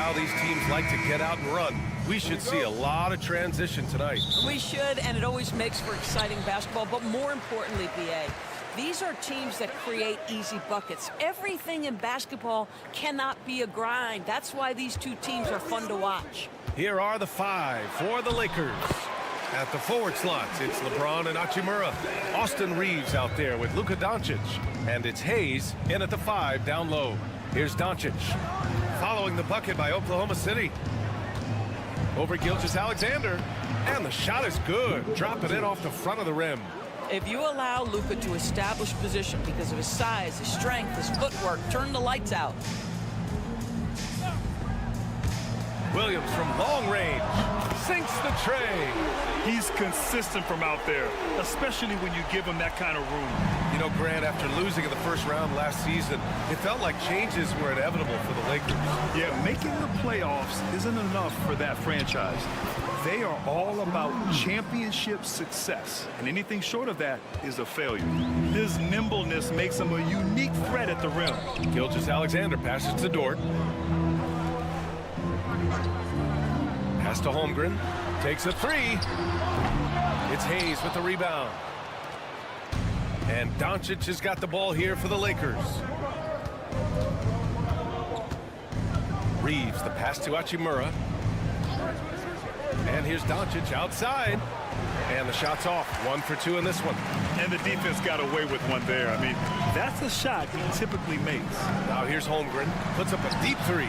how these teams like to get out and run. We should see a lot of transition tonight. We should, and it always makes for exciting basketball. But more importantly, BA, these are teams that create easy buckets. Everything in basketball cannot be a grind. That's why these two teams are fun to watch. Here are the 5 for the Lakers. At the forward slots, it's LeBron and Hachimura. Austin Reeves out there with Luka Doncic. And it's Hayes in at the 5 down low. Here's Doncic. Following the bucket by Oklahoma City. Over Gilgeous-Alexander. And the shot is good. Dropping it off the front of the rim. If you allow Luka to establish position because of his size, his strength, his footwork, turn the lights out. Williams from long range sinks the tray. He's consistent from out there, especially when you give him that kind of room. You know, Grant, after losing in the first round last season, it felt like changes were inevitable for the Lakers. Yeah, making the playoffs isn't enough for that franchise. They are all about championship success, and anything short of that is a failure. His nimbleness makes him a unique threat at the rim. Gilgeous-Alexander passes to Dort. Pass to Holmgren. Takes a 3. It's Hayes with the rebound. And Doncic has got the ball here for the Lakers. Reeves, the pass to Hachimura. And here's Doncic outside. And the shot's off. 1 for 2 in this one. And the defense got away with one there. I mean, that's a shot he typically makes. Now here's Holmgren. Puts up a deep 3.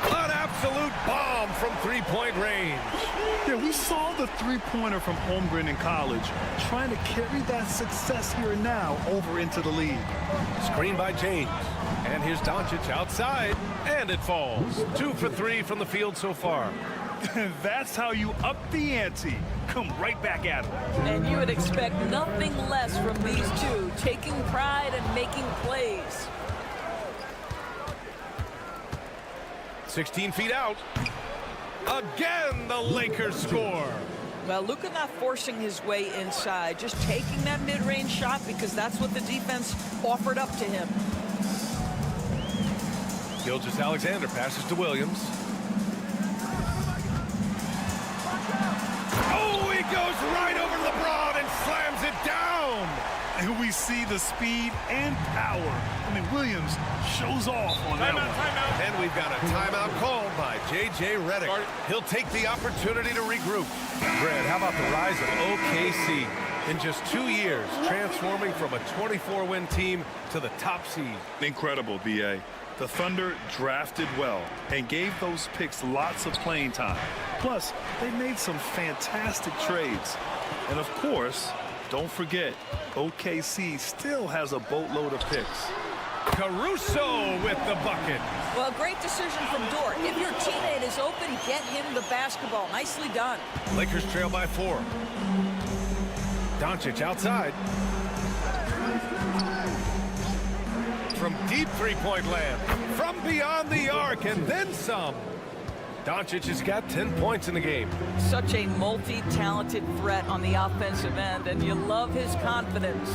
An absolute bomb from three-point range. Yeah, we saw the three-pointer from Holmgren in college, trying to carry that success here and now over into the league. Screen by James. And here's Doncic outside. And it falls. 2 for 3 from the field so far. That's how you up the ante. Come right back at him. And you would expect nothing less from these two, taking pride and making plays. 16 feet out. Again, the Lakers score. Well, Luka not forcing his way inside, just taking that mid-range shot because that's what the defense offered up to him. Gilgeous-Alexander passes to Williams. Oh, he goes right over LeBron and slams it down. And we see the speed and power. I mean, Williams shows off on that one. Timeout. And we've got a timeout called by J.J. Redick. He'll take the opportunity to regroup. Brad, how about the rise of OKC? In just 2 years, transforming from a 24-win team to the top seed. Incredible, B.A. The Thunder drafted well and gave those picks lots of playing time. Plus, they made some fantastic trades. And of course, don't forget, OKC still has a boatload of picks. Caruso with the bucket. Well, great decision from Dort. If your teammate is open, get him the basketball. Nicely done. Lakers trail by 4. Doncic outside. From deep three-point land. From beyond the arc and then some. Doncic has got 10 points in the game. Such a multi-talented threat on the offensive end, and you love his confidence.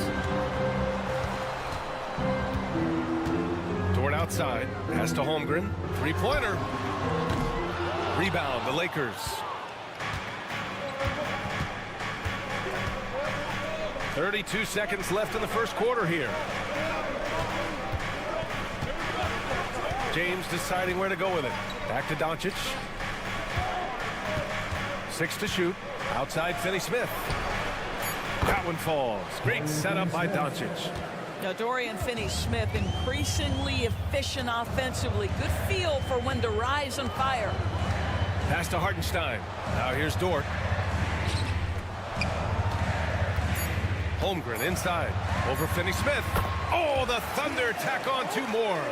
Dort outside. Pass to Holmgren. Three-pointer. Rebound, the Lakers. .32 seconds left in the first quarter here. James deciding where to go with it. Back to Doncic. 6 to shoot. Outside Finney-Smith. That one falls. Great setup by Doncic. Now, Dorian Finney-Smith increasingly efficient offensively. Good feel for when to rise and fire. Pass to Hartenstein. Now here's Dort. Holmgren inside. Over Finney-Smith. Oh, the Thunder tack on 2 more.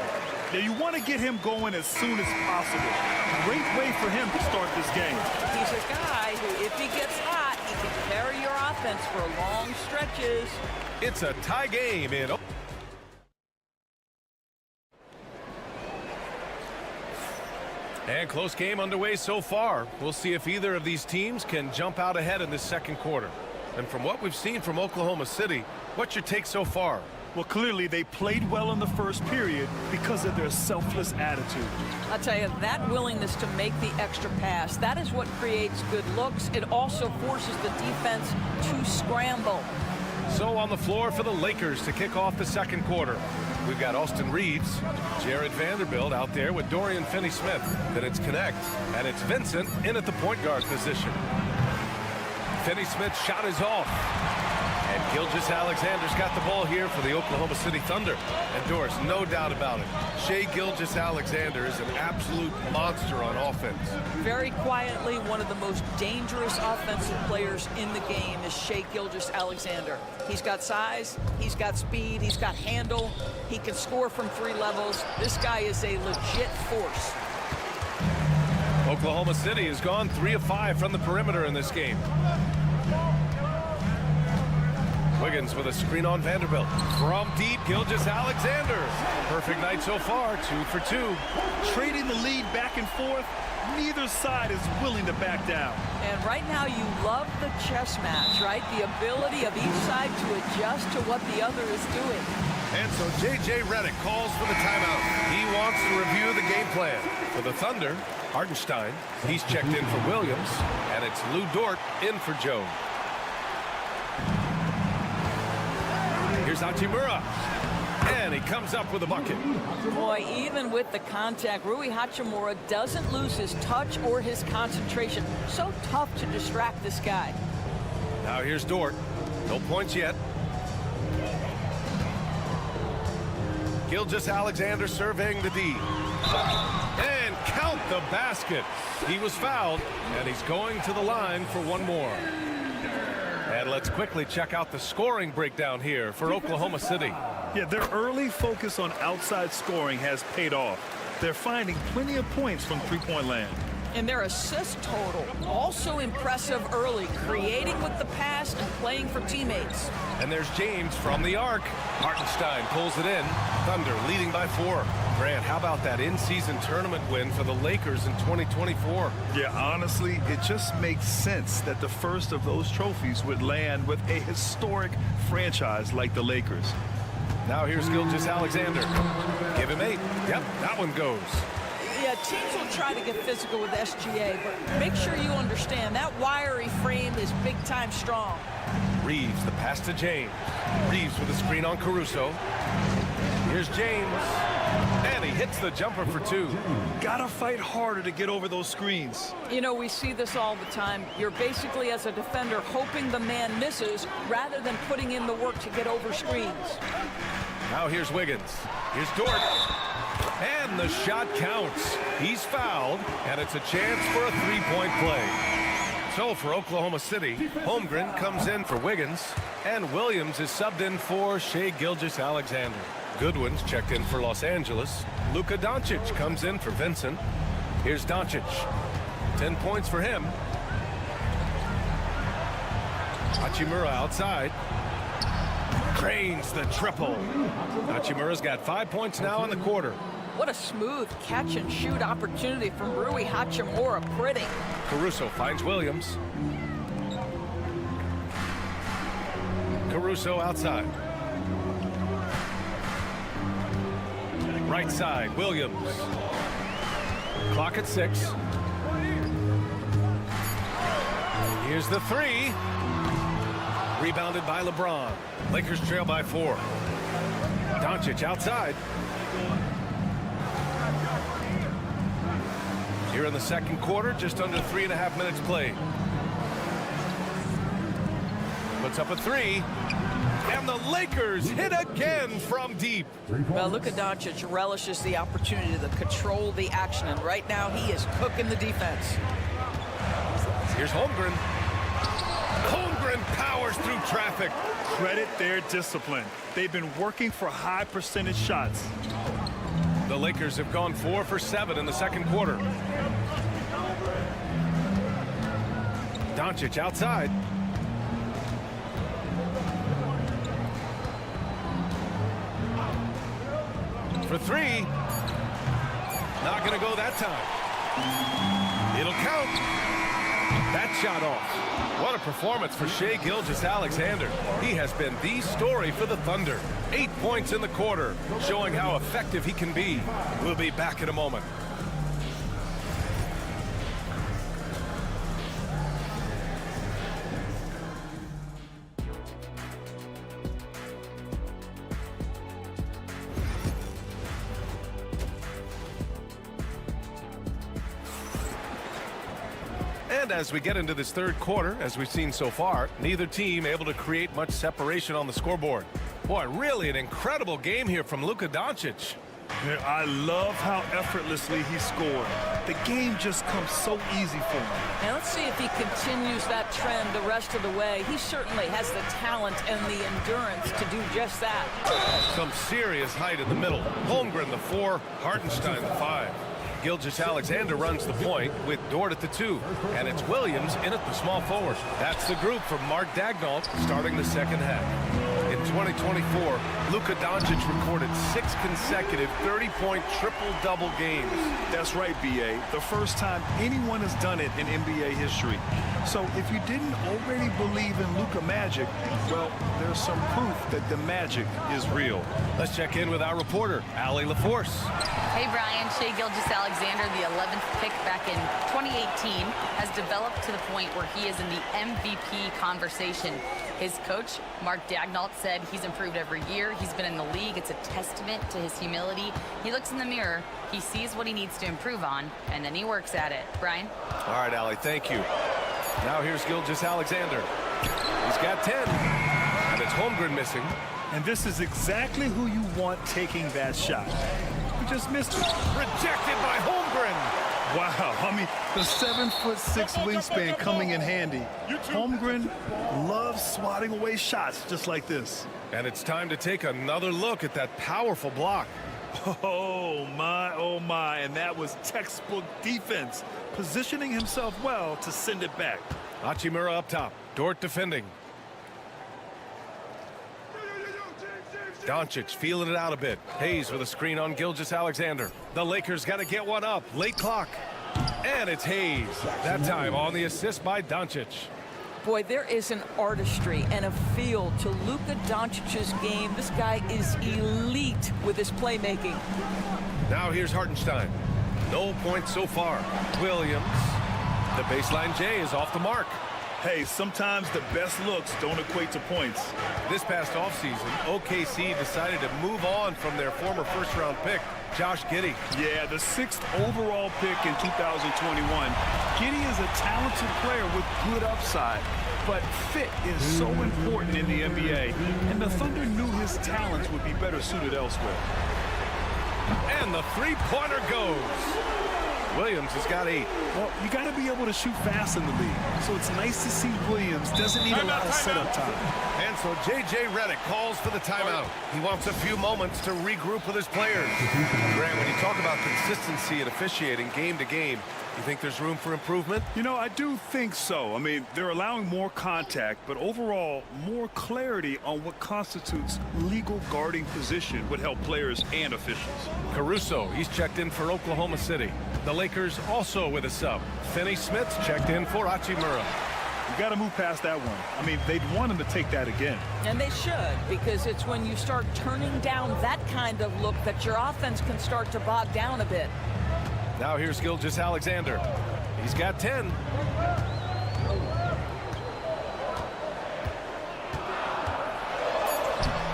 Yeah, you want to get him going as soon as possible. Great way for him to start this game. He's a guy who, if he gets hot, he can carry your offense for long stretches. It's a tie game in. And close game underway so far. We'll see if either of these teams can jump out ahead in this second quarter. And from what we've seen from Oklahoma City, what's your take so far? Well, clearly they played well in the first period because of their selfless attitude. I'll tell you, that willingness to make the extra pass, that is what creates good looks. It also forces the defense to scramble. So on the floor for the Lakers to kick off the second quarter, we've got Austin Reeves, Jared Vanderbilt out there with Dorian Finney-Smith. Then it's Connect, and it's Vincent in at the point guard position. Finney-Smith's shot is off. And Gilgeous-Alexander's got the ball here for the Oklahoma City Thunder. And Doris, no doubt about it, Shai Gilgeous-Alexander is an absolute monster on offense. Very quietly, one of the most dangerous offensive players in the game is Shai Gilgeous-Alexander. He's got size, he's got speed, he's got handle, he can score from 3 levels. This guy is a legit force. Oklahoma City has gone 3 of 5 from the perimeter in this game. Wiggins with a screen on Vanderbilt. From deep, Gilgeous-Alexander. Perfect night so far, 2 for 2. Trading the lead back and forth, neither side is willing to back down. And right now you love the chess match, right? The ability of each side to adjust to what the other is doing. And so J.J. Redick calls for the timeout. He wants to review the game plan. For the Thunder, Hartenstein, he's checked in for Williams, and it's Lou Dort in for Jones. Here's Hachimura, and he comes up with a bucket. Boy, even with the contact, Rui Hachimura doesn't lose his touch or his concentration. So tough to distract this guy. Now here's Dort. No points yet. Gilgeous-Alexander surveying the D. And count the basket. He was fouled, and he's going to the line for one more. And let's quickly check out the scoring breakdown here for Oklahoma City. Yeah, their early focus on outside scoring has paid off. They're finding plenty of points from three-point land. And their assist total, also impressive early, creating with the pass and playing for teammates. And there's James from the arc. Hartenstein pulls it in. Thunder leading by 4. Grant, how about that in-season tournament win for the Lakers in 2024? Yeah, honestly, it just makes sense that the first of those trophies would land with a historic franchise like the Lakers. Now here's Gilgeous-Alexander. Give him 8. Yep, that one goes. Yeah, teams will try to get physical with SGA, but make sure you understand that wiry frame is big-time strong. Reeves, the pass to James. Reeves with a screen on Caruso. Here's James, and he hits the jumper for 2. Gotta fight harder to get over those screens. You know, we see this all the time. You're basically, as a defender, hoping the man misses rather than putting in the work to get over screens. Now here's Wiggins. Here's Dort. And the shot counts. He's fouled, and it's a chance for a 3-point play. So for Oklahoma City, Holmgren comes in for Wiggins, and Williams is subbed in for Shai Gilgeous-Alexander. Goodwin's checked in for Los Angeles. Luka Doncic comes in for Vincent. Here's Doncic. 10 points for him. Hachimura outside. Drains the triple. Hachimura's got 5 points now in the quarter. What a smooth catch-and-shoot opportunity from Rui Hachimura. Pretty. Caruso finds Williams. Caruso outside. Right side, Williams. Clock at 6. Here's the 3. Rebounded by LeBron. Lakers trail by 4. Doncic outside. Here in the second quarter, just under 3.5 minutes played. Puts up a 3. And the Lakers hit again from deep. Well, Luka Doncic relishes the opportunity to control the action, and right now he is cooking the defense. Here's Holmgren. Holmgren powers through traffic. Credit their discipline. They've been working for high percentage shots. The Lakers have gone 4 for 7 in the second quarter. Doncic outside. For 3. Not going to go that time. It'll count. that shot off. What a performance for Shai Gilgeous-Alexander. He has been the story for the Thunder. 8 points in the quarter, showing how effective he can be. We'll be back in a moment. And as we get into this third quarter, as we've seen so far, neither team able to create much separation on the scoreboard. Boy, really an incredible game here from Luka Doncic. I love how effortlessly he scored. The game just comes so easy for him. Now let's see if he continues that trend the rest of the way. He certainly has the talent and the endurance to do just that. Some serious height in the middle. Holmgren the 4, Hartenstein the 5. Gilgeous-Alexander runs the point with Dort at the 2, and it's Williams in at the small forward. That's the group from Mark Daigneault starting the second half. In 2024, Luka Doncic recorded 6 consecutive 30-point triple-double games. That's right, B.A. The first time anyone has done it in NBA history. So if you didn't already believe in Luka Magic, well, there's some proof that the magic is real. Let's check in with our reporter, Allie LaForce. Hey, Brian. Shai Gilgeous-Alexander, the 11th pick back in 2018, has developed to the point where he is in the MVP conversation. His coach, Mark Daigneault, said he's improved every year. He's been in the league. It's a testament to his humility. He looks in the mirror, he sees what he needs to improve on, and then he works at it. Brian? All right, Allie, thank you. Now here's Gilgeous-Alexander. He's got 10, and it's Holmgren missing. And this is exactly who you want taking that shot. He just missed it. Rejected by Holmgren. Wow, I mean, the 7'6" wingspan coming in handy. Holmgren loves swatting away shots just like this. And it's time to take another look at that powerful block. Oh my, and that was textbook defense, positioning himself well to send it back. Hachimura up top, Dort defending. Doncic feeling it out a bit. Hayes with a screen on Gilgeous-Alexander. The Lakers got to get one up. Late clock. And it's Hayes. That time on the assist by Doncic. Boy, there is an artistry and a feel to Luka Doncic's game. This guy is elite with his playmaking. Now here's Hartenstein. No points so far. Williams. The baseline J is off the mark. Hey, sometimes the best looks don't equate to points. This past offseason, OKC decided to move on from their former first-round pick, Josh Giddey. Yeah, the 6th overall pick in 2021. Giddey is a talented player with good upside, but fit is so important in the NBA, and the Thunder knew his talents would be better suited elsewhere. And the three-pointer goes. Williams has got 8. Well, you got to be able to shoot fast in the league, so it's nice to see Williams doesn't need a lot of setup time. And so J.J. Redick calls for the timeout. He wants a few moments to regroup with his players. Grant, when you talk about consistency and officiating game to game, you think there's room for improvement? You know, I do think so. I mean, they're allowing more contact, but overall, more clarity on what constitutes legal guarding position would help players and officials. Caruso, he's checked in for Oklahoma City. The Lakers also with a sub. Finney Smith's checked in for Hachimura. You got to move past that one. I mean, they'd want him to take that again. And they should, because it's when you start turning down that kind of look that your offense can start to bog down a bit. Now here's Gilgeous-Alexander. He's got 10.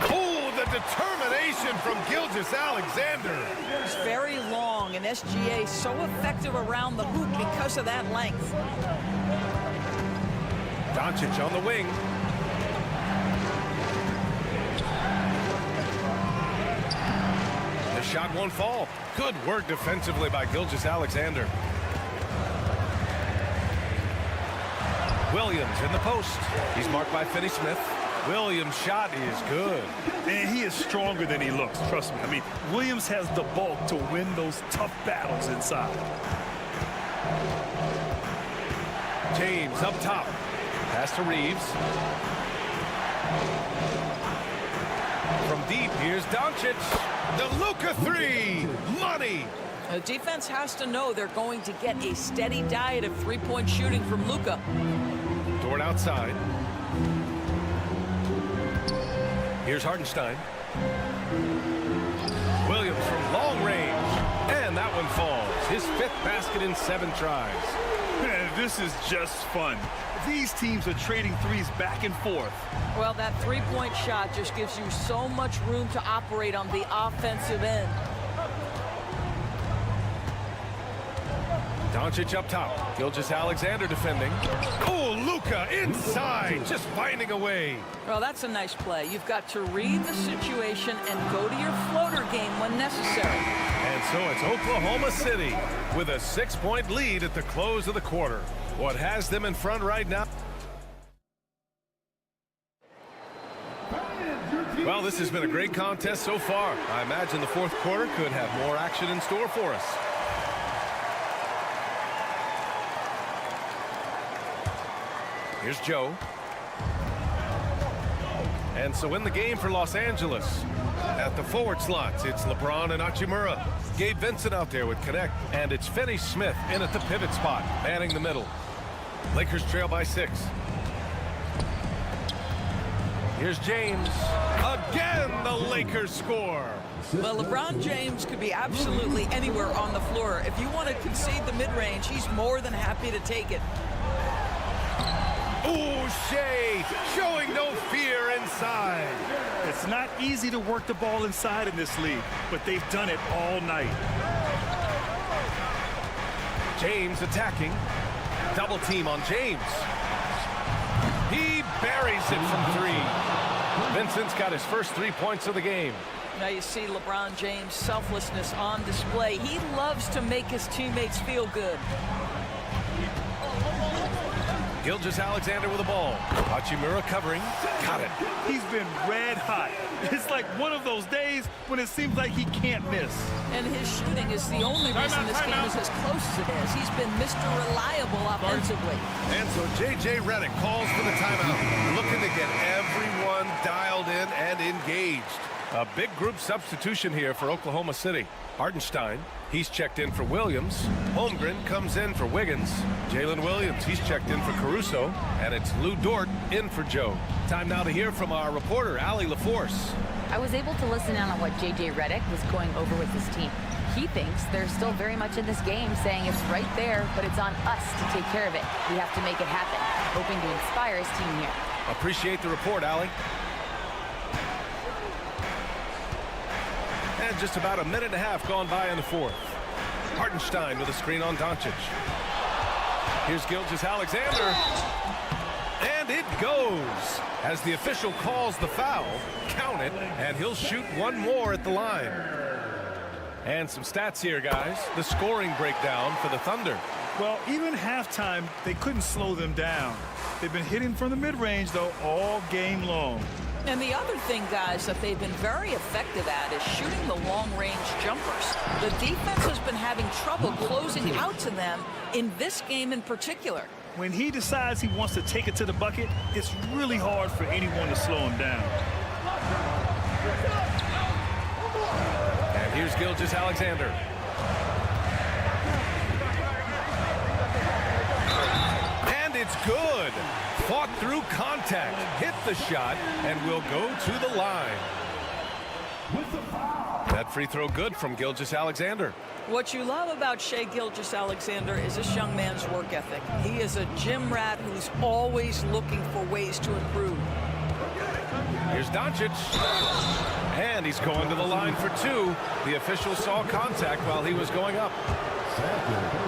Oh, the determination from Gilgeous-Alexander. It's very long, and SGA so effective around the hoop because of that length. Doncic on the wing. The shot won't fall. Good work defensively by Gilgeous-Alexander. Williams in the post. He's marked by Finney Smith. Williams' shot is good. And he is stronger than he looks, trust me. I mean, Williams has the bulk to win those tough battles inside. James up top. Pass to Reeves. From deep, here's Doncic. The Luka 3. Money. The defense has to know they're going to get a steady diet of three-point shooting from Luka. Dort outside. Here's Hartenstein. Williams from long range. And that one falls. His 5th basket in 7 tries. Man, this is just fun. These teams are trading threes back and forth. Well, that three-point shot just gives you so much room to operate on the offensive end. Doncic up top. Gilgeous-Alexander defending. Oh, Luka inside, just finding a way. Well, that's a nice play. You've got to read the situation and go to your floater game when necessary. And so it's Oklahoma City with a 6-point lead at the close of the quarter. What has them in front right now? Well, this has been a great contest so far. I imagine the 4th quarter could have more action in store for us. Here's Joe. And so in the game for Los Angeles, at the forward slots, it's LeBron and Hachimura. Gabe Vincent out there with connect, and it's Finney-Smith in at the pivot spot, manning the middle. Lakers trail by 6. Here's James. Again, the Lakers score. Well, LeBron James could be absolutely anywhere on the floor. If you want to concede the mid-range, he's more than happy to take it. Ooh, Shea showing no fear inside. It's not easy to work the ball inside in this league, but they've done it all night. James attacking. Double team on James. He buries it from 3. Vincent's got his first 3 points of the game. Now you see LeBron James' selflessness on display. He loves to make his teammates feel good. Gilgeous-Alexander with the ball. Hachimura covering. Got it. He's been red hot. It's like one of those days when it seems like he can't miss. And his shooting is the only reason this game is as close as it is. He's been Mr. Reliable offensively. And so J.J. Redick calls for the timeout, looking to get everyone dialed in and engaged. A big group substitution here for Oklahoma City. Hartenstein, he's checked in for Williams. Holmgren comes in for Wiggins. Jalen Williams, he's checked in for Caruso. And it's Lou Dort in for Joe. Time now to hear from our reporter, Allie LaForce. I was able to listen in on what J.J. Redick was going over with his team. He thinks they're still very much in this game, saying it's right there, but it's on us to take care of it. We have to make it happen, hoping to inspire his team here. Appreciate the report, Allie. And just about a minute and a half gone by in the 4th. Hartenstein with a screen on Doncic. Here's Gilgeous-Alexander. And it goes. As the official calls the foul, count it, and he'll shoot one more at the line. And some stats here, guys. The scoring breakdown for the Thunder. Well, even halftime, they couldn't slow them down. They've been hitting from the mid-range, though, all game long. And the other thing, guys, that they've been very effective at is shooting the long-range jumpers. The defense has been having trouble closing out to them in this game in particular. When he decides he wants to take it to the bucket, it's really hard for anyone to slow him down. And here's Gilgeous-Alexander. And it's good. Fought through contact, hit the shot, and will go to the line. That free throw good from Gilgeous-Alexander. What you love about Shai Gilgeous-Alexander is this young man's work ethic. He is a gym rat who's always looking for ways to improve. Here's Doncic. And he's going to the line for 2. The official saw contact while he was going up.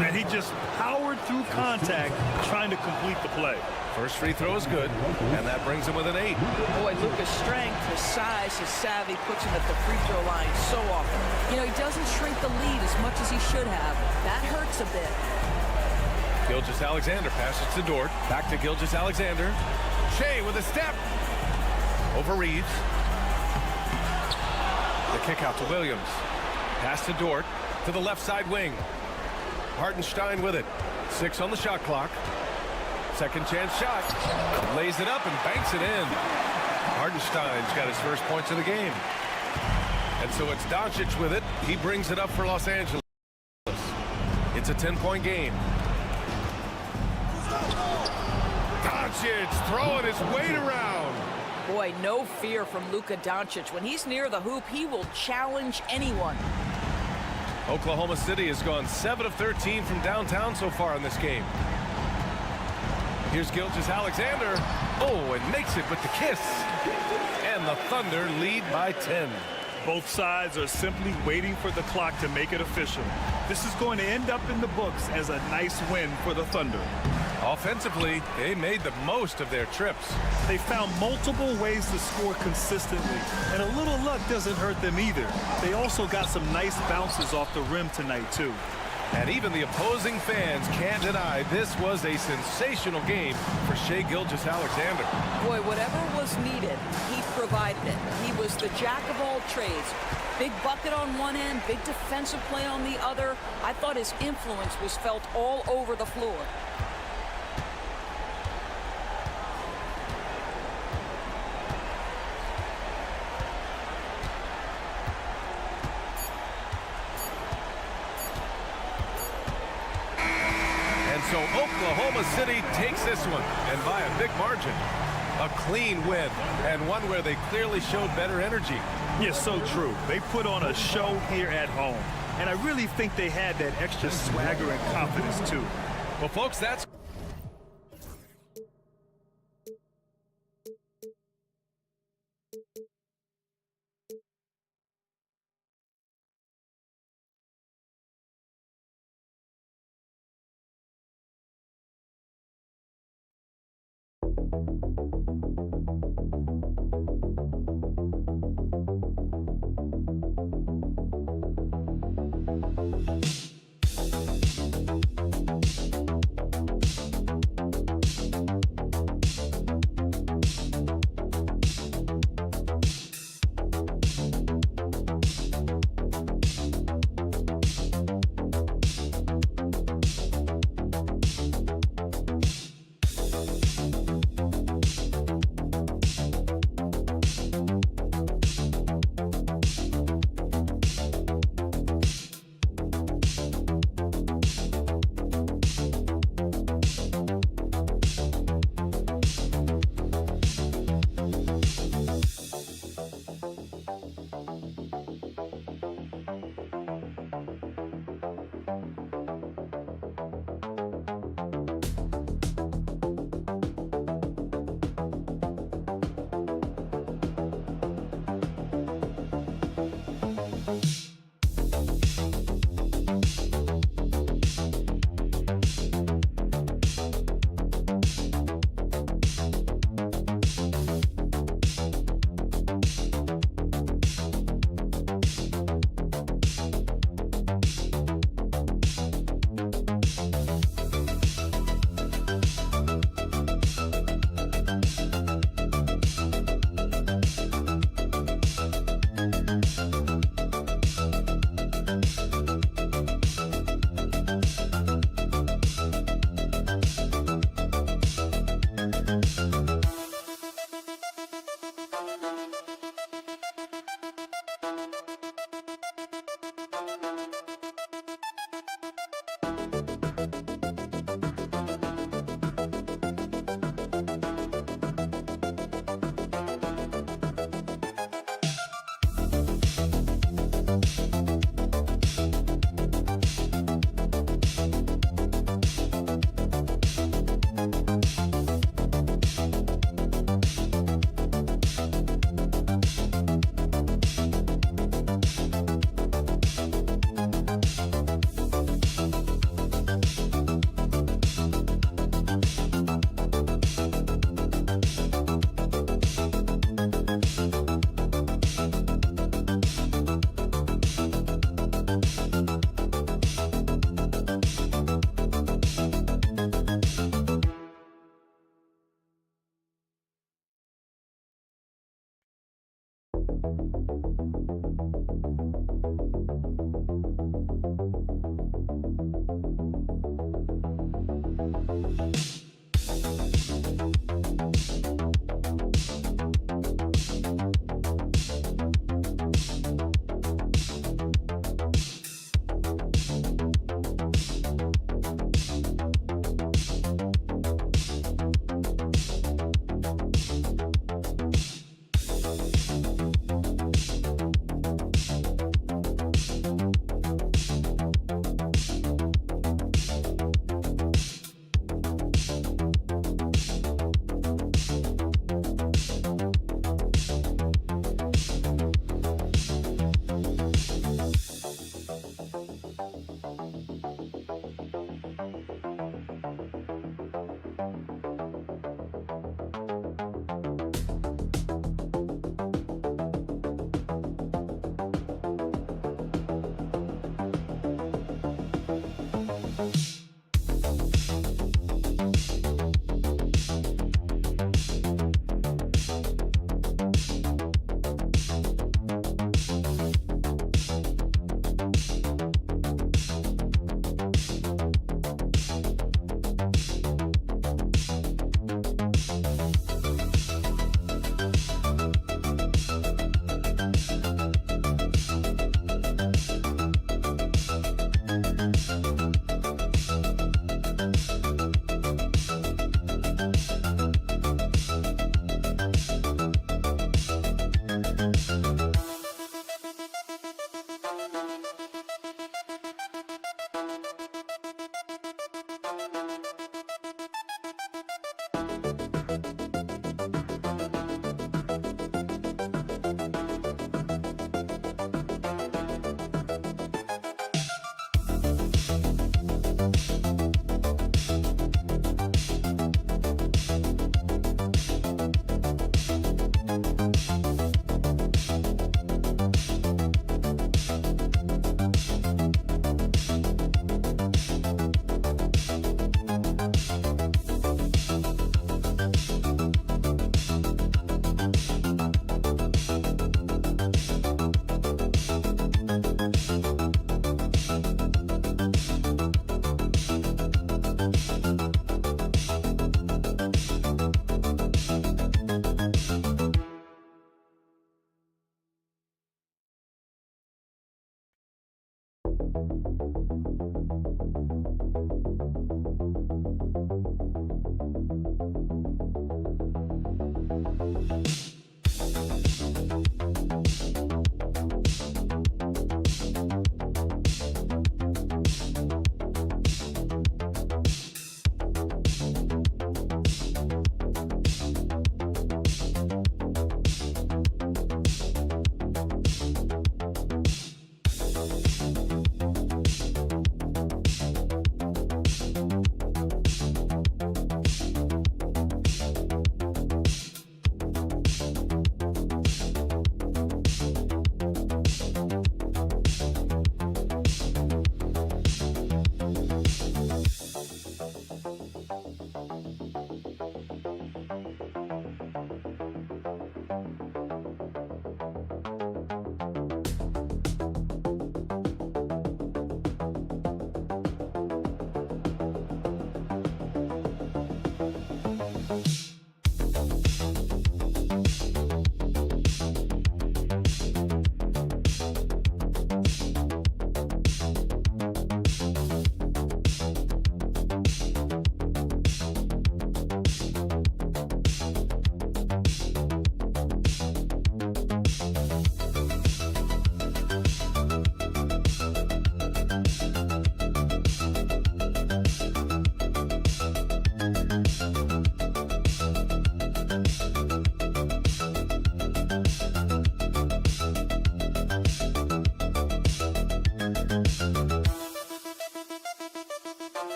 And he just powered through contact trying to complete the play. First free throw is good, and that brings him with an 8. Boy, Luka's strength, his size, his savvy puts him at the free throw line so often. You know, he doesn't shrink the lead as much as he should have. That hurts a bit. Gilgeous-Alexander passes to Dort. Back to Gilgeous-Alexander. Shea with a step. Over Reeves. The kick out to Williams. Pass to Dort to the left side wing. Hartenstein with it. 6 on the shot clock. Second chance shot. Lays it up and banks it in. Hartenstein's got his first points of the game. And so it's Doncic with it. He brings it up for Los Angeles. It's a 10-point game. Doncic throwing his weight around. Boy, no fear from Luka Doncic. When he's near the hoop, he will challenge anyone. Oklahoma City has gone 7 of 13 from downtown so far in this game. Here's Gilgeous-Alexander. Oh, and makes it with the kiss. And the Thunder lead by 10. Both sides are simply waiting for the clock to make it official. This is going to end up in the books as a nice win for the Thunder. Offensively, they made the most of their trips. They found multiple ways to score consistently, and a little luck doesn't hurt them either. They also got some nice bounces off the rim tonight, too. And even the opposing fans can't deny this was a sensational game for Shai Gilgeous-Alexander. Boy, whatever was needed, he provided it. He was the jack of all trades. Big bucket on one end, big defensive play on the other. I thought his influence was felt all over the floor. So Oklahoma City takes this one, and by a big margin. A clean win, and one where they clearly showed better energy. Yes, so true. They put on a show here at home, and I really think they had that extra swagger and confidence, too. Well, folks, that's...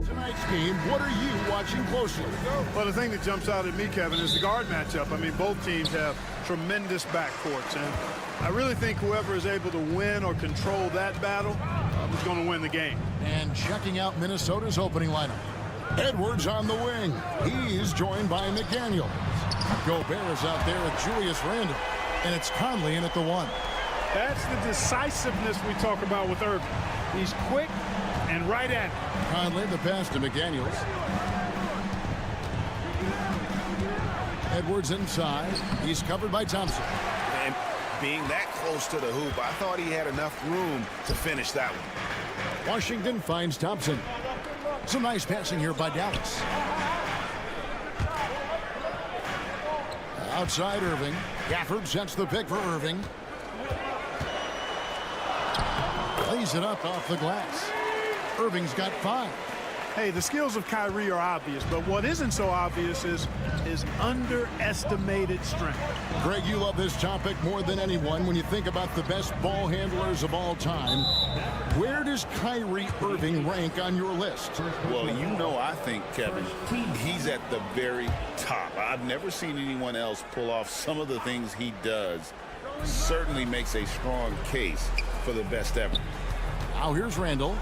Tonight's game, what are you watching closely? Well, the thing that jumps out at me, Kevin, is the guard matchup. I mean, both teams have tremendous backcourts, and I really think whoever is able to win or control that battle is going to win the game. And checking out Minnesota's opening lineup. Edwards on the wing. He's joined by McDaniel. Gobert is out there with Julius Randle, and it's Conley in at the one. That's the decisiveness we talk about with Irving. He's quick and right at it. Conley, the pass to McDaniels. Edwards inside. He's covered by Thompson. And being that close to the hoop, I thought he had enough room to finish that one. Washington finds Thompson. Some nice passing here by Dallas. Outside Irving. Gafford sets the pick for Irving. Lays it up off the glass. Irving's got 5. Hey, the skills of Kyrie are obvious, but what isn't so obvious is his underestimated strength. Greg, you love this topic more than anyone when you think about the best ball handlers of all time. Where does Kyrie Irving rank on your list? Well, you know, I think, Kevin, he's at the very top. I've never seen anyone else pull off some of the things he does. Certainly makes a strong case for the best ever. Now here's Randle.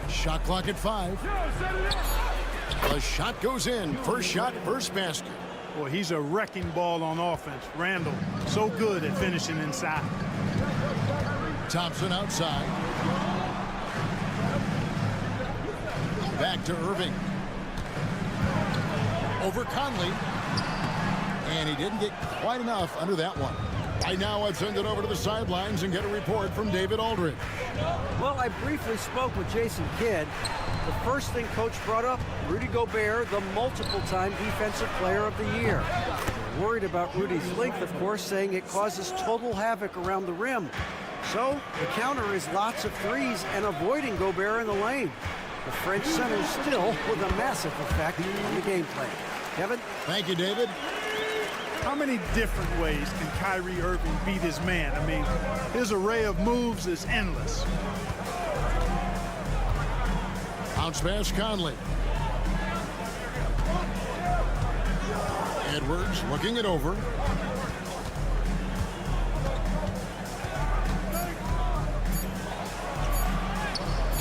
Shot clock at 5. The shot goes in. First shot, first basket. Boy, he's a wrecking ball on offense. Randle, so good at finishing inside. Thompson outside. Back to Irving. Over Conley. And he didn't get quite enough under that one. Right now, I've sent it over to the sidelines and get a report from David Aldridge. Well, I briefly spoke with Jason Kidd. The first thing Coach brought up, Rudy Gobert, the multiple-time Defensive Player of the Year. Worried about Rudy's length, of course, saying it causes total havoc around the rim. So the counter is lots of threes and avoiding Gobert in the lane. The French center still with a massive effect on the game plan. Kevin? Thank you, David. How many different ways can Kyrie Irving beat his man? I mean, his array of moves is endless. Bounce pass, Conley. Edwards looking it over.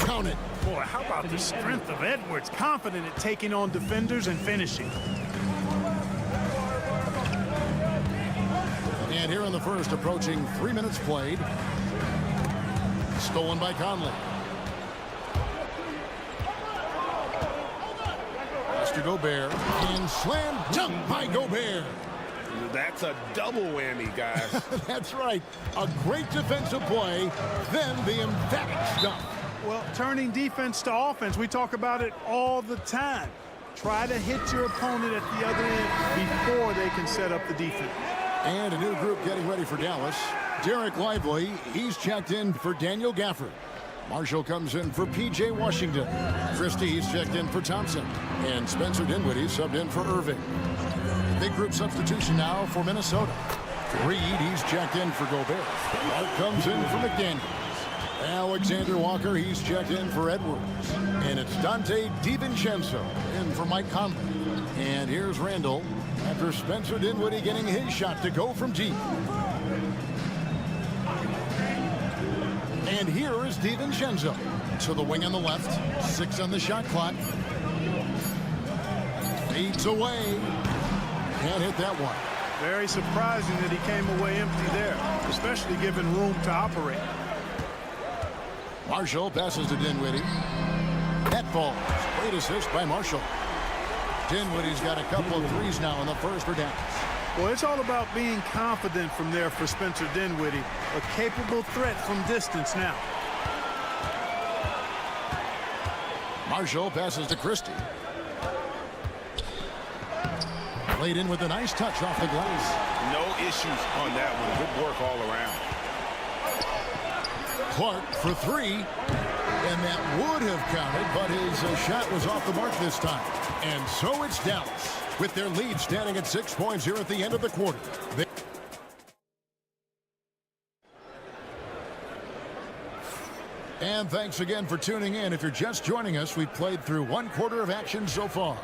Count it. Boy, how about the strength of Edwards? Confident at taking on defenders and finishing. And here in the first, approaching 3 minutes played. Stolen by Conley. Pass to Gobert. And slam dunk by Gobert. That's a double whammy, guys. That's right. A great defensive play, then the emphatic stuff. Well, turning defense to offense, we talk about it all the time. Try to hit your opponent at the other end before they can set up the defense. And a new group getting ready for Dallas. Derek Lively, he's checked in for Daniel Gafford. Marshall comes in for P.J. Washington. Christie, he's checked in for Thompson. And Spencer Dinwiddie subbed in for Irving. Big group substitution now for Minnesota. Reed, he's checked in for Gobert. Clark comes in for McDaniels. Alexander Walker, he's checked in for Edwards. And it's Dante DiVincenzo in for Mike Conley. And here's Randall after Spencer Dinwiddie getting his shot to go from deep. And here is DiVincenzo to the wing on the left. 6 on the shot clock. Fades away. Can't hit that one. Very surprising that he came away empty there, especially given room to operate. Marshall passes to Dinwiddie. That falls. Great assist by Marshall. Dinwiddie's got a couple of threes now in the first for Dallas. Well, it's all about being confident from there for Spencer Dinwiddie. A capable threat from distance now. Marshall passes to Christie. Played in with a nice touch off the glass. No issues on that one. Good work all around. Clark for 3. And that would have counted, but his shot was off the mark this time. And so it's Dallas with their lead standing at 6 points here at the end of the quarter. And thanks again for tuning in. If you're just joining us, we've played through 1 quarter of action so far.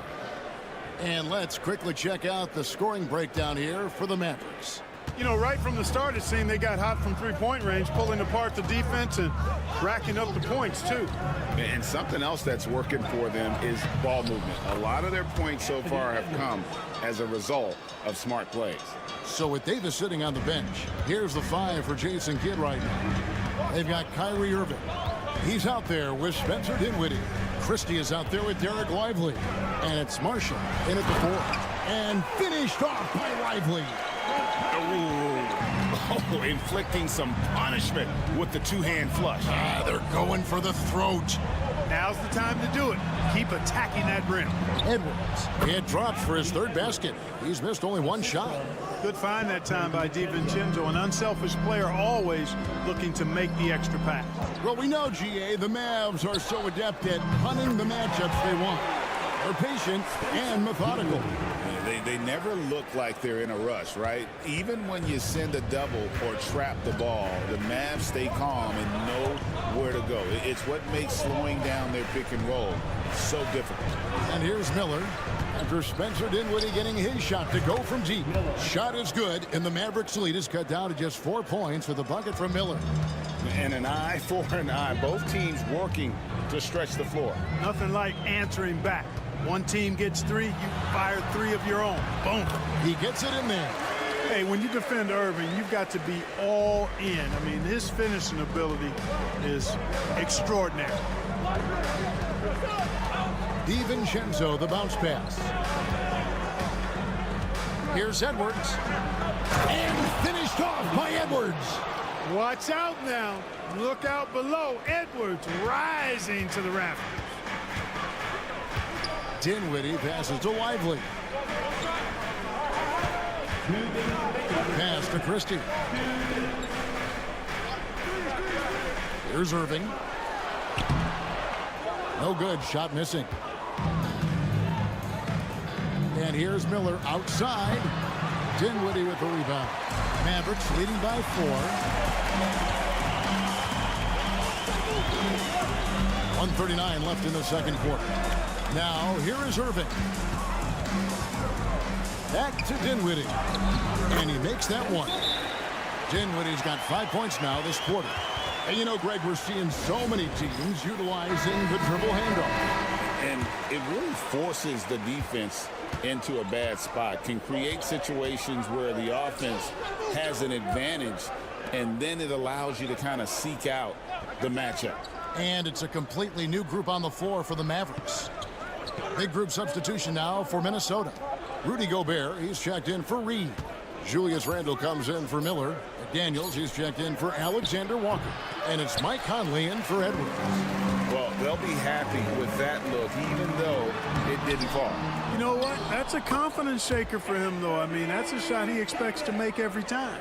And let's quickly check out the scoring breakdown here for the Mavericks. You know, right from the start, it seemed they got hot from three-point range, pulling apart the defense and racking up the points, too. And something else that's working for them is ball movement. A lot of their points so far have come as a result of smart plays. So with Davis sitting on the bench, here's the 5 for Jason Kidd right now. They've got Kyrie Irving. He's out there with Spencer Dinwiddie. Christie is out there with Derek Lively. And it's Marshall in at the 4. And finished off by Lively. Oh, inflicting some punishment with the two-hand flush. They're going for the throat. Now's the time to do it. Keep attacking that rim. Edwards. He had dropped for his 3rd basket. He's missed only 1 shot. Good find that time by DiVincenzo, an unselfish player always looking to make the extra pass. Well, we know, GA, the Mavs are so adept at hunting the matchups they want. They're patient and methodical. They never look like they're in a rush, right? Even when you send a double or trap the ball, the Mavs stay calm and know where to go. It's what makes slowing down their pick and roll so difficult. And here's Miller after Spencer Dinwiddie getting his shot to go from deep. Shot is good, and the Mavericks lead is cut down to just 4 points with a bucket from Miller. And an eye for an eye. Both teams working to stretch the floor. Nothing like answering back. One team gets 3, you fire 3 of your own. Boom. He gets it in there. Hey, when you defend Irving, you've got to be all in. I mean, his finishing ability is extraordinary. DiVincenzo, the bounce pass. Here's Edwards. And finished off by Edwards. Watch out now. Look out below. Edwards rising to the rafters. Dinwiddie passes to Lively. Pass to Christie. Here's Irving. No good. Shot missing. And here's Miller outside. Dinwiddie with the rebound. Mavericks leading by 4. 1:39 left in the second quarter. Now here is Irving. Back to Dinwiddie. And he makes that one. Dinwiddie's got 5 points now this quarter. And you know, Greg, we're seeing so many teams utilizing the dribble handoff. And it really forces the defense into a bad spot. Can create situations where the offense has an advantage, and then it allows you to kind of seek out the matchup. And it's a completely new group on the floor for the Mavericks. Big group substitution now for Minnesota. Rudy Gobert, he's checked in for Reed. Julius Randle comes in for Miller. Daniels, he's checked in for Alexander Walker. And it's Mike Conley in for Edwards. Well, they'll be happy with that look, even though it didn't fall. You know what? That's a confidence shaker for him, though. I mean, that's a shot he expects to make every time.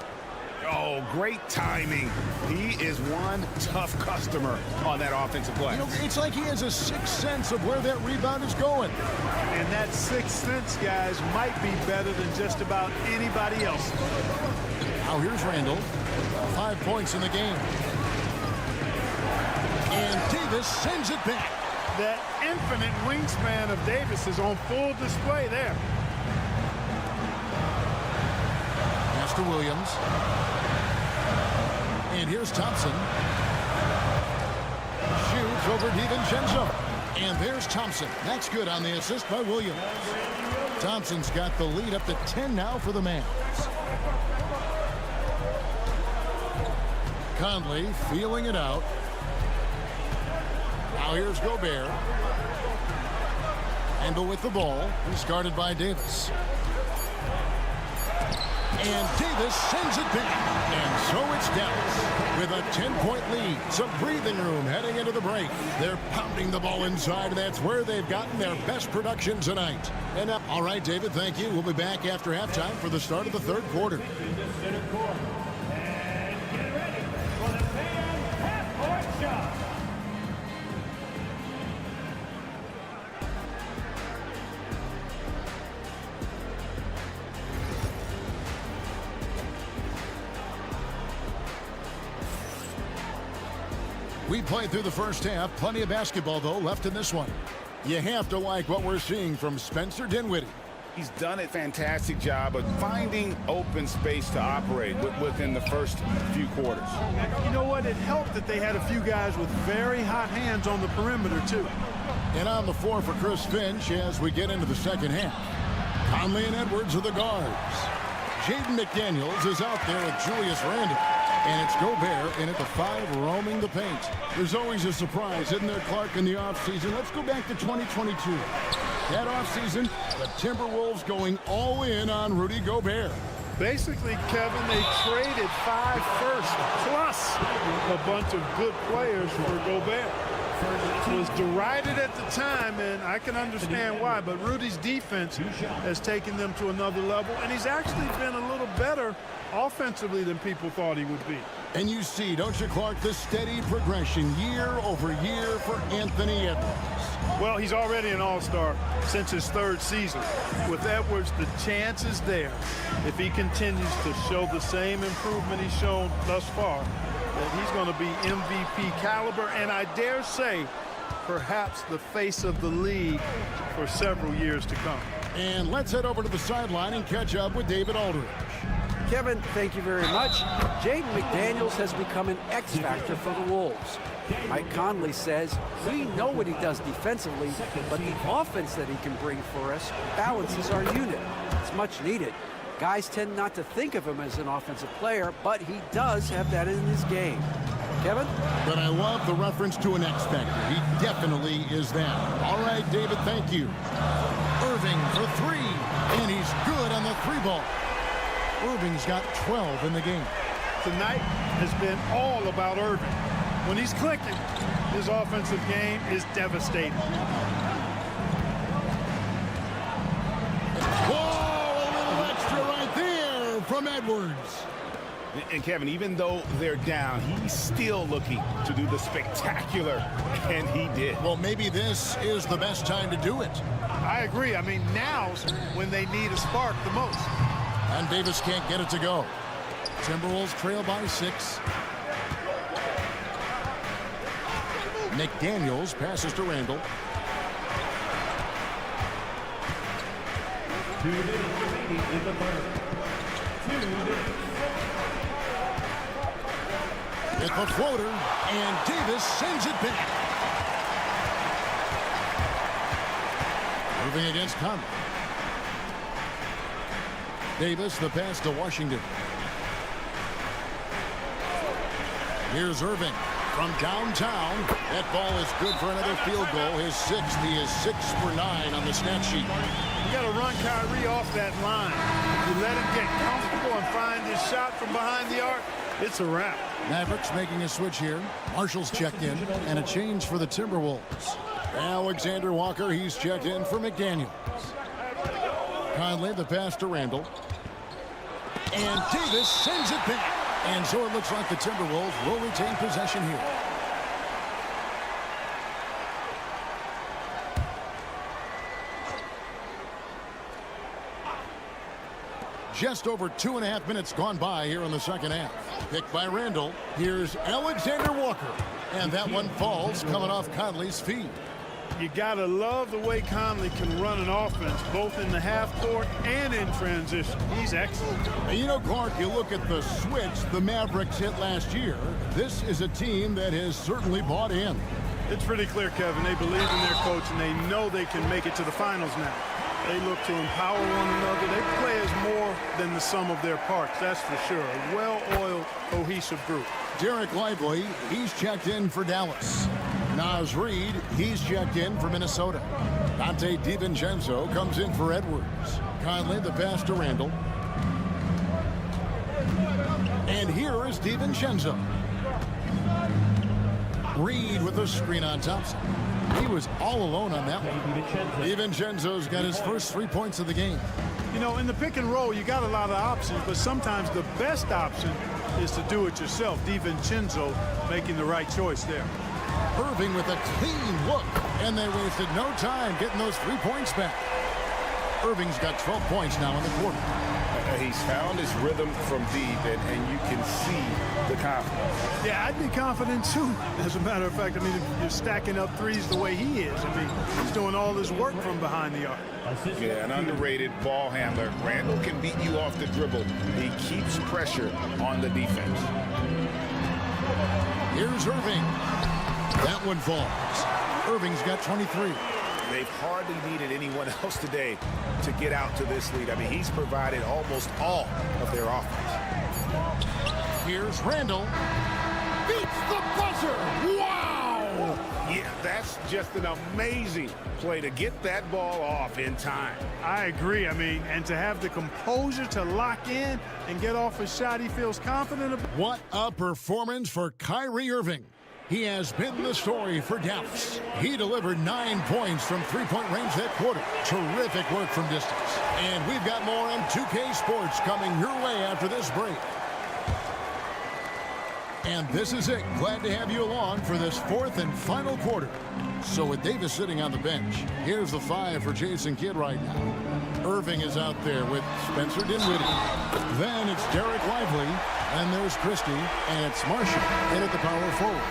Oh, great timing. He is one tough customer on that offensive play. You know, it's like he has a sixth sense of where that rebound is going. And that sixth sense, guys, might be better than just about anybody else. Now here's Randle. 5 points in the game. And Davis sends it back. That infinite wingspan of Davis is on full display there. Pass to Williams. And here's Thompson. Shoots over DiVincenzo. And there's Thompson. That's good on the assist by Williams. Thompson's got the lead up to 10 now for the Mavs. Conley feeling it out. Now here's Gobert. Randle with the ball. He's guarded by Davis. And Davis sends it back. And so it's Dallas with a 10-point lead. Some breathing room heading into the break. They're pounding the ball inside, and that's where they've gotten their best production tonight. And all right, David, thank you. We'll be back after halftime for the start of the third quarter. We played through the first half. Plenty of basketball, though, left in this one. You have to like what we're seeing from Spencer Dinwiddie. He's done a fantastic job of finding open space to operate within the first few quarters. You know what? It helped that they had a few guys with very hot hands on the perimeter, too. And on the floor for Chris Finch as we get into the second half. Conley and Edwards are the guards. Jaden McDaniels is out there with Julius Randle. And it's Gobert in at the 5 roaming the paint. There's always a surprise, isn't there, Clark, in the offseason? Let's go back to 2022. That offseason, the Timberwolves going all in on Rudy Gobert. Basically, Kevin, they traded 5 firsts plus a bunch of good players for Gobert. It was derided at the time, and I can understand why, but Rudy's defense has taken them to another level, and he's actually been a little better offensively than people thought he would be. And you see, don't you, Clark, the steady progression year over year for Anthony Edwards. Well, he's already an all-star since his 3rd season. With Edwards, the chance is there, if he continues to show the same improvement he's shown thus far, that he's going to be MVP caliber, and I dare say, perhaps the face of the league for several years to come. And let's head over to the sideline and catch up with David Aldridge. Kevin, thank you very much. Jaden McDaniels has become an X factor for the Wolves. Mike Conley says we know what he does defensively, but the offense that he can bring for us balances our unit. It's much needed. Guys tend not to think of him as an offensive player, but he does have that in his game. Kevin? But I love the reference to an X factor. He definitely is that. All right, David, thank you. Irving for 3, and he's good on the 3 ball. Irving's got 12 in the game. Tonight has been all about Irving. When he's clicking, his offensive game is devastating. Whoa, a little extra right there. from Edwards. And Kevin, even though they're down, he's still looking to do the spectacular, and he did. Well, maybe this is the best time to do it. I agree. I mean, now's when they need a spark the most. And Davis can't get it to go. Timberwolves trail by 6. McDaniels passes to Randall. 2 minutes remaining in the third. 2 minutes. It's a floater, and Davis sends it back. Moving against Conley. Davis, the pass to Washington. Here's Irving from downtown. That ball is good for another field goal. His 6th. He is 6 for 9 on the stat sheet. You got to run Kyrie off that line. If you let him get comfortable and find his shot from behind the arc, it's a wrap. Mavericks making a switch here. Marshall's checked in, and a change for the Timberwolves. Alexander Walker, he's checked in for McDaniels. Conley, the pass to Randall. And Davis sends it back. And so it looks like the Timberwolves will retain possession here. Just over 2.5 minutes gone by here in the second half. Picked by Randall. Here's Alexander Walker. And that one falls coming off Conley's feet. You got to love the way Conley can run an offense, both in the half court and in transition. He's excellent. And you know, Clark, you look at the switch the Mavericks hit last year. This is a team that has certainly bought in. It's pretty clear, Kevin. They believe in their coach, and they know they can make it to the finals now. They look to empower one another. They play as more than the sum of their parts, that's for sure. A well-oiled, cohesive group. Derek Lively, he's checked in for Dallas. Naz Reid, he's checked in for Minnesota. Dante DiVincenzo comes in for Edwards. Conley, the pass to Randall. And here is DiVincenzo. Reid with a screen on Thompson. He was all alone on that one. DiVincenzo's got his first 3 points of the game. You know, in the pick and roll, you got a lot of options, but sometimes the best option is to do it yourself. DiVincenzo making the right choice there. Irving with a clean look, and they wasted no time getting those 3 points back. Irving's got 12 points now in the quarter. He's found his rhythm from deep, and you can see the confidence. Yeah, I'd be confident too. As a matter of fact, I mean, if you're stacking up threes the way he is, I mean, he's doing all his work from behind the arc. Yeah, an underrated ball handler. Randall can beat you off the dribble. He keeps pressure on the defense. Here's Irving. That one falls. Irving's got 23. They've hardly needed anyone else today to get out to this lead. I mean, he's provided almost all of their offense. Here's Randall. Beats the buzzer. Wow! Yeah, that's just an amazing play to get that ball off in time. I agree. I mean, and to have the composure to lock in and get off a shot he feels confident about. What a performance for Kyrie Irving. He has been the story for Dallas. He delivered 9 points from three-point range that quarter. Terrific work from distance. And we've got more on 2K Sports coming your way after this break. And this is it. Glad to have you along for this fourth and final quarter. So with Davis sitting on the bench, here's the 5 for Jason Kidd right now. Irving is out there with Spencer Dinwiddie. Then it's Derek Lively. And there's Christie. And it's Marshall in at the power forward.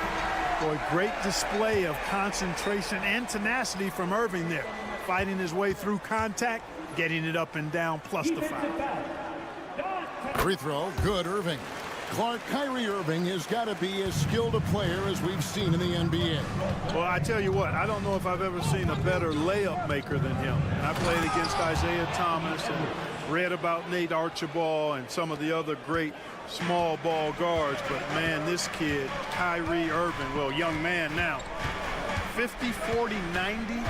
Boy, great display of concentration and tenacity from Irving there. Fighting his way through contact, getting it up and down, plus the foul. Free throw, good, Irving. Clark, Kyrie Irving has got to be as skilled a player as we've seen in the NBA. Well, I tell you what, I don't know if I've ever seen a better layup maker than him. And I played against Isaiah Thomas and read about Nate Archibald and some of the other great small ball guards, but man, this kid, Kyrie Irving, well, young man now, 50, 40, 90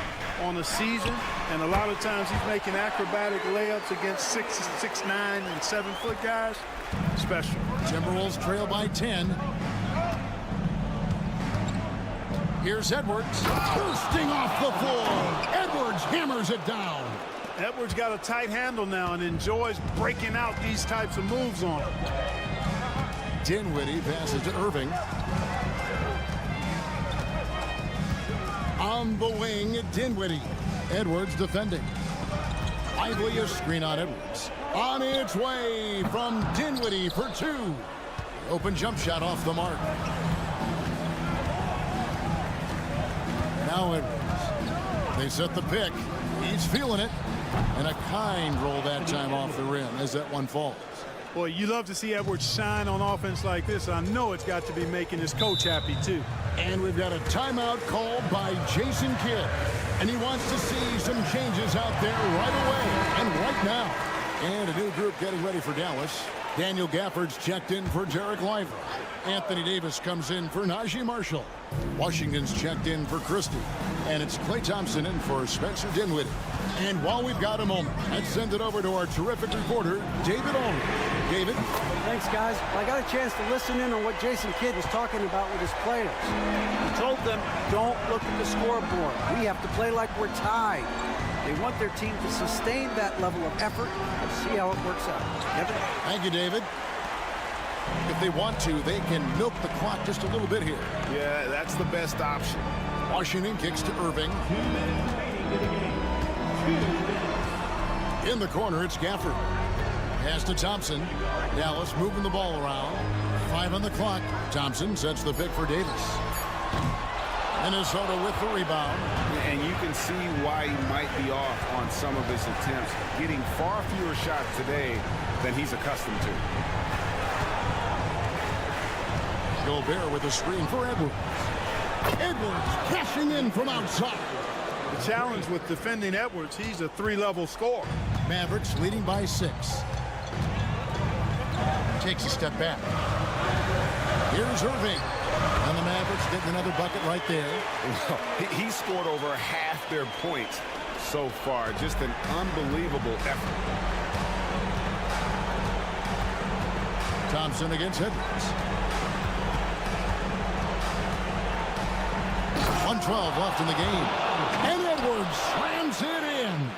on a season, and a lot of times he's making acrobatic layups against 6'9" and 7-foot guys. Special. Timberwolves trail by 10. Here's Edwards, bursting off the floor. Edwards hammers it down. Edwards got a tight handle now and enjoys breaking out these types of moves on him. Dinwiddie passes to Irving. On the wing, Dinwiddie. Edwards defending. Lively a screen on Edwards. On its way from Dinwiddie for two. Open jump shot off the mark. Now Edwards. They set the pick. He's feeling it. And a kind roll that time off the rim as that one falls. Boy, you love to see Edwards shine on offense like this. I know it's got to be making his coach happy, too. And we've got a timeout called by Jason Kidd. And he wants to see some changes out there right away and right now. And a new group getting ready for Dallas. Daniel Gafford's checked in for Derek Lively. Anthony Davis comes in for Najee Marshall. Washington's checked in for Christie. And it's Klay Thompson in for Spencer Dinwiddie. And while we've got a moment, let's send it over to our terrific reporter, David Aldridge. David? Thanks, guys. I got a chance to listen in on what Jason Kidd was talking about with his players. He told them, don't look at the scoreboard. We have to play like we're tied. They want their team to sustain that level of effort and see how it works out. Kevin? Thank you, David. If they want to, they can milk the clock just a little bit here. Yeah, that's the best option. Washington kicks to Irving. In the corner, it's Gafford. Pass to Thompson. Dallas moving the ball around. 5 on the clock. Thompson sets the pick for Davis. Minnesota with the rebound. And you can see why he might be off on some of his attempts. Getting far fewer shots today than he's accustomed to. Gobert with a screen for Edwards. Edwards cashing in from outside. The challenge with defending Edwards, he's a 3-level scorer. Mavericks leading by 6. Takes a step back. Here's Irving. And the Mavericks getting another bucket right there. He scored over half their points so far. Just an unbelievable effort. Thompson against Edwards. 1:12 left in the game. And Edwards slams it in.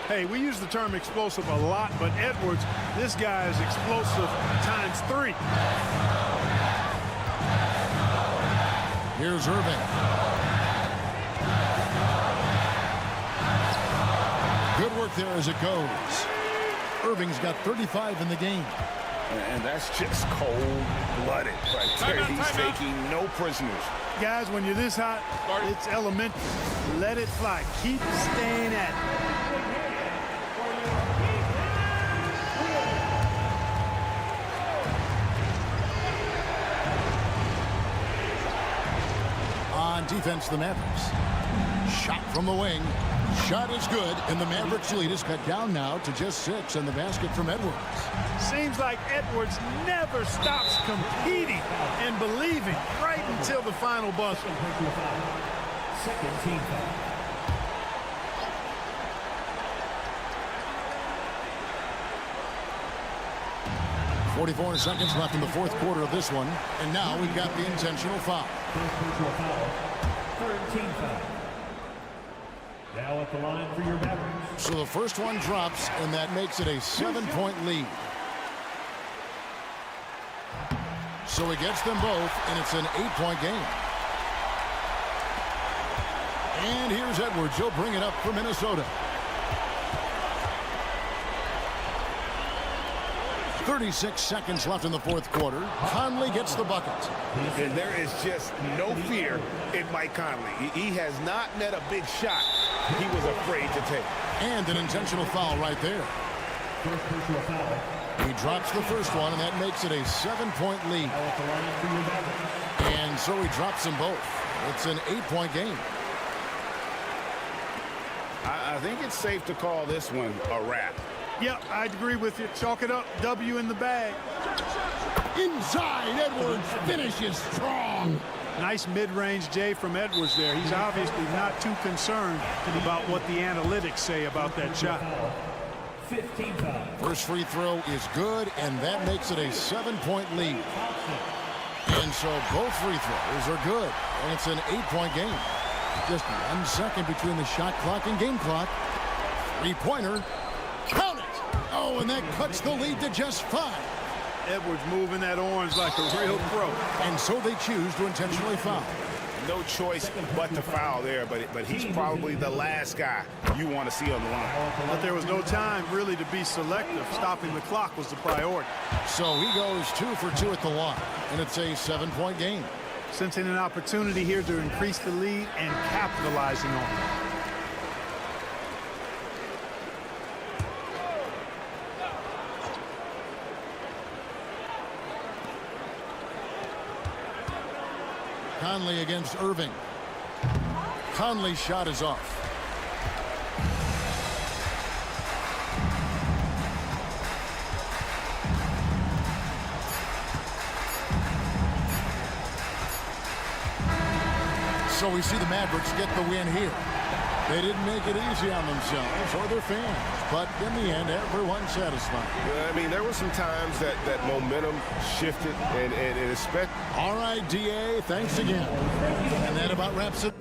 Hey, we use the term explosive a lot, but Edwards, this guy is explosive times 3. Here's Irving. Good work there as it goes. Irving's got 35 in the game. And that's just cold-blooded right there. He's taking no prisoners. Guys, when you're this hot, it's elementary. Let it fly. Keep staying at it. On defense, the Mavericks. Shot from the wing. Shot is good, and the Mavericks lead is cut down now to just 6 in the basket from Edwards. Seems like Edwards never stops competing and believing right until the final buzzer. Second team foul. .44 seconds left in the fourth quarter of this one, and now we've got the intentional foul. Personal foul. Third team foul. Now at the line for your Mavericks. So the first one drops, and that makes it a 7-point lead. So he gets them both, and it's an 8-point game. And here's Edwards. He'll bring it up for Minnesota. 36 seconds left in the fourth quarter. Conley gets the bucket. And there is just no fear in Mike Conley. He has not met a big shot he was afraid to take. And an intentional foul right there. First personal foul. He drops the first one, and that makes it a 7-point lead. Now at the line for your Mavericks. And so he drops them both. It's an 8-point game. I think it's safe to call this one a wrap. Yep, I'd agree with you. Chalk it up. W in the bag. Inside, Edwards finishes strong. Nice mid-range J from Edwards there. He's obviously not too concerned about what the analytics say about that shot. 15 foul. First free throw is good, and that makes it a 7-point lead. And so both free throws are good, and it's an 8-point game. Just 1 second between the shot clock and game clock. Three-pointer Count it! Oh, and that cuts the lead to just 5. Edwards moving that orange like a real pro. And so they choose to intentionally foul. No choice but to foul there, but he's probably the last guy you want to see on the line. But there was no time really to be selective. Stopping the clock was the priority. So he goes 2 for 2 at the line, and it's a 7-point game. Sensing an opportunity here to increase the lead and capitalizing on it. Conley against Irving. Conley's shot is off. So we see the Mavericks get the win here. They didn't make it easy on themselves or their fans, but in the end, everyone's satisfied. I mean, there were some times that momentum shifted, and especially. All right, DA, thanks again. And that about wraps it.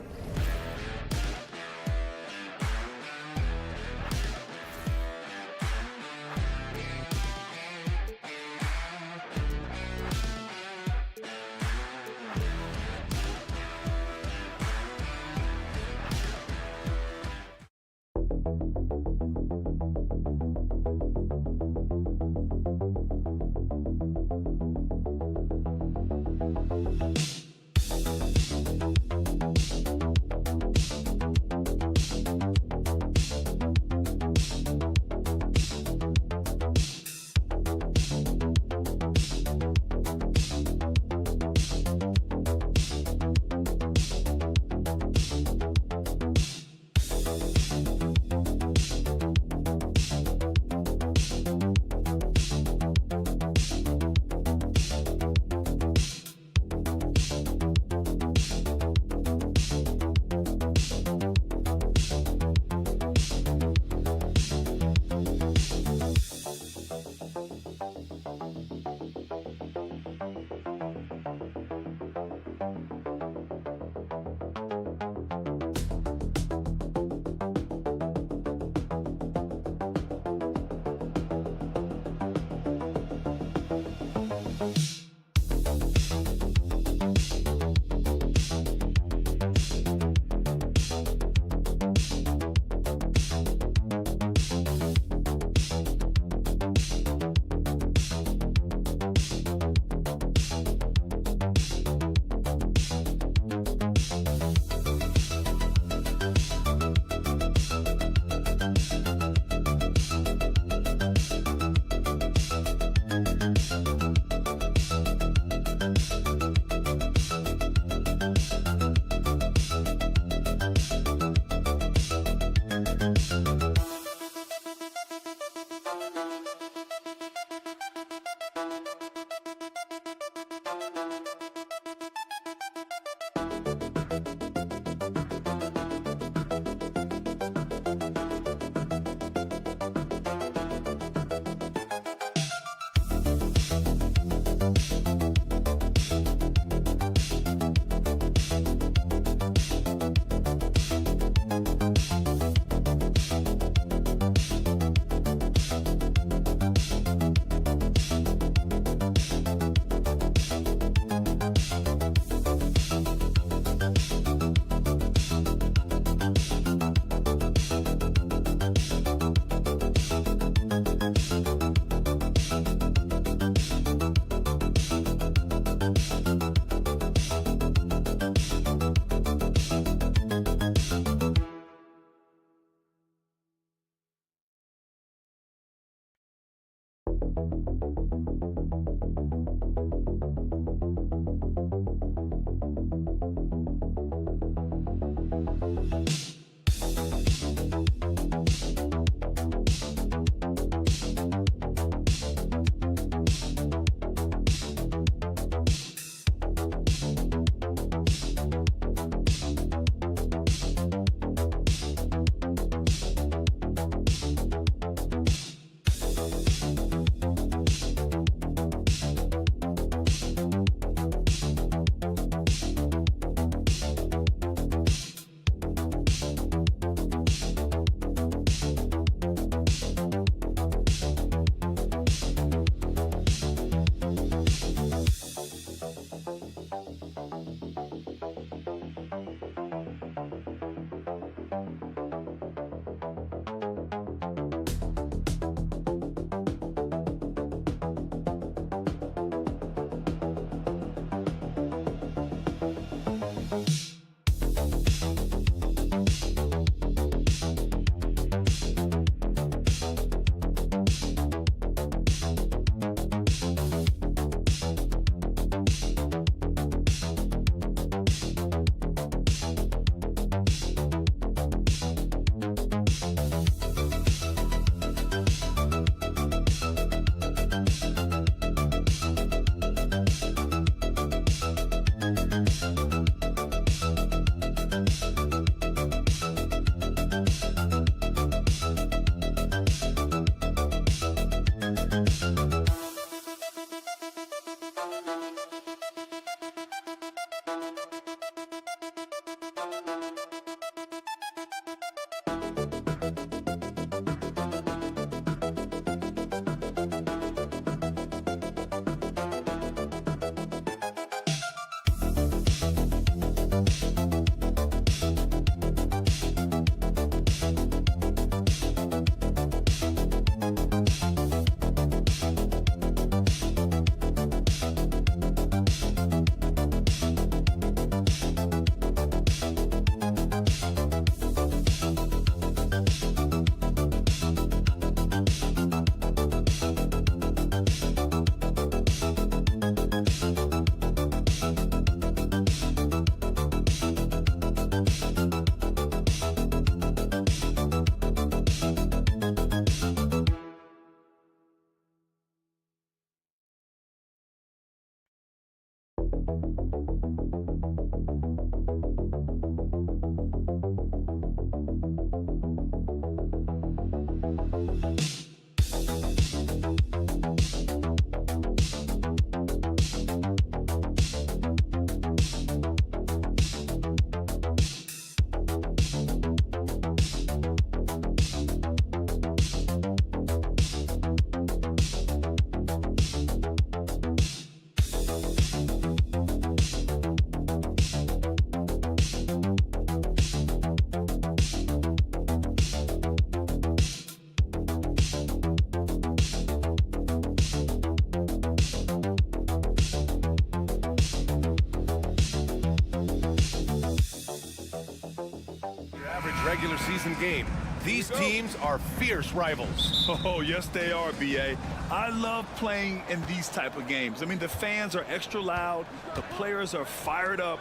Regular season game. These teams are fierce rivals. Oh, yes, they are, B.A. I love playing in these type of games. I mean, the fans are extra loud. The players are fired up.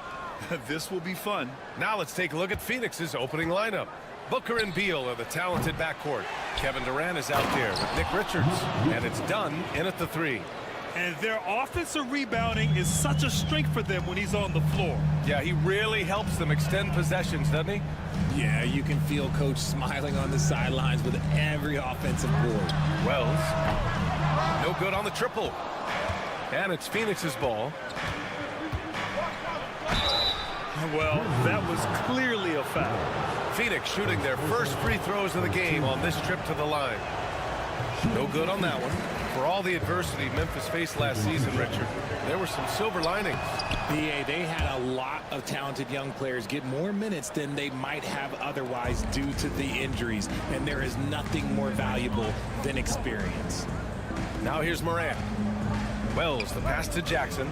This will be fun. Now let's take a look at Phoenix's opening lineup. Booker and Beal are the talented backcourt. Kevin Durant is out there with Nick Richards. And it's Dunn in at the 3. And their offensive rebounding is such a strength for them when he's on the floor. Yeah, he really helps them extend possessions, doesn't he? Yeah, you can feel Coach smiling on the sidelines with every offensive board. Wells, no good on the triple. And it's Phoenix's ball. Well, that was clearly a foul. Phoenix shooting their first free throws of the game on this trip to the line. No good on that one. For all the adversity Memphis faced last season, Richard, there were some silver linings. BA, they had a lot of talented young players get more minutes than they might have otherwise due to the injuries, and there is nothing more valuable than experience. Now here's Morant. Wells, the pass to Jackson.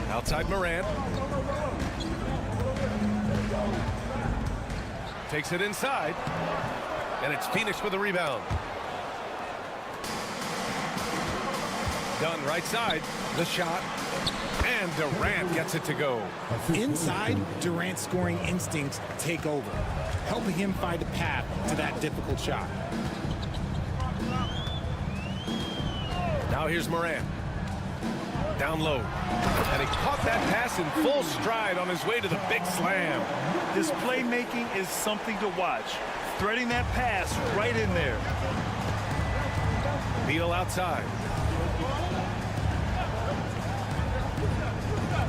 Outside Morant. Takes it inside. And it's Phoenix with a rebound. Dunn right side. The shot. And Durant gets it to go. Inside, Durant's scoring instincts take over, helping him find a path to that difficult shot. Now here's Morant. Down low. And he caught that pass in full stride on his way to the big slam. His playmaking is something to watch. Threading that pass right in there. Beal outside.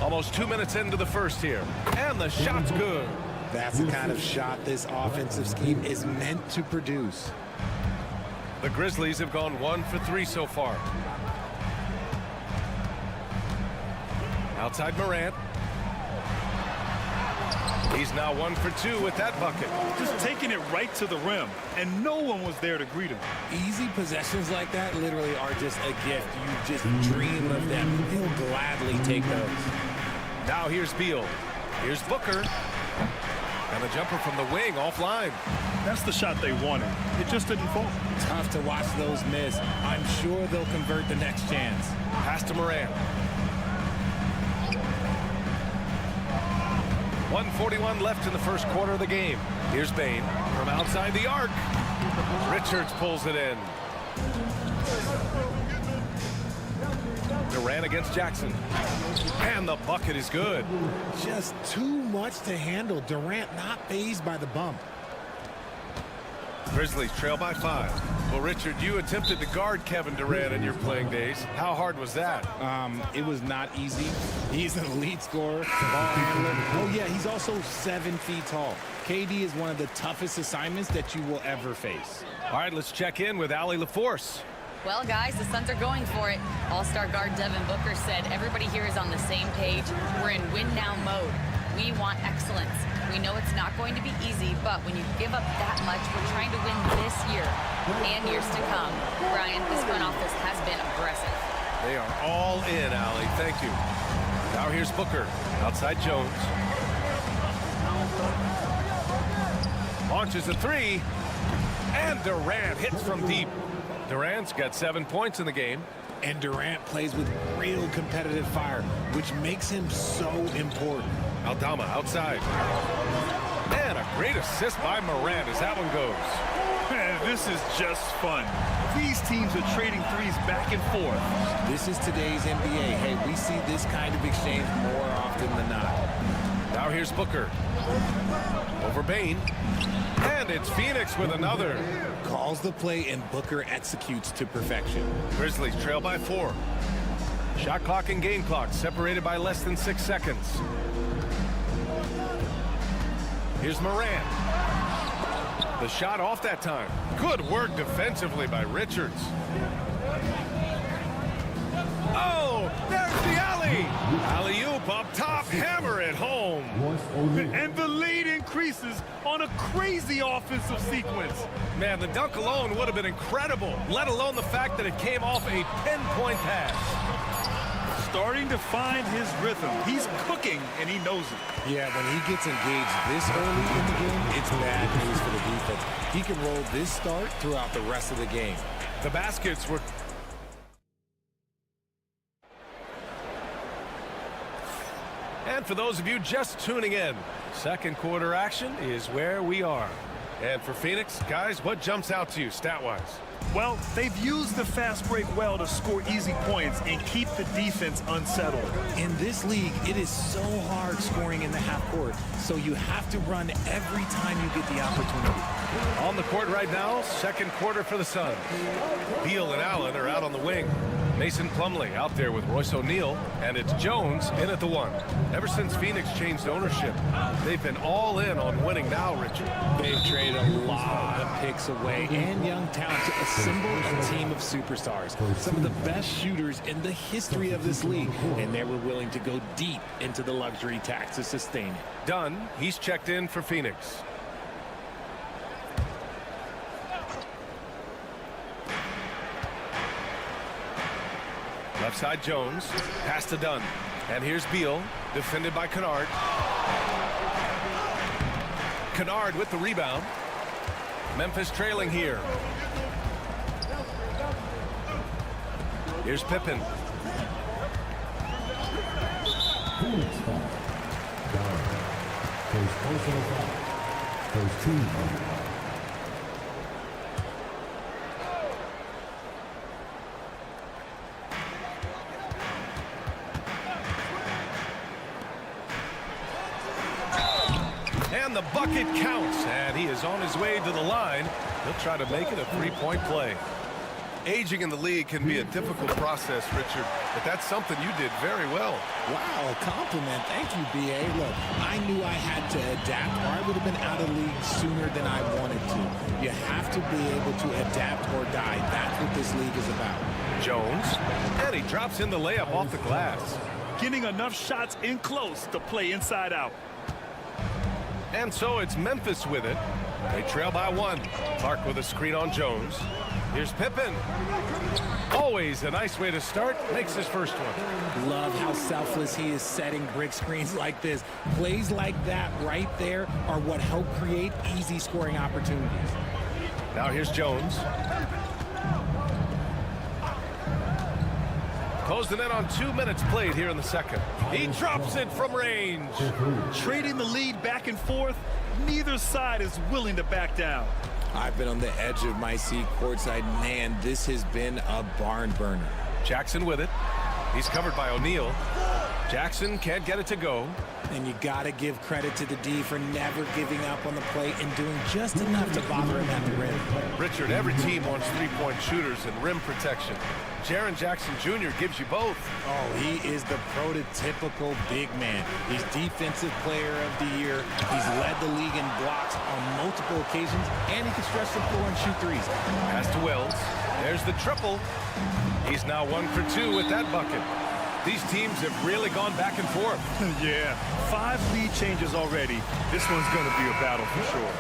Almost 2 minutes into the first here. And the shot's good. That's the kind of shot this offensive scheme is meant to produce. The Grizzlies have gone 1 for 3 so far. Outside Morant. He's now 1 for 2 with that bucket. Just taking it right to the rim, and no one was there to greet him. Easy possessions like that literally are just a gift. You just dream of them. He'll gladly take those. Now here's Beal. Here's Booker. And a jumper from the wing offline. That's the shot they wanted. It just didn't fall. Tough to watch those miss. I'm sure they'll convert the next chance. Pass to Morant. 1:41 left in the first quarter of the game. Here's Bane from outside the arc. Richards pulls it in. Durant against Jackson. And the bucket is good. Just too much to handle. Durant not fazed by the bump. Grizzlies trail by 5. Well, Richard, you attempted to guard Kevin Durant in your playing days. How hard was that? It was not easy. He's an elite scorer, ball handler. Oh, yeah, he's also 7 feet tall. KD is one of the toughest assignments that you will ever face. All right, let's check in with Allie LaForce. Well, guys, the Suns are going for it. All-star guard Devin Booker said everybody here is on the same page. We're in win-now mode. We want excellence. We know it's not going to be easy, but when you give up that much, we're trying to win this year and years to come. Brian, this front office has been aggressive. They are all in, Allie. Thank you. Now here's Booker. Outside Jones. Launches a 3. And Durant hits from deep. Durant's got 7 points in the game. And Durant plays with real competitive fire, which makes him so important. Aldama outside. And a great assist by Morant as that one goes. And this is just fun. These teams are trading threes back and forth. This is today's NBA. Hey, we see this kind of exchange more often than not. Now here's Booker. Over Bain. And it's Phoenix with another. Calls the play and Booker executes to perfection. Grizzlies trail by 4. Shot clock and game clock separated by less than 6 seconds. Here's Morant. The shot off that time. Good work defensively by Richards. Oh, there's the alley. Alley-oop up top, hammer it home. And the lead increases on a crazy offensive sequence. Man, the dunk alone would have been incredible, let alone the fact that it came off a pinpoint pass. Starting to find his rhythm. He's cooking, and he knows it. Yeah, when he gets engaged this early in the game, it's bad news for the defense. He can roll this start throughout the rest of the game. The baskets were... And for those of you just tuning in, second quarter action is where we are. And for Phoenix, guys, what jumps out to you stat-wise? Well, they've used the fast break well to score easy points and keep the defense unsettled. In this league, it is so hard scoring in the half court, so you have to run every time you get the opportunity. On the court right now, second quarter for the Suns. Beal and Allen are out on the wing. Mason Plumlee out there with Royce O'Neal, and it's Jones in at the 1. Ever since Phoenix changed ownership, they've been all in on winning now, Richard. They've traded a lot of picks away and young talent to assemble a team of superstars. Some of the best shooters in the history of this league, and they were willing to go deep into the luxury tax to sustain it. Dunn, he's checked in for Phoenix. Left side Jones, pass to Dunn. And here's Beal, defended by Kennard. Kennard with the rebound. Memphis trailing here. Here's Pippen. And the bucket counts, and he is on his way to the line. He'll try to make it a three-point play. Aging in the league can be a difficult process, Richard, but that's something you did very well. Wow, a compliment. Thank you, B.A. Look, I knew I had to adapt, or I would have been out of the league sooner than I wanted to. You have to be able to adapt or die. That's what this league is about. Jones, and he drops in the layup off the glass. Getting enough shots in close to play inside out. And so it's Memphis with it. They trail by 1. Clark with a screen on Jones. Here's Pippen. Always a nice way to start. Makes his first one. Love how selfless he is setting brick screens like this. Plays like that right there are what help create easy scoring opportunities. Now here's Jones. Closing in on 2 minutes played here in the second. He drops it from range. Trading the lead back and forth, neither side is willing to back down. I've been on the edge of my seat courtside. Man, this has been a barn burner. Jackson with it. He's covered by O'Neal. Jackson can't get it to go. And you got to give credit to the D for never giving up on the play and doing just enough to bother him at the rim. Richard, every team wants three-point shooters and rim protection. Jaren Jackson Jr. gives you both. Oh, he is the prototypical big man. He's Defensive Player of the Year. He's led the league in blocks on multiple occasions, and he can stretch the floor and shoot threes. Pass to Wells. There's the triple. He's now 1 for 2 with that bucket. These teams have really gone back and forth. Yeah, 5 lead changes already. This one's going to be a battle for sure.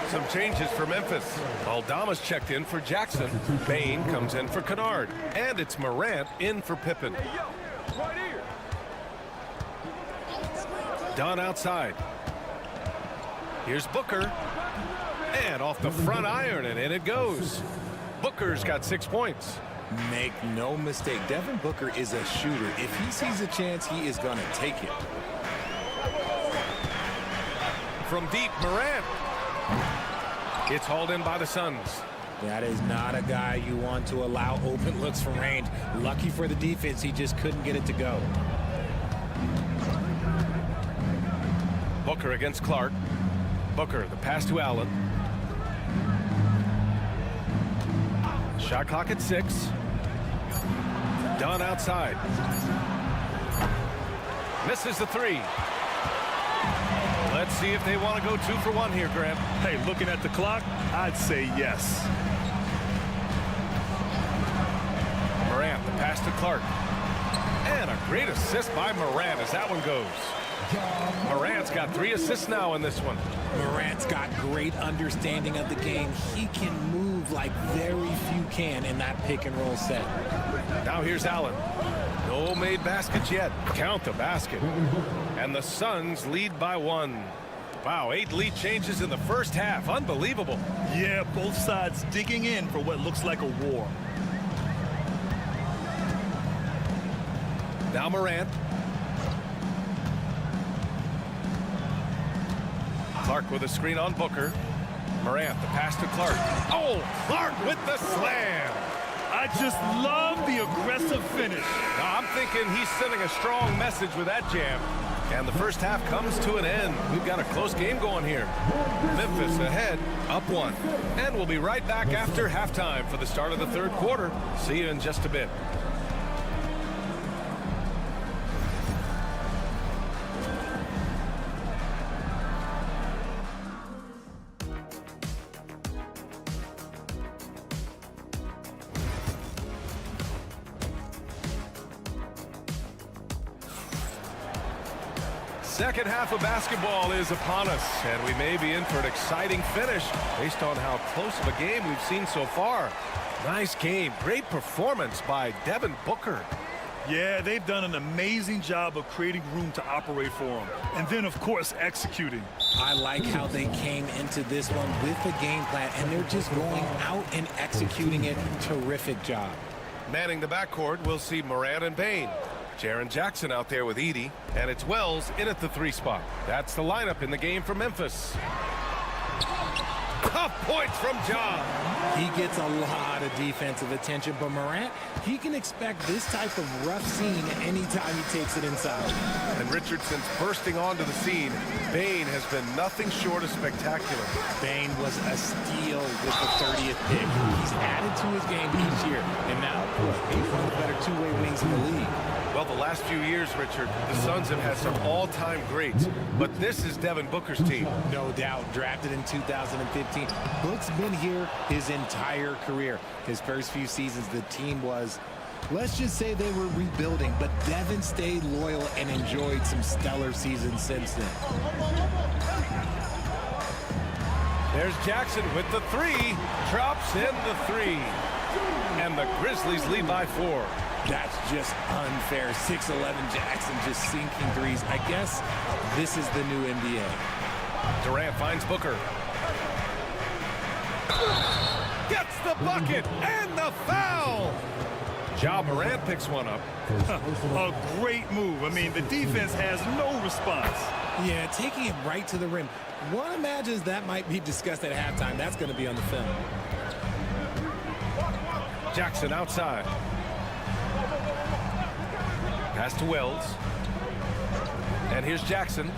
Some changes for Memphis. Aldama's checked in for Jackson. Bain comes in for Kennard. And it's Morant in for Pippen. Dunn outside. Here's Booker. And off the front iron, and in it goes. Booker's got 6 points. Make no mistake, Devin Booker is a shooter. If he sees a chance, he is going to take it. From deep, Morant. It's hauled in by the Suns. That is not a guy you want to allow open looks from range. Lucky for the defense, he just couldn't get it to go. Booker against Clark. Booker, the pass to Allen. Shot clock at 6. Dunn outside. Misses the 3. Let's see if they want to go 2 for 1 here, Grant. Hey, looking at the clock, I'd say yes. Morant, the pass to Clark. And a great assist by Morant as that one goes. Morant's got 3 assists now in this one. Morant's got great understanding of the game. He can move like very few can in that pick and roll set. Now here's Allen. No made baskets yet. Count the basket. And the Suns lead by 1. Wow, 8 lead changes in the first half. Unbelievable. Yeah, both sides digging in for what looks like a war. Now Morant. Clark with a screen on Booker. Morant, the pass to Clark. Oh, Clark with the slam. I just love the aggressive finish. Now, I'm thinking he's sending a strong message with that jam. And the first half comes to an end. We've got a close game going here. Memphis ahead, up 1. And we'll be right back after halftime for the start of the third quarter. See you in just a bit. Second half of basketball is upon us, and we may be in for an exciting finish based on how close of a game we've seen so far. Nice game. Great performance by Devin Booker. Yeah, they've done an amazing job of creating room to operate for him. And then, of course, executing. I like how they came into this one with a game plan, and they're just going out and executing it. Terrific job. Manning the backcourt, we'll see Morant and Bane. Jaren Jackson out there with Edey, and it's Wells in at the 3 spot. That's the lineup in the game for Memphis. Tough points from Ja. He gets a lot of defensive attention, but Morant, he can expect this type of rough scene anytime he takes it inside. And Richardson's bursting onto the scene. Bane has been nothing short of spectacular. Bane was a steal with the 30th pick. He's added to his game each year, and now he's one of the better two-way wings in the league. Well, the last few years, Richard, the Suns have had some all-time greats, but this is Devin Booker's team. No doubt. Drafted in 2015. Book's been here his entire career. His first few seasons, the team was, let's just say they were rebuilding, but Devin stayed loyal and enjoyed some stellar seasons since then. There's Jackson with the 3. Drops in the 3. And the Grizzlies lead by 4. That's just unfair. 6'11" Jackson just sinking threes. I guess this is the new NBA. Durant finds Booker. Gets the bucket and the foul. Ja Morant picks one up. A great move. I mean, the defense has no response. Yeah, taking it right to the rim. One imagines that might be discussed at halftime. That's going to be on the film. Jackson outside. Pass to Wells. And here's Jackson.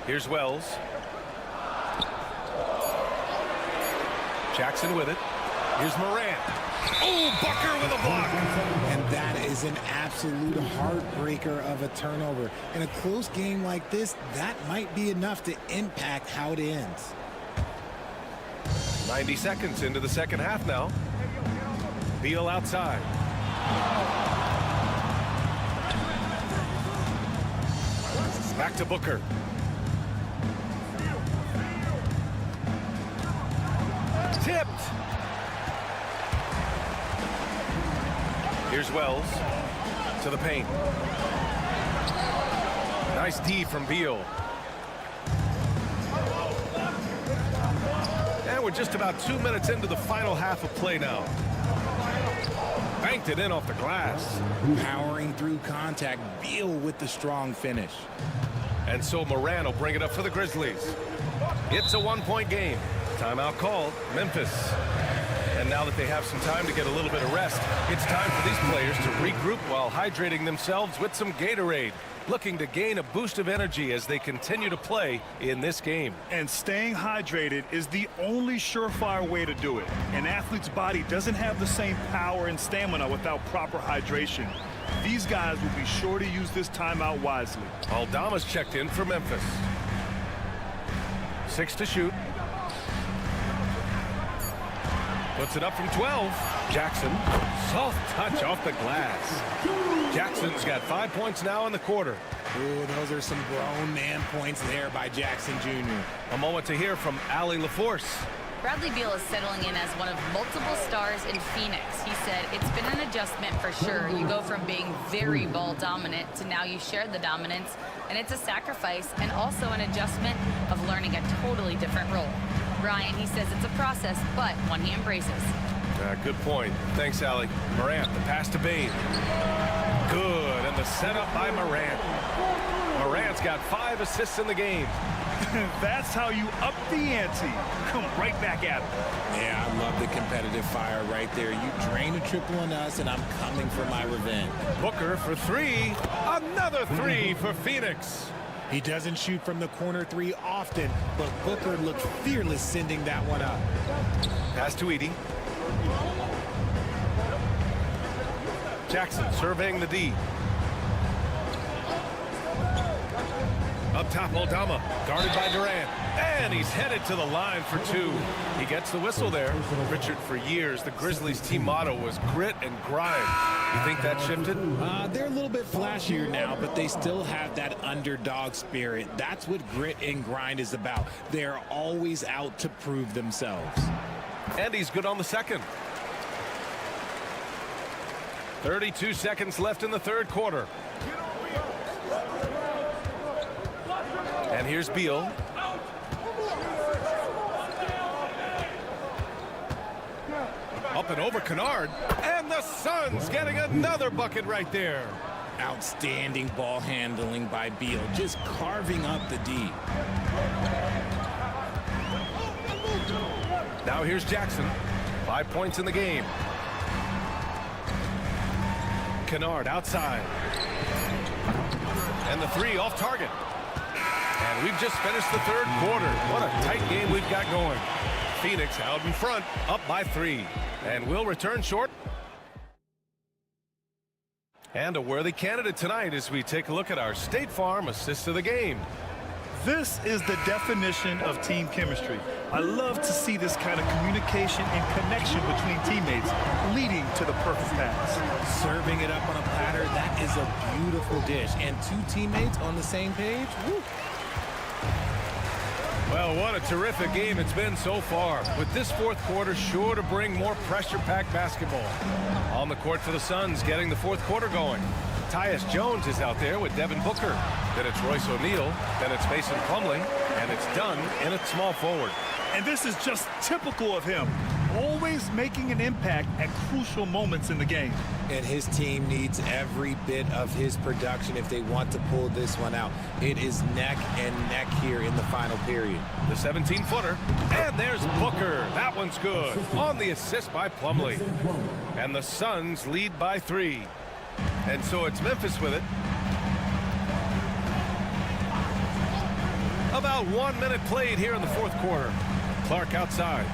Here's Wells. Jackson with it. Here's Morant. Oh, Booker with a block. And that is an absolute heartbreaker of a turnover. In a close game like this, that might be enough to impact how it ends. 90 seconds into the second half now. Beal outside. Back to Booker. Tipped. Here's Wells to the paint. Nice D from Beal. And we're just about 2 minutes into the final half of play now. Banked it in off the glass. Powering through contact. Beal with the strong finish. And so Morant will bring it up for the Grizzlies. It's a one-point game. Timeout called, Memphis. And now that they have some time to get a little bit of rest, it's time for these players to regroup while hydrating themselves with some Gatorade, looking to gain a boost of energy as they continue to play in this game. And staying hydrated is the only surefire way to do it. An athlete's body doesn't have the same power and stamina without proper hydration. These guys will be sure to use this timeout wisely. Aldama's checked in for Memphis. 6 to shoot. Puts it up from 12. Jackson, soft touch off the glass. Jackson's got 5 points now in the quarter. Ooh, those are some grown man points there by Jackson Jr. A moment to hear from Allie LaForce. Bradley Beal is settling in as one of multiple stars in Phoenix. He said it's been an adjustment for sure. You go from being very ball dominant to now you share the dominance, and it's a sacrifice and also an adjustment of learning a totally different role. Ryan, he says it's a process, but one he embraces. Good point. Thanks, Allie. Morant, the pass to Bain. Good, and the setup by Morant. Morant's got 5 assists in the game. That's how you up the ante. Come right back at him. Yeah, I love the competitive fire right there. You drain a triple on us, and I'm coming for my revenge. Booker for 3. Another 3 for Phoenix. He doesn't shoot from the corner 3 often, but Booker looked fearless sending that one up. Pass to Edie. Jackson surveying the D. Up top, Aldama, guarded by Durant. And he's headed to the line for 2. He gets the whistle there. Richard, for years, the Grizzlies team motto was grit and grind. You think that shifted? They're a little bit flashier now, but they still have that underdog spirit. That's what grit and grind is about. They're always out to prove themselves. And he's good on the second. 32 seconds left in the third quarter. And here's Beal. Up and over Kennard. And the Suns getting another bucket right there. Outstanding ball handling by Beal, just carving up the D. Now here's Jackson. 5 points in the game. Kennard outside. And the 3 off target. And we've just finished the third quarter. What a tight game we've got going. Phoenix out in front, up by 3. And we'll return short. And a worthy candidate tonight as we take a look at our State Farm assist of the game. This is the definition of team chemistry. I love to see this kind of communication and connection between teammates leading to the perfect pass. Serving it up on a platter, that is a beautiful dish. And 2 teammates on the same page. Woo. Well, what a terrific game it's been so far, with this fourth quarter sure to bring more pressure-packed basketball. On the court for the Suns, getting the fourth quarter going. Tyus Jones is out there with Devin Booker. Then it's Royce O'Neal. Then it's Mason Plumlee. And it's done in at small forward. And this is just typical of him. Always making an impact at crucial moments in the game. And his team needs every bit of his production if they want to pull this one out. It is neck and neck here in the final period. The 17-footer. And there's Booker. That one's good. On the assist by Plumlee. And the Suns lead by 3. And so it's Memphis with it. About 1 minute played here in the fourth quarter. Clark outside.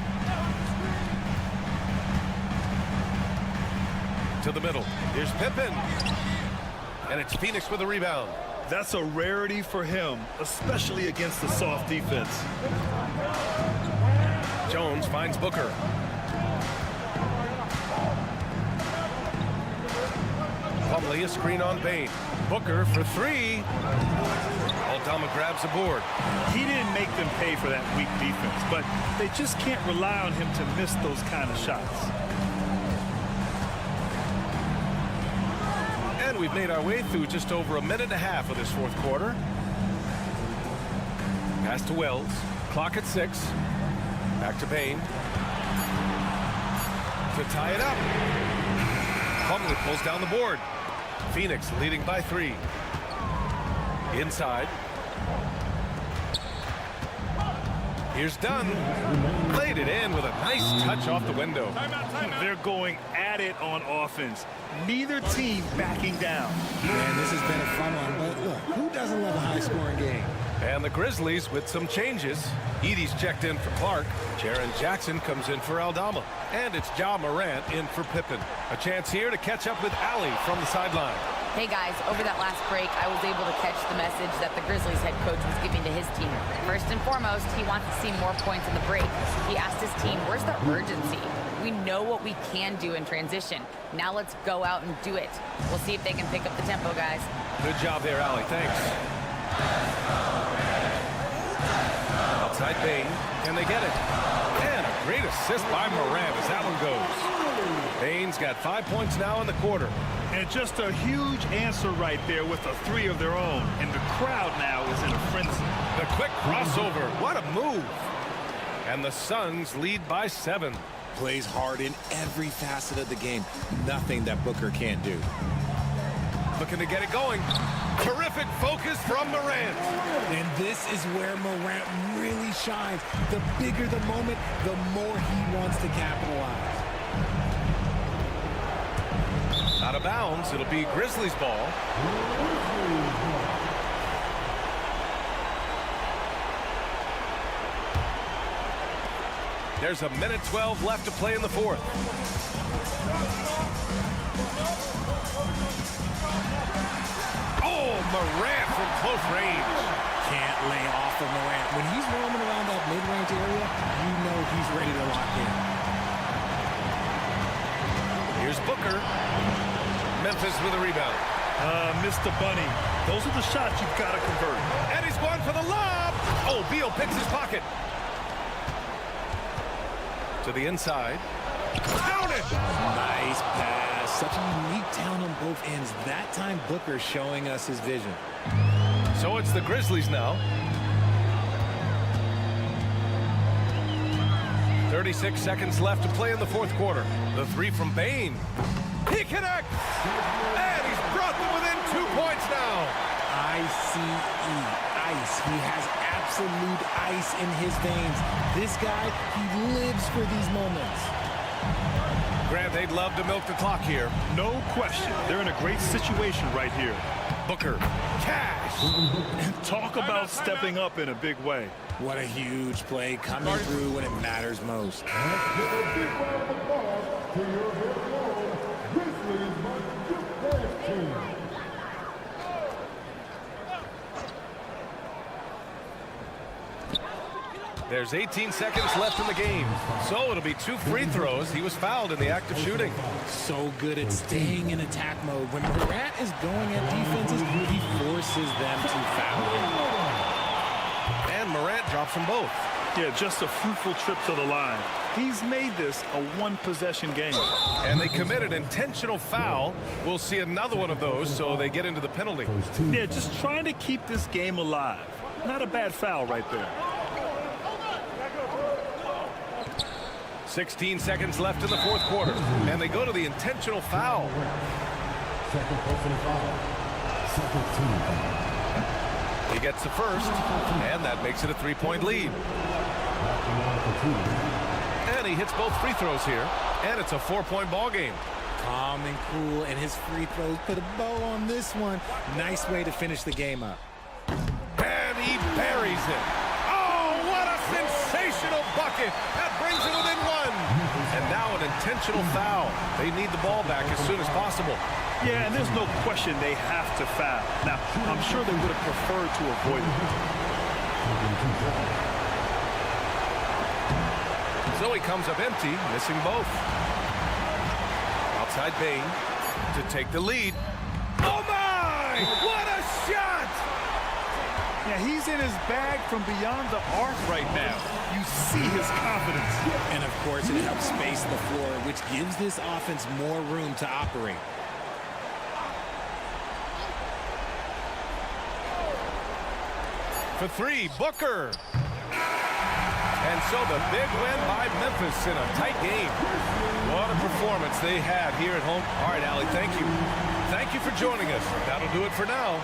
To the middle. Here's Pippen. And it's Phoenix with a rebound. That's a rarity for him, especially against the soft defense. Jones finds Booker. Plumlee, a screen on Bain. Booker for 3. Aldama grabs the board. He didn't make them pay for that weak defense, but they just can't rely on him to miss those kind of shots. And we've made our way through just over a minute and a half of this fourth quarter. Pass to Wells. Clock at 6. Back to Bain. To tie it up. Plumlee pulls down the board. Phoenix leading by 3. Inside. Here's Dunn. Played it in with a nice touch off the window. They're going at it on offense. Neither team backing down. Man, this has been a fun one, but look, who doesn't love a high-scoring game? And the Grizzlies with some changes. Edie's checked in for Clark. Jaren Jackson comes in for Aldama. And it's Ja Morant in for Pippen. A chance here to catch up with Allie from the sideline. Hey guys, over that last break, I was able to catch the message that the Grizzlies head coach was giving to his team. First and foremost, he wants to see more points in the break. He asked his team, where's the urgency? We know what we can do in transition. Now let's go out and do it. We'll see if they can pick up the tempo, guys. Good job there, Allie. Thanks. Outside Bain, and they get it. And a great assist by Morant as that one goes. Bain's got 5 points now in the quarter. And just a huge answer right there with a three of their own. And the crowd now is in a frenzy. The quick crossover. What a move. And the Suns lead by 7. Plays hard in every facet of the game. Nothing that Booker can't do. Looking to get it going. Terrific focus from Morant. And this is where Morant really shines. The bigger the moment, the more he wants to capitalize. Out of bounds. It'll be Grizzlies ball. There's a minute 12 left to play in the fourth. Oh, Morant from close range. Can't lay off of Morant. When he's roaming around that mid-range area, you know he's ready to lock in. Here's Booker. Memphis with a rebound. Mr. Bunny, those are the shots you've got to convert. And he's going for the lob. Oh, Beal picks his pocket. To the inside. Count it! Nice pass. Such a unique talent on both ends. That time, Booker showing us his vision. So it's the Grizzlies now. 36 seconds left to play in the fourth quarter. The three from Bain. He connects! And he's brought them within 2 points now. I-C-E, ice. He has absolute ice in his veins. This guy, he lives for these moments. Grant, they'd love to milk the clock here. No question. They're in a great situation right here. Booker. Cash! Talk about stepping up in a big way. What a huge play coming through when it matters most. There's 18 seconds left in the game. So it'll be 2 free throws. He was fouled in the act of shooting. So good at staying in attack mode. When Morant is going at defenses, he forces them to foul him. And Morant drops them both. Yeah, just a fruitful trip to the line. He's made this a one-possession game. And they committed intentional foul. We'll see another one of those, so they get into the penalty. Yeah, just trying to keep this game alive. Not a bad foul right there. 16 seconds left in the fourth quarter. And they go to the intentional foul. Second personal foul. Second team foul. He gets the first, and that makes it a 3-point lead. And he hits both free throws here, and it's a 4-point ball game. Calm and cool, and his free throws put a bow on this one. Nice way to finish the game up. And he buries it. Oh, what a sensational bucket. That brings it within 1. And now an intentional foul. They need the ball back as soon as possible. Yeah, and there's no question they have to foul. Now, I'm sure they would have preferred to avoid it. So he comes up empty, missing both. Outside Bain to take the lead. Oh, my! What a shot! Yeah, he's in his bag from beyond the arc right now. You see his confidence. And, of course, it helps space the floor, which gives this offense more room to operate. For 3, Booker. And so the big win by Memphis in a tight game. What a performance they had here at home. All right, Allie, thank you. Thank you for joining us. That'll do it for now.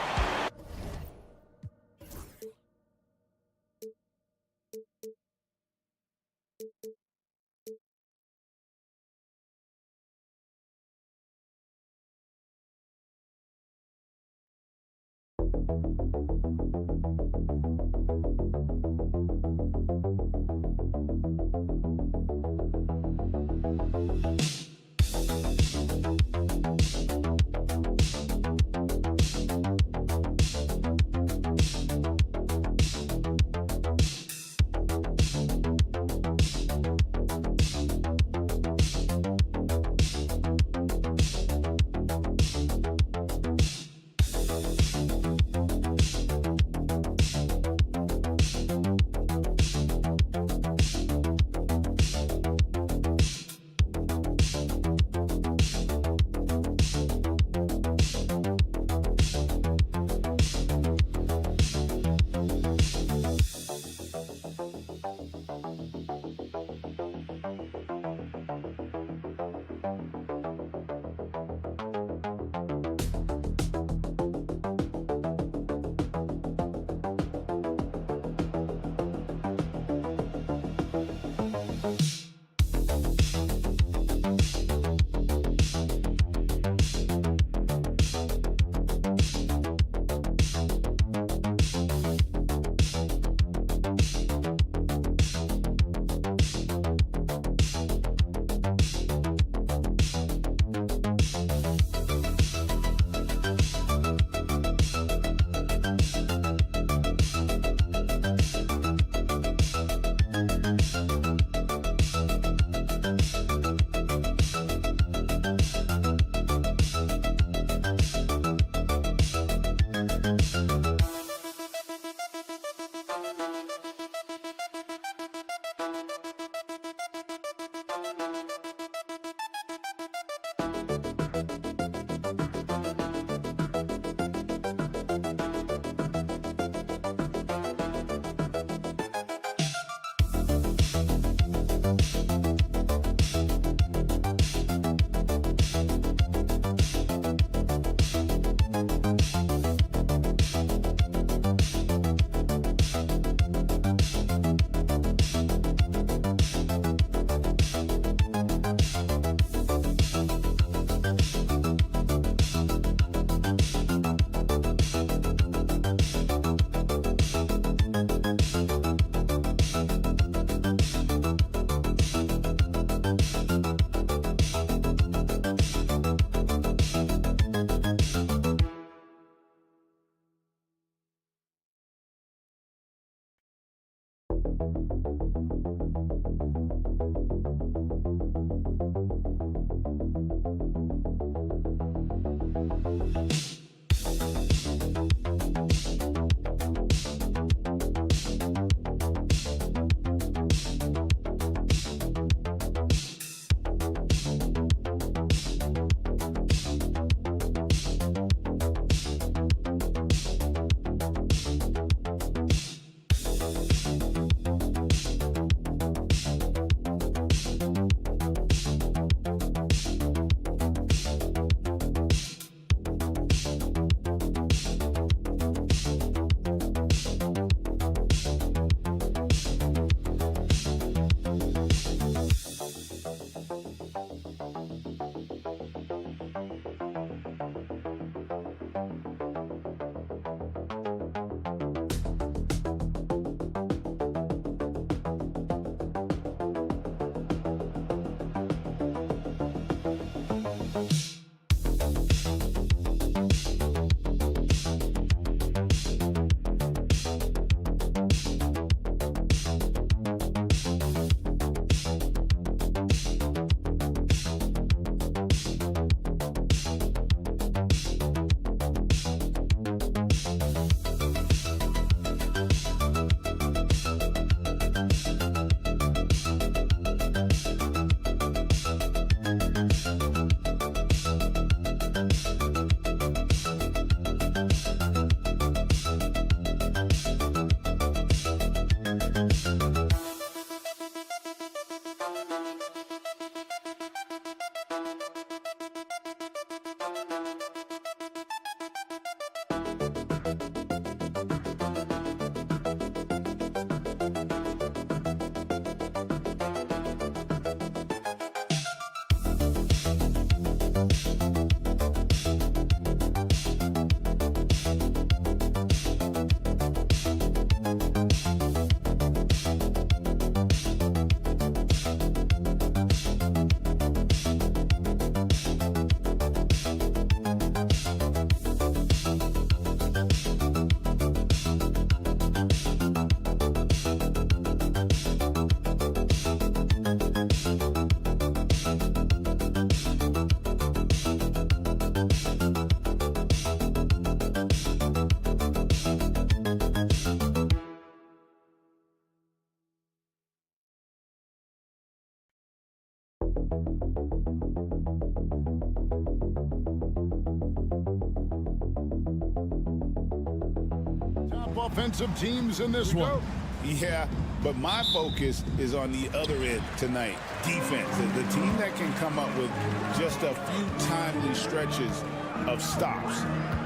offensive teams in this one. Yeah, but my focus is on the other end tonight. Defense. The team that can come up with just a few timely stretches of stops,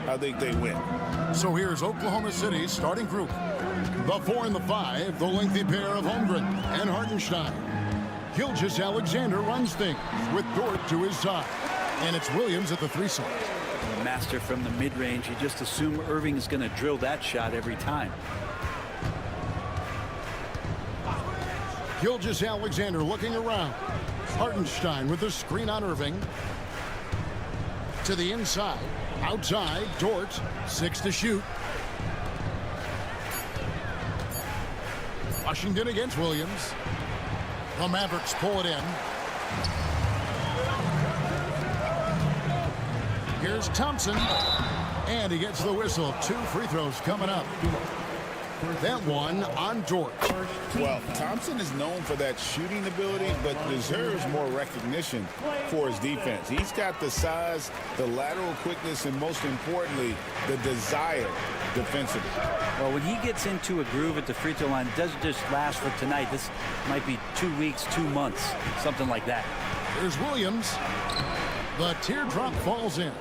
I think they win. So here's Oklahoma City's starting group. The 4 and the 5, the lengthy pair of Holmgren and Hartenstein. Gilgeous-Alexander runs things with Dort to his side. And it's Williams at the 3 slot. Master from the mid-range. You just assume Irving is going to drill that shot every time. Gilgeous-Alexander looking around. Hartenstein with the screen on Irving. To the inside. Outside, Dort. 6 to shoot. Washington against Williams. The Mavericks pull it in. Here's Thompson. And he gets the whistle. 2 free throws coming up. That one on Dort. Well, Thompson is known for that shooting ability, but deserves more recognition for his defense. He's got the size, the lateral quickness, and most importantly, the desire defensively. Well, when he gets into a groove at the free throw line, it doesn't just last for tonight. This might be 2 weeks, 2 months, something like that. Here's Williams. The teardrop falls in.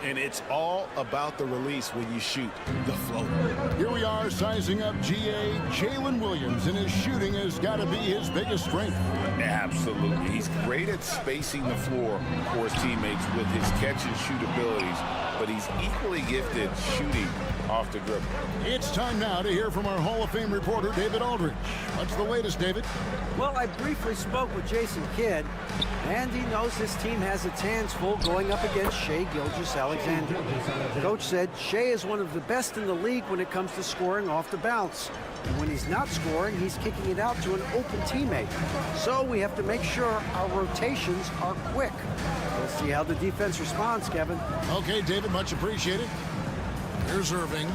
And it's all about the release when you shoot the floater. Here we are sizing up GA Jalen Williams, and his shooting has got to be his biggest strength. Absolutely. He's great at spacing the floor for his teammates with his catch and shoot abilities, but he's equally gifted shooting off the dribble. It's time now to hear from our Hall of Fame reporter, David Aldridge. What's the latest, David? Well, I briefly spoke with Jason Kidd, and he knows this team has its hands full going up against Shai Gilgeous-Alexander. Coach said Shai is one of the best in the league when it comes to scoring off the bounce. And when he's not scoring, he's kicking it out to an open teammate. So we have to make sure our rotations are quick. We'll see how the defense responds, Kevin. Okay, David, much appreciated. Here's Irving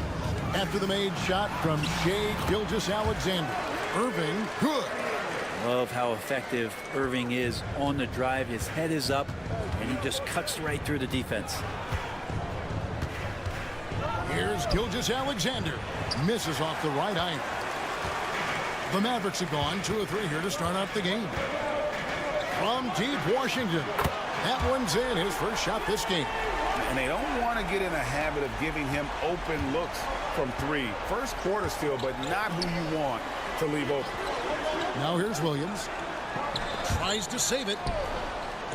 after the made shot from Shai Gilgeous-Alexander. Irving, good. Love how effective Irving is on the drive. His head is up, and he just cuts right through the defense. Here's Gilgeous-Alexander. Misses off the right iron. The Mavericks have gone 2 of 3 here to start out the game. From deep Washington. That one's in, his first shot this game. And they don't want to get in a habit of giving him open looks from 3. First quarter still, but not who you want to leave open. Now here's Williams. Tries to save it.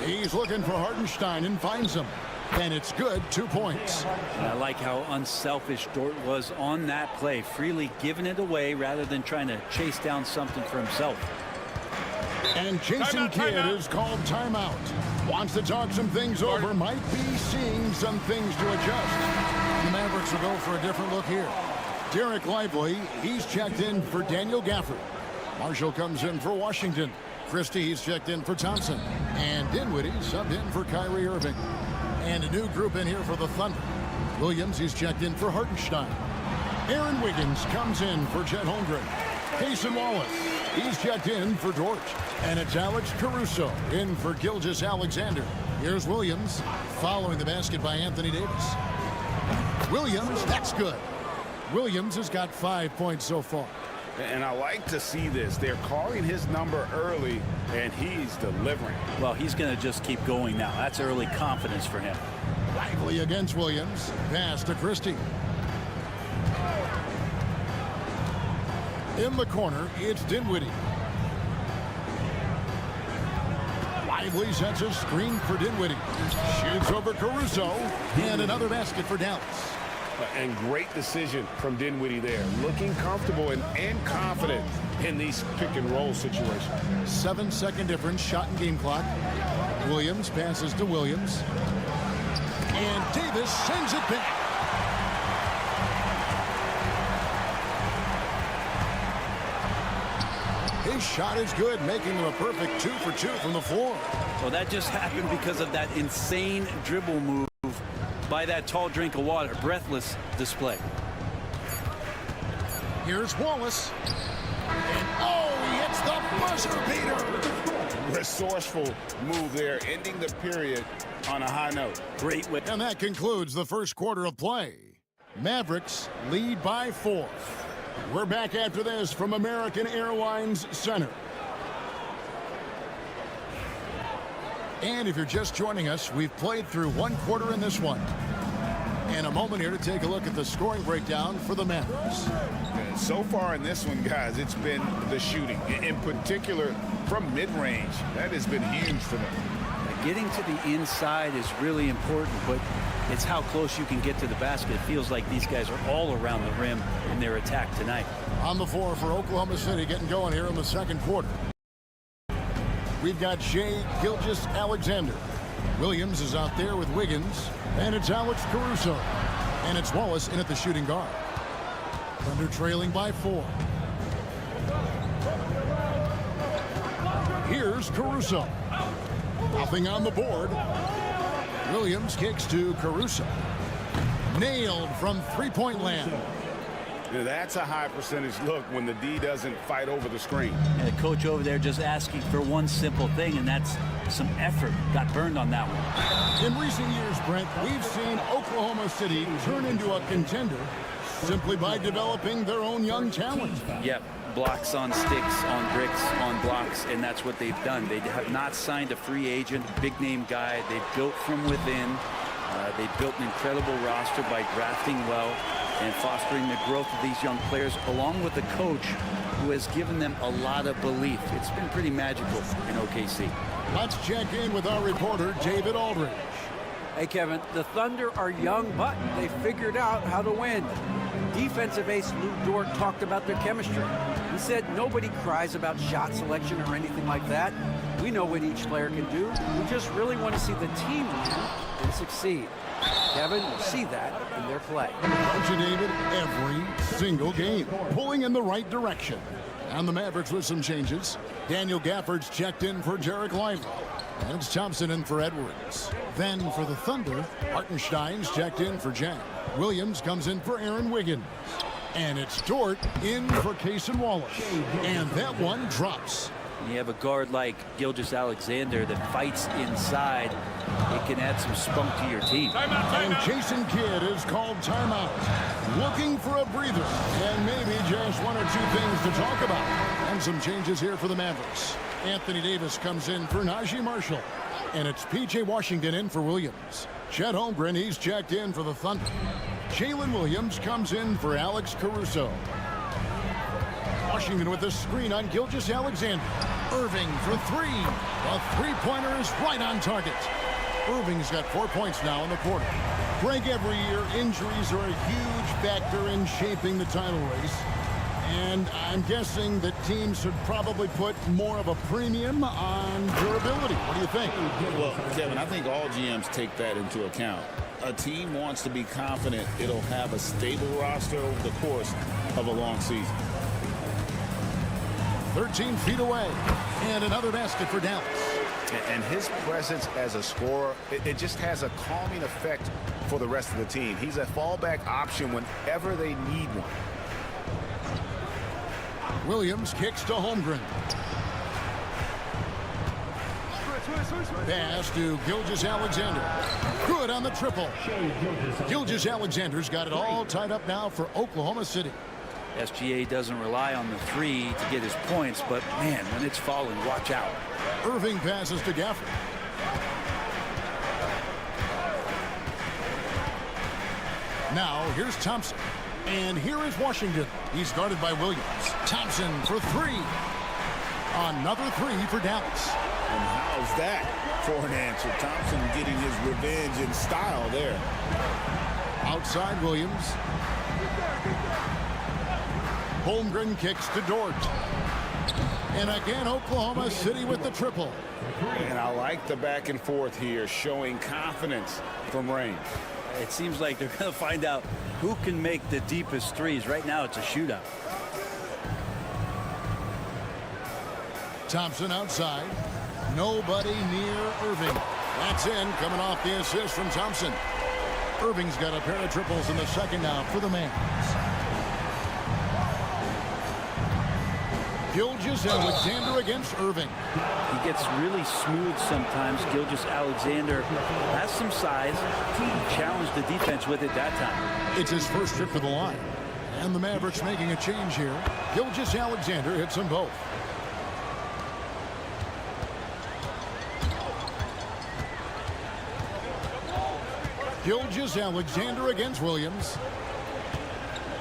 He's looking for Hartenstein and finds him. And it's good, 2 points. And I like how unselfish Dort was on that play, freely giving it away rather than trying to chase down something for himself. And Jason Kidd is called timeout. Wants to talk some things over, might be seeing some things to adjust. The Mavericks will go for a different look here. Derek Lively, he's checked in for Daniel Gafford. Marshall comes in for Washington. Christie, he's checked in for Thompson. And Dinwiddie subbed in for Kyrie Irving. And a new group in here for the Thunder. Williams, he's checked in for Hartenstein. Aaron Wiggins comes in for Chet Holmgren. Cason Wallace, he's checked in for Dort. And it's Alex Caruso in for Gilgeous-Alexander. Here's Williams, following the basket by Anthony Davis. Williams, that's good. Williams has got 5 points so far. And I like to see this. They're calling his number early, and he's delivering. Well, he's going to just keep going now. That's early confidence for him. Lively against Williams. Pass to Christie. In the corner, it's Dinwiddie. Lively sets a screen for Dinwiddie. Shoots over Caruso. And another basket for Dallas. And great decision from Dinwiddie there. Looking comfortable and confident in these pick-and-roll situations. 7-second difference, shot and game clock. Williams passes to Williams. And Davis sends it back. His shot is good, making him a perfect 2 for 2 from the floor. Well, that just happened because of that insane dribble move by that tall drink of water. Breathless display. Here's Wallace. And he hits the buzzer beater. Resourceful move there, ending the period on a high note. Great way. And that concludes the first quarter of play. Mavericks lead by 4. We're back after this from American Airlines Center. And if you're just joining us, we've played through one quarter in this one. And a moment here to take a look at the scoring breakdown for the Mavericks. So far in this one, guys, it's been the shooting, in particular from mid-range. That has been huge for them. Getting to the inside is really important, but it's how close you can get to the basket. It feels like these guys are all around the rim in their attack tonight. On the floor for Oklahoma City, getting going here in the second quarter. We've got Shai Gilgeous-Alexander. Williams is out there with Wiggins, and it's Alex Caruso. And it's Wallace in at the shooting guard. Thunder trailing by 4. Here's Caruso. Nothing on the board. Williams kicks to Caruso. Nailed from three-point land. That's a high percentage look when the D doesn't fight over the screen. And the coach over there just asking for one simple thing, and that's some effort. Got burned on that one. In recent years, Brent, we've seen Oklahoma City turn into a contender simply by developing their own young talent. Yep. Blocks on sticks, on bricks, on blocks, and that's what they've done. They have not signed a free agent, big-name guy. They've built from within. They built an incredible roster by drafting well and fostering the growth of these young players, along with a coach who has given them a lot of belief. It's been pretty magical in OKC. Let's check in with our reporter, David Aldridge. Hey, Kevin, the Thunder are young, but they figured out how to win. Defensive ace Lou Dort talked about their chemistry. He said nobody cries about shot selection or anything like that. We know what each player can do. We just really want to see the team win and succeed. Kevin, we'll see that in their play. Don't you, David? Every single game, pulling in the right direction. And the Mavericks with some changes. Daniel Gafford's checked in for Jarek Lively. And it's Thompson in for Edwards. Then for the Thunder, Hartenstein's checked in for Jang. Williams comes in for Aaron Wiggins. And it's Dort in for Cason Wallace. And that one drops. You have a guard like Gilgeous-Alexander that fights inside. It can add some spunk to your team. And Jason Kidd is called timeout. Looking for a breather. And maybe just one or two things to talk about. And some changes here for the Mavericks. Anthony Davis comes in for Najee Marshall. And it's P.J. Washington in for Williams. Chet Holmgren, he's checked in for the Thunder. Jalen Williams comes in for Alex Caruso. Washington with the screen on Gilgeous-Alexander. Irving for 3. The three-pointer is right on target. Irving's got 4 points now in the quarter. Greg, every year injuries are a huge factor in shaping the title race. And I'm guessing that teams should probably put more of a premium on durability. What do you think? Well, Kevin, I think all GMs take that into account. A team wants to be confident it'll have a stable roster over the course of a long season. 13 feet away. And another basket for Dallas. And his presence as a scorer, it just has a calming effect for the rest of the team. He's a fallback option whenever they need one. Williams kicks to Holmgren. Pass to Gilgeous-Alexander. Good on the triple. Gilgeous-Alexander's got it all tied up now for Oklahoma City. SGA doesn't rely on the three to get his points, but man, when it's falling, watch out. Irving passes to Gafford. Now here's Thompson. And here is Washington. He's guarded by Williams. Thompson for 3. Another 3 for Dallas. And how's that for an answer? Thompson getting his revenge in style there. Outside Williams. Holmgren kicks to Dort. And again, Oklahoma City with the triple. And I like the back and forth here, showing confidence from range. It seems like they're going to find out who can make the deepest threes. Right now, it's a shootout. Thompson outside. Nobody near Irving. That's in, coming off the assist from Thompson. Irving's got a pair of triples in the second now for the Mavs. Gilgeous-Alexander against Irving. He gets really smooth sometimes. Gilgeous-Alexander has some size. He challenged the defense with it that time. It's his first trip to the line. And the Mavericks making a change here. Gilgeous-Alexander hits them both. Gilgeous-Alexander against Williams.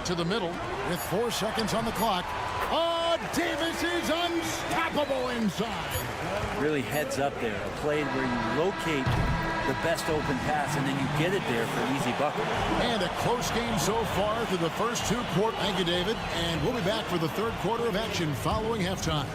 To the middle with 4 seconds on the clock. Oh, Davis is unstoppable inside. Really heads up there. A play where you locate the best open pass and then you get it there for an easy bucket. And a close game so far through the first 2 quarters. Thank you, David. And we'll be back for the 3rd quarter of action following halftime.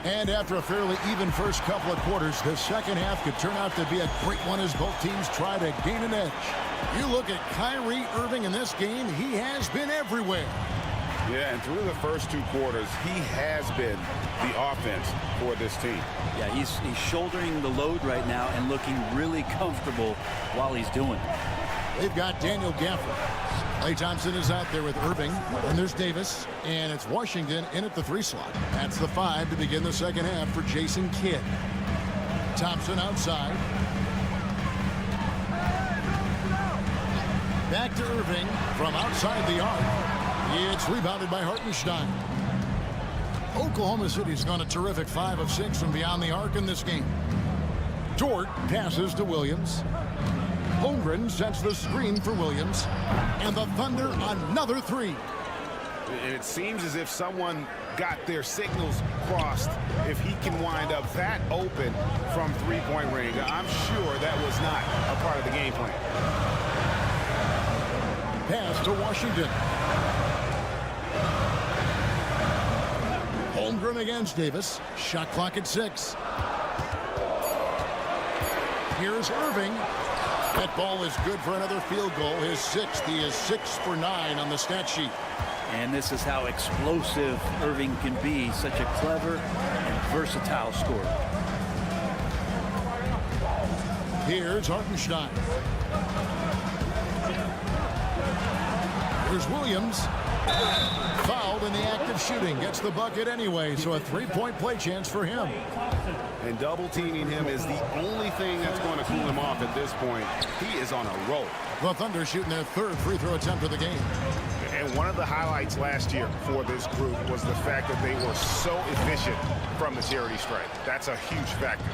And after a fairly even first couple of quarters, the second half could turn out to be a great one as both teams try to gain an edge. You look at Kyrie Irving in this game, he has been everywhere. Yeah, and through the first 2 quarters, he has been the offense for this team. Yeah, he's shouldering the load right now and looking really comfortable while he's doing it. They've got Daniel Gafford. Klay Thompson is out there with Irving, and there's Davis, and it's Washington in at the 3 slot. That's the 5 to begin the second half for Jason Kidd. Thompson outside. Back to Irving from outside the arc. It's rebounded by Hartenstein. Oklahoma City's gone a terrific 5 of 6 from beyond the arc in this game. Dort passes to Williams. Holmgren sets the screen for Williams. And the Thunder another 3. It seems as if someone got their signals crossed. If he can wind up that open from 3-point range, I'm sure that was not a part of the game plan. Pass to Washington. Holmgren against Davis. Shot clock at 6. Here's Irving. That ball is good for another field goal. His 6th. He is 6 for 9 on the stat sheet. And this is how explosive Irving can be. Such a clever and versatile scorer. Here's Hartenstein. Here's Williams. Fouled in the act of shooting. Gets the bucket anyway, so a 3-point play chance for him. And double teaming him is the only thing that's going to cool him off at this point. He is on a roll. The Thunder shooting their 3rd free throw attempt of the game. And one of the highlights last year for this group was the fact that they were so efficient from the charity stripe. That's a huge factor.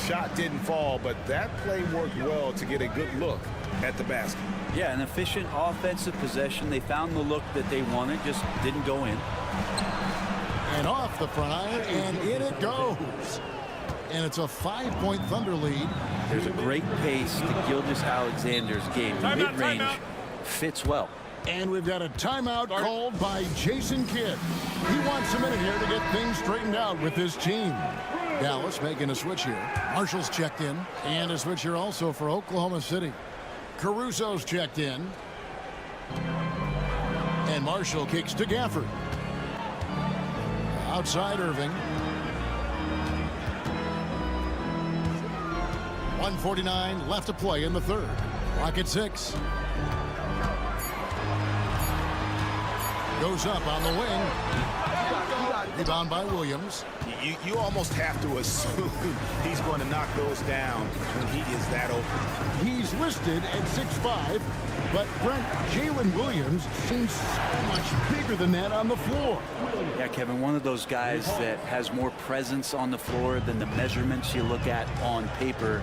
Shot didn't fall, but that play worked well to get a good look at the basket. Yeah, an efficient offensive possession. They found the look that they wanted, just didn't go in. And off the front iron, and in it goes. And it's a 5-point Thunder lead. There's a great pace to Gilgeous-Alexander's game. Mid-range fits well. And we've got a timeout called by Jason Kidd. He wants a minute here to get things straightened out with his team. Dallas making a switch here. Marshall's checked in. And a switch here also for Oklahoma City. Caruso's checked in. And Marshall kicks to Gafford. Outside Irving. 1:49 left to play in the 3rd. Clock at 6. Goes up on the wing. Rebound by Williams. You almost have to assume he's going to knock those down when he is that open. He's listed at 6'5", but Brent, Jalen Williams seems so much bigger than that on the floor. Yeah, Kevin, one of those guys that has more presence on the floor than the measurements you look at on paper.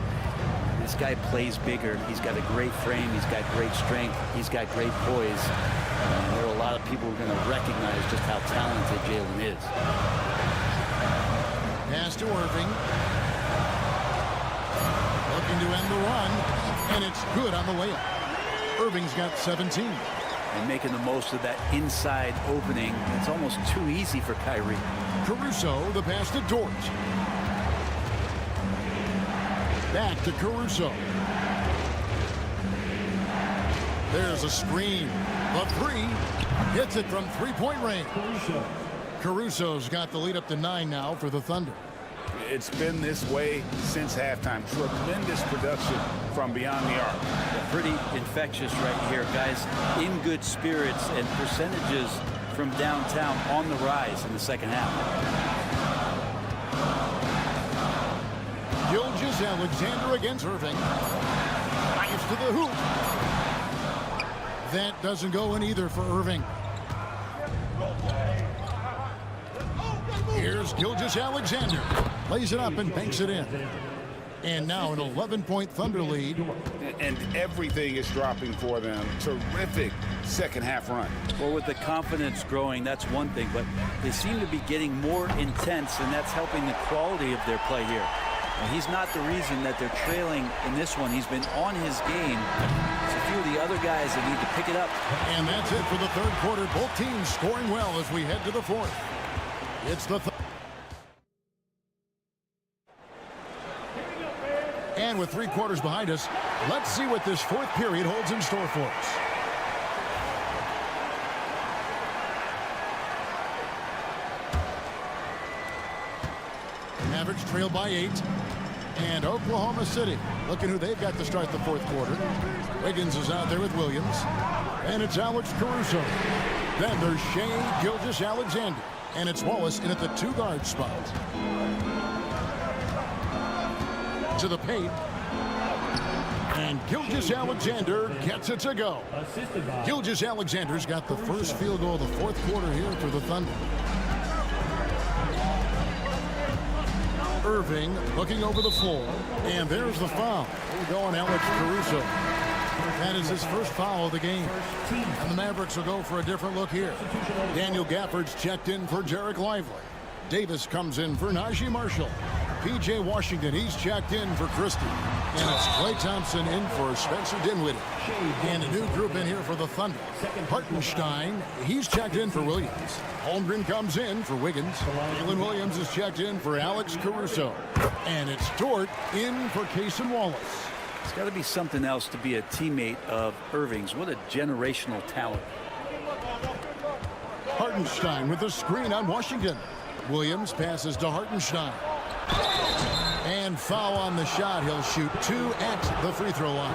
This guy plays bigger. He's got a great frame. He's got great strength. He's got great poise. There are a lot of people who are going to recognize just how talented Jalen is. Pass to Irving. Looking to end the run, and it's good on the layup. Irving's got 17. And making the most of that inside opening. It's almost too easy for Kyrie. Caruso, the pass to Dort. Back to Caruso. There's a screen. The 3 hits it from 3-point range. Caruso's got the lead up to 9 now for the Thunder. It's been this way since halftime. Tremendous production from beyond the arc. Pretty infectious right here, guys. In good spirits and percentages from downtown on the rise in the second half. Gilgeous-Alexander against Irving. Fires to the hoop. That doesn't go in either for Irving. Here's Gilgeous-Alexander. Lays it up and banks it in. And now an 11-point Thunder lead. And everything is dropping for them. Terrific second half run. Well, with the confidence growing, that's one thing, but they seem to be getting more intense, and that's helping the quality of their play here. And he's not the reason that they're trailing in this one. He's been on his game. It's a few of the other guys that need to pick it up. And that's it for the third quarter. Both teams scoring well as we head to the fourth. It's the and with 3 quarters behind us, let's see what this fourth period holds in store for us. Mavericks trail by 8. And Oklahoma City looking who they've got to start the fourth quarter. Wiggins is out there with Williams. And it's Alex Caruso. Then there's Shea Gilgeous-Alexander. And it's Wallace in at the 2-guard spot. To the paint. And Gilgeous-Alexander gets it to go. Gilgeous-Alexander's got the first field goal of the fourth quarter here for the Thunder. Irving looking over the floor. And there's the foul. We're going Alex Caruso. That is his first foul of the game. And the Mavericks will go for a different look here. Daniel Gafford's checked in for Jarek Lively. Davis comes in for Najee Marshall. P.J. Washington, he's checked in for Christie. And it's Klay Thompson in for Spencer Dinwiddie. And a new group in here for the Thunder. Hartenstein, he's checked in for Williams. Holmgren comes in for Wiggins. Jalen Williams is checked in for Alex Caruso. And it's Dort in for Cason Wallace. It's got to be something else to be a teammate of Irving's. What a generational talent. Hartenstein with the screen on Washington. Williams passes to Hartenstein. And foul on the shot. He'll shoot 2 at the free throw line.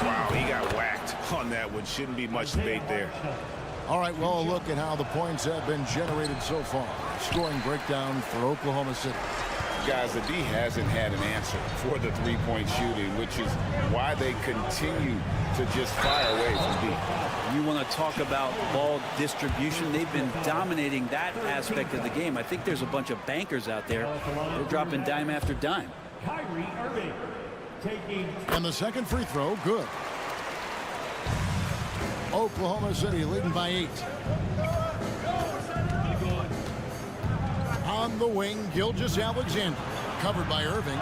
Wow, he got whacked on that one. Shouldn't be much debate there. All right, well, look at how the points have been generated so far. Scoring breakdown for Oklahoma City. Guys, the D hasn't had an answer for the three-point shooting, which is why they continue to just fire away from deep. You want to talk about ball distribution. They've been dominating that aspect of the game. I think there's a bunch of bankers out there. They're dropping dime after dime. And the second free throw, good. Oklahoma City leading by 8. On the wing, Gilgeous-Alexander. Covered by Irving.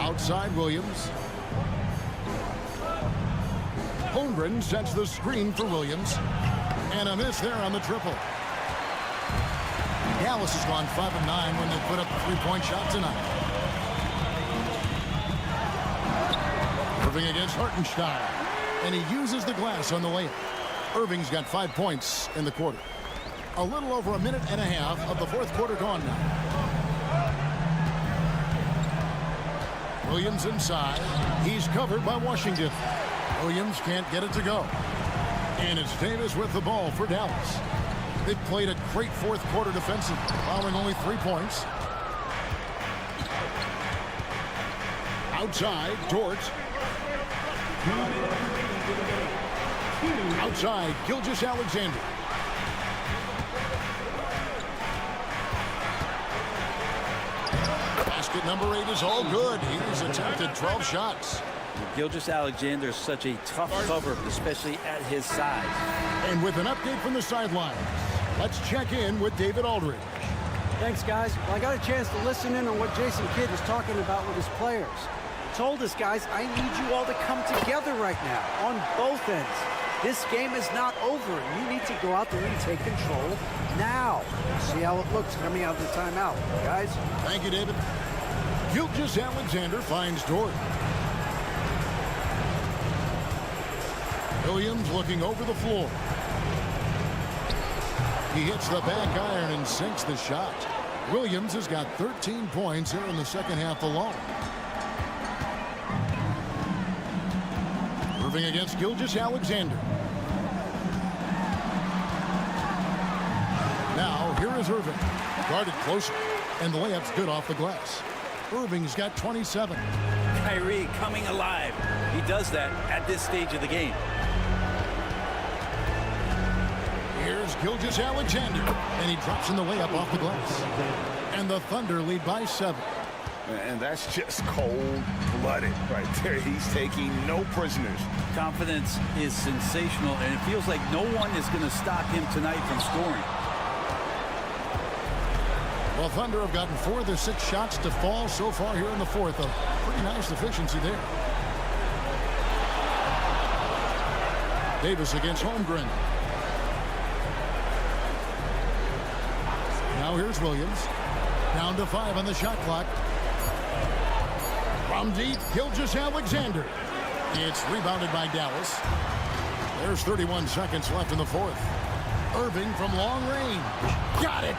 Outside Williams. Holmgren sets the screen for Williams. And a miss there on the triple. Dallas has gone 5 of 9 when they put up a 3-point shot tonight. Irving against Hartenstein. And he uses the glass on the layup. Irving's got 5 points in the quarter. A little over a minute and a half of the fourth quarter gone now. Williams inside. He's covered by Washington. Williams can't get it to go. And it's Davis with the ball for Dallas. They've played a great fourth quarter defensive, allowing only 3 points. Outside, Dort. Outside, Gilgeous-Alexander. Basket number 8 is all good. He's attempted 12 shots. Gilgeous-Alexander is such a tough cover, especially at his size. And with an update from the sideline, let's check in with David Aldridge. Thanks, guys. Well, I got a chance to listen in on what Jason Kidd was talking about with his players. Told us, guys, I need you all to come together right now on both ends. This game is not over. You need to go out there and take control now. See how it looks coming out of the timeout, guys. Thank you, David. Gilgeous-Alexander finds Dort. Williams looking over the floor. He hits the back iron and sinks the shot. Williams has got 13 points here in the second half alone. Irving against Gilgeous-Alexander. Now, here is Irving. Guarded closer, and the layup's good off the glass. Irving's got 27. Kyrie coming alive. He does that at this stage of the game. Here's Gilgeous-Alexander, and he drops in the layup off the glass. And the Thunder lead by 7. And that's just cold-blooded right there. He's taking no prisoners. Confidence is sensational, and it feels like no one is going to stop him tonight from scoring. Well, Thunder have gotten 4 of their 6 shots to fall so far here in the fourth. A pretty nice efficiency there. Davis against Holmgren. Now here's Williams. Down to 5 on the shot clock. From deep, Gilgeous-Alexander. It's rebounded by Dallas. There's 31 seconds left in the fourth. Irving from long range. Got it!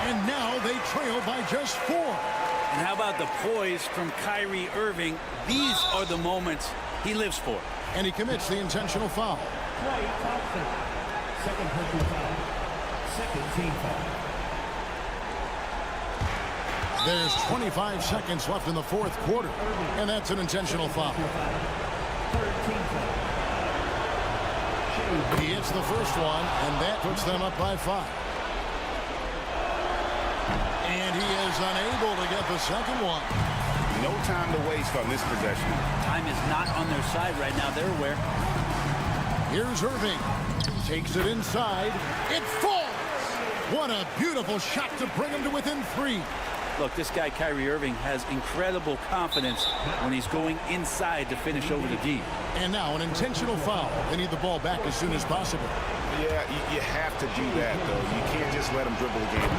And now they trail by just 4. And how about the poise from Kyrie Irving? These are the moments he lives for. And he commits the intentional foul. Klay Thompson. Second personal foul. Second team foul. There's 25 seconds left in the fourth quarter. And that's an intentional foul. He hits the first one, and that puts them up by 5. And he is unable to get the second one. No time to waste on this possession. Time is not on their side right now. They're aware. Here's Irving. Takes it inside. It falls. What a beautiful shot to bring him to within 3. Look, this guy Kyrie Irving has incredible confidence when he's going inside to finish over the D. And now an intentional foul. They need the ball back as soon as possible. Yeah, you have to do that, though. You can't just let him dribble the game.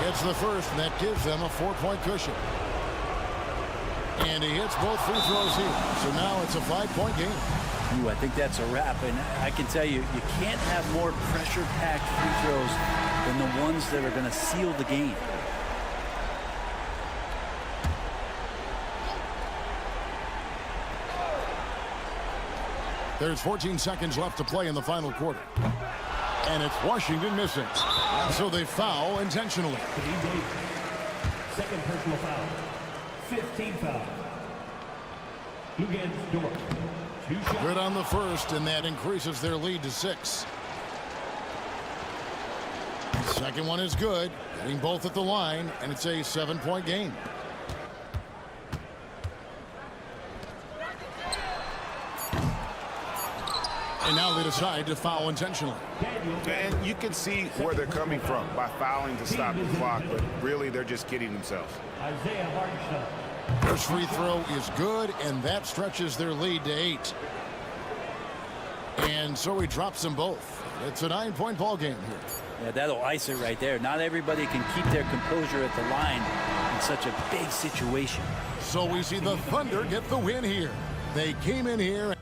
It's the first, and that gives them a 4-point cushion. And he hits both free throws here. So now it's a 5-point game. Ooh, I think that's a wrap. And I can tell you, you can't have more pressure-packed free throws than the ones that are going to seal the game. There's 14 seconds left to play in the final quarter. And it's Washington missing. So they foul intentionally. Second personal foul. 15 foul. Luguentz Dort. 2 shots. Good on the first, and that increases their lead to 6. Second one is good. Getting both at the line, and it's a 7-point game. And now they decide to foul intentionally. And you can see where they're coming from by fouling to stop the clock, but really they're just kidding themselves. Isaiah Hartenstein. First free throw is good, and that stretches their lead to 8. And so he drops them both. It's a 9-point ball game here. Yeah, that'll ice it right there. Not everybody can keep their composure at the line in such a big situation. So we see the Thunder get the win here. They came in here.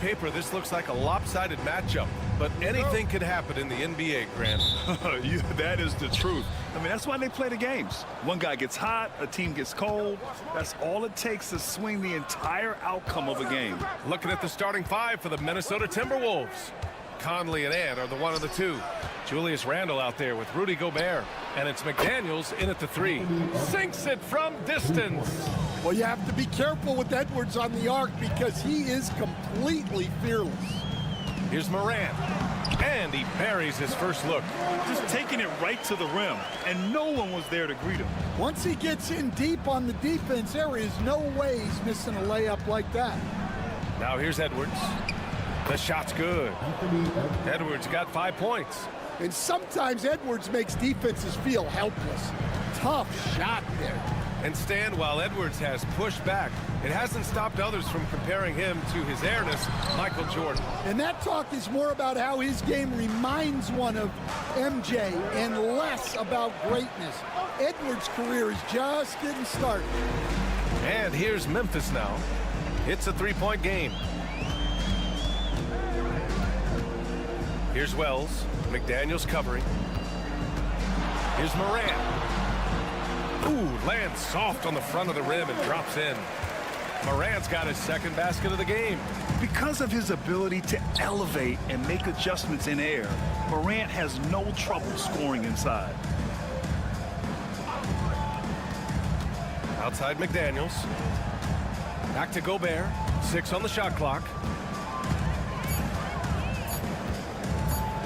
paper, this looks like a lopsided matchup. but anything could happen in the NBA, Grant. That is the truth. I mean, that's why they play the games. One guy gets hot, a team gets cold. That's all it takes to swing the entire outcome of a game. Looking at the starting five for the Minnesota Timberwolves. Conley and Ant are the one of the two. Julius Randle out there with Rudy Gobert. And it's McDaniels in at the three. Sinks it from distance. Well, you have to be careful with Edwards on the arc because he is completely fearless. Here's Morant. And he buries his first look. Just taking it right to the rim, and no one was there to greet him. Once he gets in deep on the defense, there is no way he's missing a layup like that. Now here's Edwards. The shot's good. Edwards got 5 points. And sometimes Edwards makes defenses feel helpless. Tough shot there. And Stan, while Edwards has pushed back, it hasn't stopped others from comparing him to his airness, Michael Jordan. And that talk is more about how his game reminds one of MJ and less about greatness. Edwards' career is just getting started. And here's Memphis now. It's a three-point game. Here's Wells. McDaniels covering. Here's Morant. Ooh, lands soft on the front of the rim and drops in. Morant's got his second basket of the game. Because of his ability to elevate and make adjustments in air, Morant has no trouble scoring inside. Outside McDaniels. Back to Gobert. 6 on the shot clock.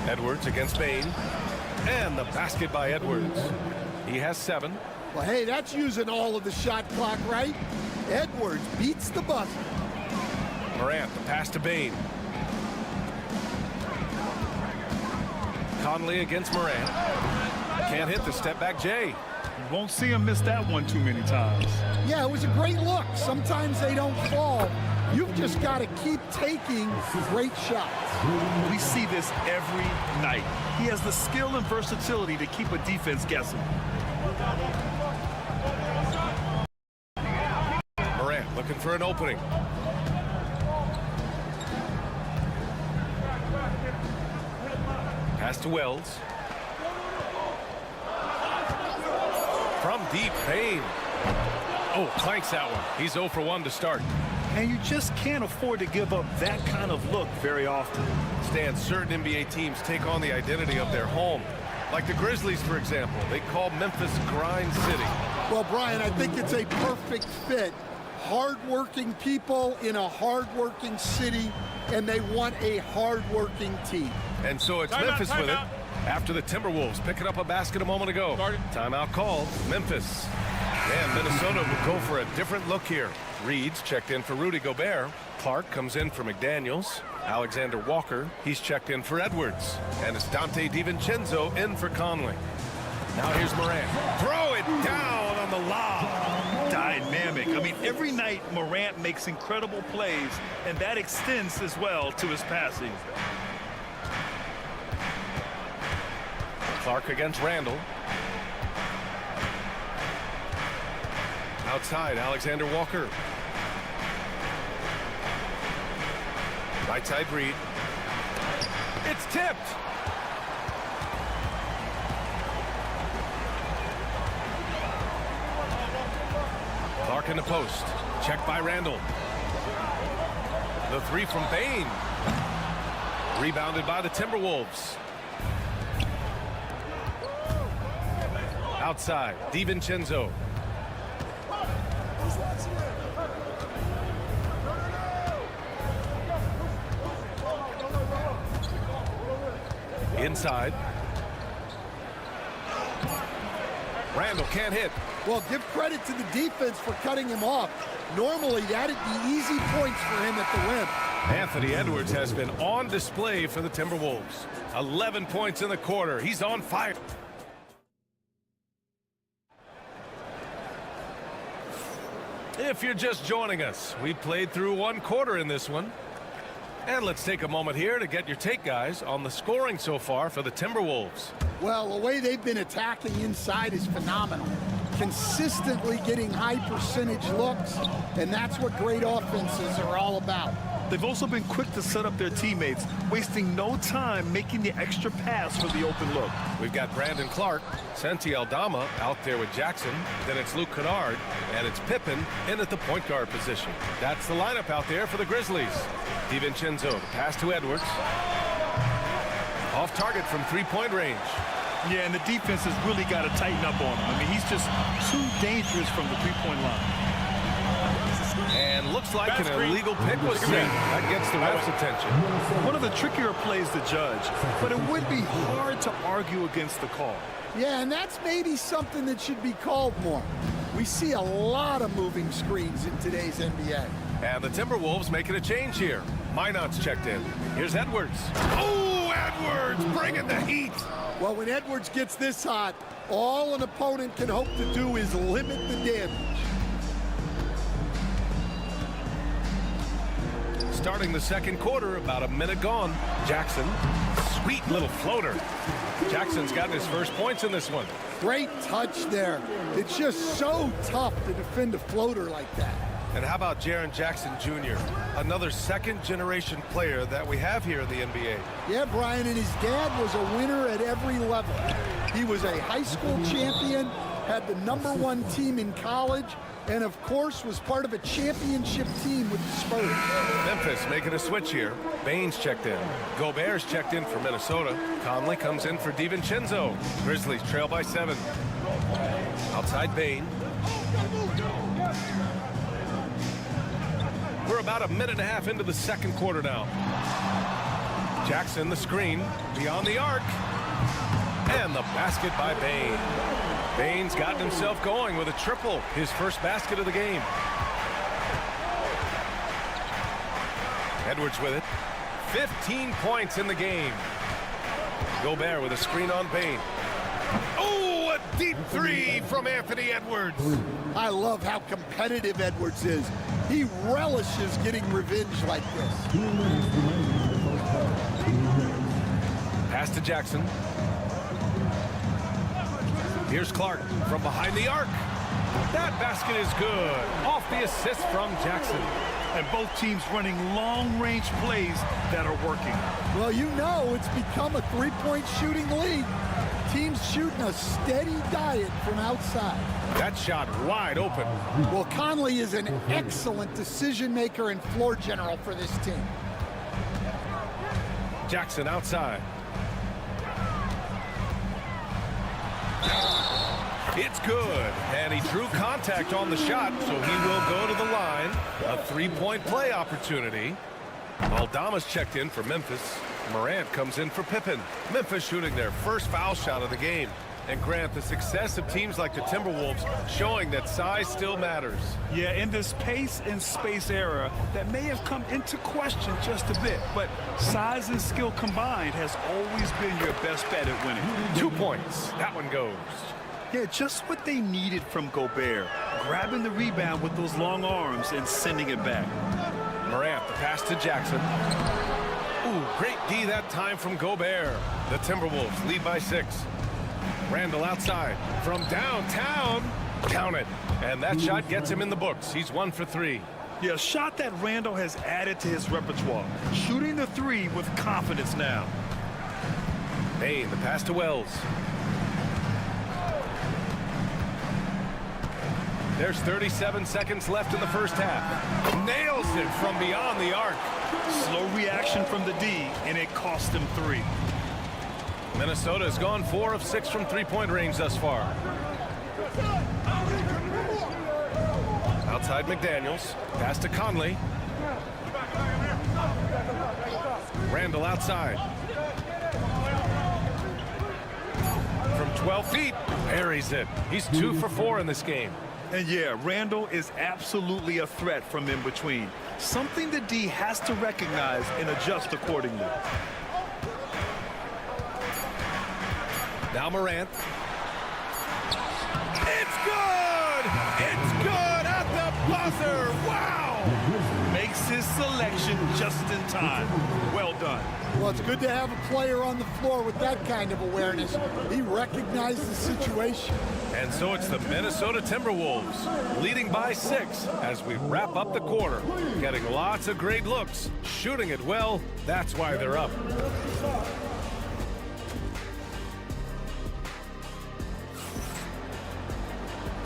Edwards against Bain. And the basket by Edwards. He has 7. Well, hey, that's using all of the shot clock, right? Edwards beats the buzzer. Morant, the pass to Bain. Conley against Morant. Can't hit the step-back J. You won't see him miss that one too many times. Yeah, it was a great look. Sometimes they don't fall. You've just got to keep taking great shots. We see this every night. He has the skill and versatility to keep a defense guessing. Morant looking for an opening. Pass to Wells. From deep, Bain. Oh, clanks that one. He's 0 for 1 to start. And you just can't afford to give up that kind of look very often. Stan, certain NBA teams take on the identity of their home. Like the Grizzlies, for example. They call Memphis Grind City. Well, Brian, I think it's a perfect fit. Hard-working people in a hard-working city, and they want a hard-working team. And so it's Memphis with it. After the Timberwolves picking up a basket a moment ago. Timeout called. Memphis. And Minnesota will go for a different look here. Reed's checked in for Rudy Gobert. Clark comes in for McDaniels. Alexander Walker, he's checked in for Edwards. And it's Dante DiVincenzo in for Conley. Now here's Morant. Throw it down on the lob. Dynamic. I mean, every night Morant makes incredible plays, and that extends as well to his passing. Clark against Randle. Outside, Alexander Walker. Right side, Reed. It's tipped. Clark in the post. Checked by Randle. The three from Bain. Rebounded by the Timberwolves. Outside, DiVincenzo. Inside. Randle can't hit. Well, give credit to the defense for cutting him off. Normally, that'd be easy points for him at the rim. Anthony Edwards has been on display for the Timberwolves. 11 points in the quarter. He's on fire. If you're just joining us, we played through one quarter in this one. And let's take a moment here to get your take, guys, on the scoring so far for the Timberwolves. Well, the way they've been attacking inside is phenomenal. Consistently getting high percentage looks, and that's what great offenses are all about. They've also been quick to set up their teammates, wasting no time making the extra pass for the open look. We've got Brandon Clark, Santi Aldama out there with Jackson. Then it's Luke Kennard, and it's Pippen in at the point guard position. That's the lineup out there for the Grizzlies. DiVincenzo, the pass to Edwards. Off target from three-point range. Yeah, and the defense has really got to tighten up on him. I mean, he's just too dangerous from the three-point line. And looks like an illegal pick was set. That gets the ref's attention. One of the trickier plays to judge, but it would be hard to argue against the call. Yeah, and that's maybe something that should be called more. We see a lot of moving screens in today's NBA. And the Timberwolves making a change here. Minot's checked in. Here's Edwards. Oh, Edwards bringing the heat. Well, when Edwards gets this hot, all an opponent can hope to do is limit the damage. Starting the second quarter, about a minute gone. Jackson, sweet little floater. Jackson's gotten his first points in this one. Great touch there. It's just so tough to defend a floater like that. And how about Jaren Jackson Jr., another second-generation player that we have here in the NBA? Yeah, Brian, and his dad was a winner at every level. He was a high school champion, had the #1 team in college, and of course was part of a championship team with the Spurs. Memphis making a switch here. Baines checked in. Gobert's checked in for Minnesota. Conley comes in for DiVincenzo. Grizzlies trail by 7. Outside Bane. We're about a minute and a half into the second quarter now. Jackson, the screen, beyond the arc. And the basket by Bane. Bane's gotten himself going with a triple, his first basket of the game. Edwards with it. 15 points in the game. Gobert with a screen on Bane. Oh, a deep three from Anthony Edwards. I love how competitive Edwards is. He relishes getting revenge like this. Pass to Jackson. Here's Clark from behind the arc. That basket is good. Off the assist from Jackson. And both teams running long-range plays that are working. Well, you know it's become a three-point shooting league. Teams shooting a steady diet from outside. That shot wide open. Well, Conley is an excellent decision maker and floor general for this team. Jackson outside. It's good, and he drew contact on the shot, so he will go to the line. A three-point play opportunity. Aldama's checked in for Memphis. Morant comes in for Pippen. Memphis shooting their first foul shot of the game. And Grant, the success of teams like the Timberwolves showing that size still matters. Yeah, in this pace and space era, that may have come into question just a bit, but size and skill combined has always been your best bet at winning. 2 points. That one goes. Yeah, just what they needed from Gobert. Grabbing the rebound with those long arms and sending it back. Morant, the pass to Jackson. Ooh, great D that time from Gobert. The Timberwolves lead by 6. Randall outside from downtown. Count it. And that shot gets him in the books. He's 1 for 3. Yeah, a shot that Randall has added to his repertoire. Shooting the 3 with confidence now. Bane, the pass to Wells. There's 37 seconds left in the first half. Nails it from beyond the arc. Slow reaction from the D, and it cost him 3. Minnesota has gone 4 of 6 from three-point range thus far. Outside McDaniels. Pass to Conley. Randall outside. From 12 feet, buries it. He's 2 for 4 in this game. And yeah, Randall is absolutely a threat from in between. Something the D has to recognize and adjust accordingly. Now Morant. It's good! It's good at the buzzer! Wow! Makes his selection just in time. Well done. Well, it's good to have a player on the floor with that kind of awareness. He recognized the situation. And so it's the Minnesota Timberwolves leading by 6 as we wrap up the quarter. Getting lots of great looks, shooting it well. That's why they're up.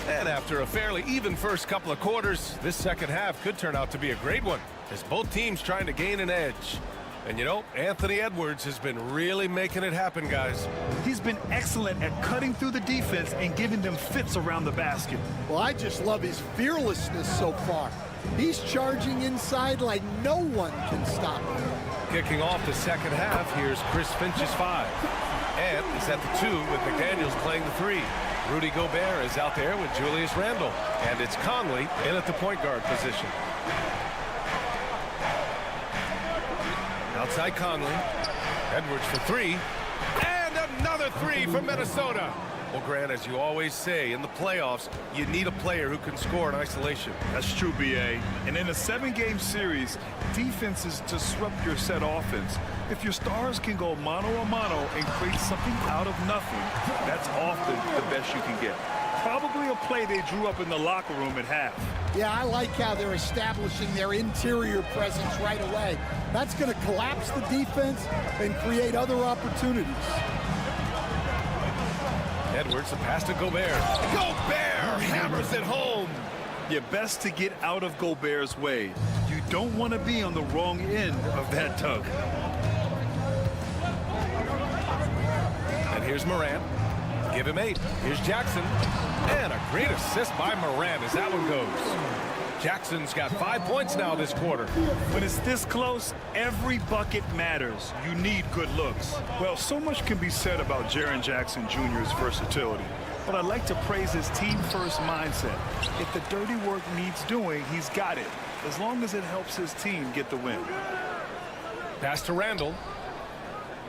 And after a fairly even first couple of quarters, this second half could turn out to be a great one as both teams trying to gain an edge. And you know, Anthony Edwards has been really making it happen, guys. He's been excellent at cutting through the defense and giving them fits around the basket. Well, I just love his fearlessness so far. He's charging inside like no one can stop him. Kicking off the second half, here's Chris Finch's 5. And he's at the 2 with McDaniels playing the 3. Rudy Gobert is out there with Julius Randle. And it's Conley in at the point guard position. Outside Conley. Edwards for 3. And another 3 for Minnesota. Well, Grant, as you always say, in the playoffs, you need a player who can score in isolation. That's true, B.A. And in a 7-game series, defenses disrupt your set offense. If your stars can go mano-a-mano and create something out of nothing, that's often the best you can get. Probably a play they drew up in the locker room at half. Yeah, I like how they're establishing their interior presence right away. That's going to collapse the defense and create other opportunities. Edwards, a pass to Gobert. Gobert hammers it home. You're best to get out of Gobert's way. You don't want to be on the wrong end of that tug. And here's Morant. Give him 8. Here's Jackson. And a great assist by Morant as that one goes. Jackson's got 5 points now this quarter. When it's this close, every bucket matters. You need good looks. Well, so much can be said about Jaren Jackson Jr.'s versatility. But I'd like to praise his team-first mindset. If the dirty work needs doing, he's got it, as long as it helps his team get the win. Pass to Randle.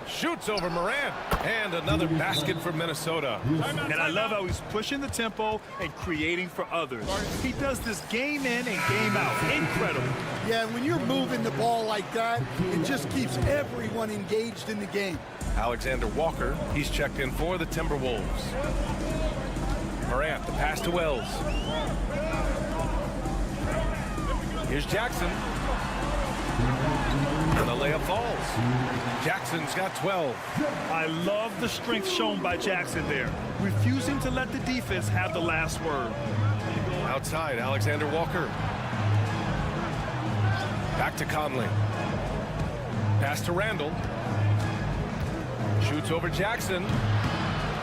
Shoots over Morant. And another basket for Minnesota. And I love how he's pushing the tempo and creating for others. He does this game in and game out. Incredible. Yeah, when you're moving the ball like that, it just keeps everyone engaged in the game. Alexander Walker, he's checked in for the Timberwolves. Morant, the pass to Wells. Here's Jackson. And the layup falls. Jackson's got 12. I love the strength shown by Jackson there, refusing to let the defense have the last word. Outside, Alexander Walker. Back to Conley. Pass to Randle. Shoots over Jackson.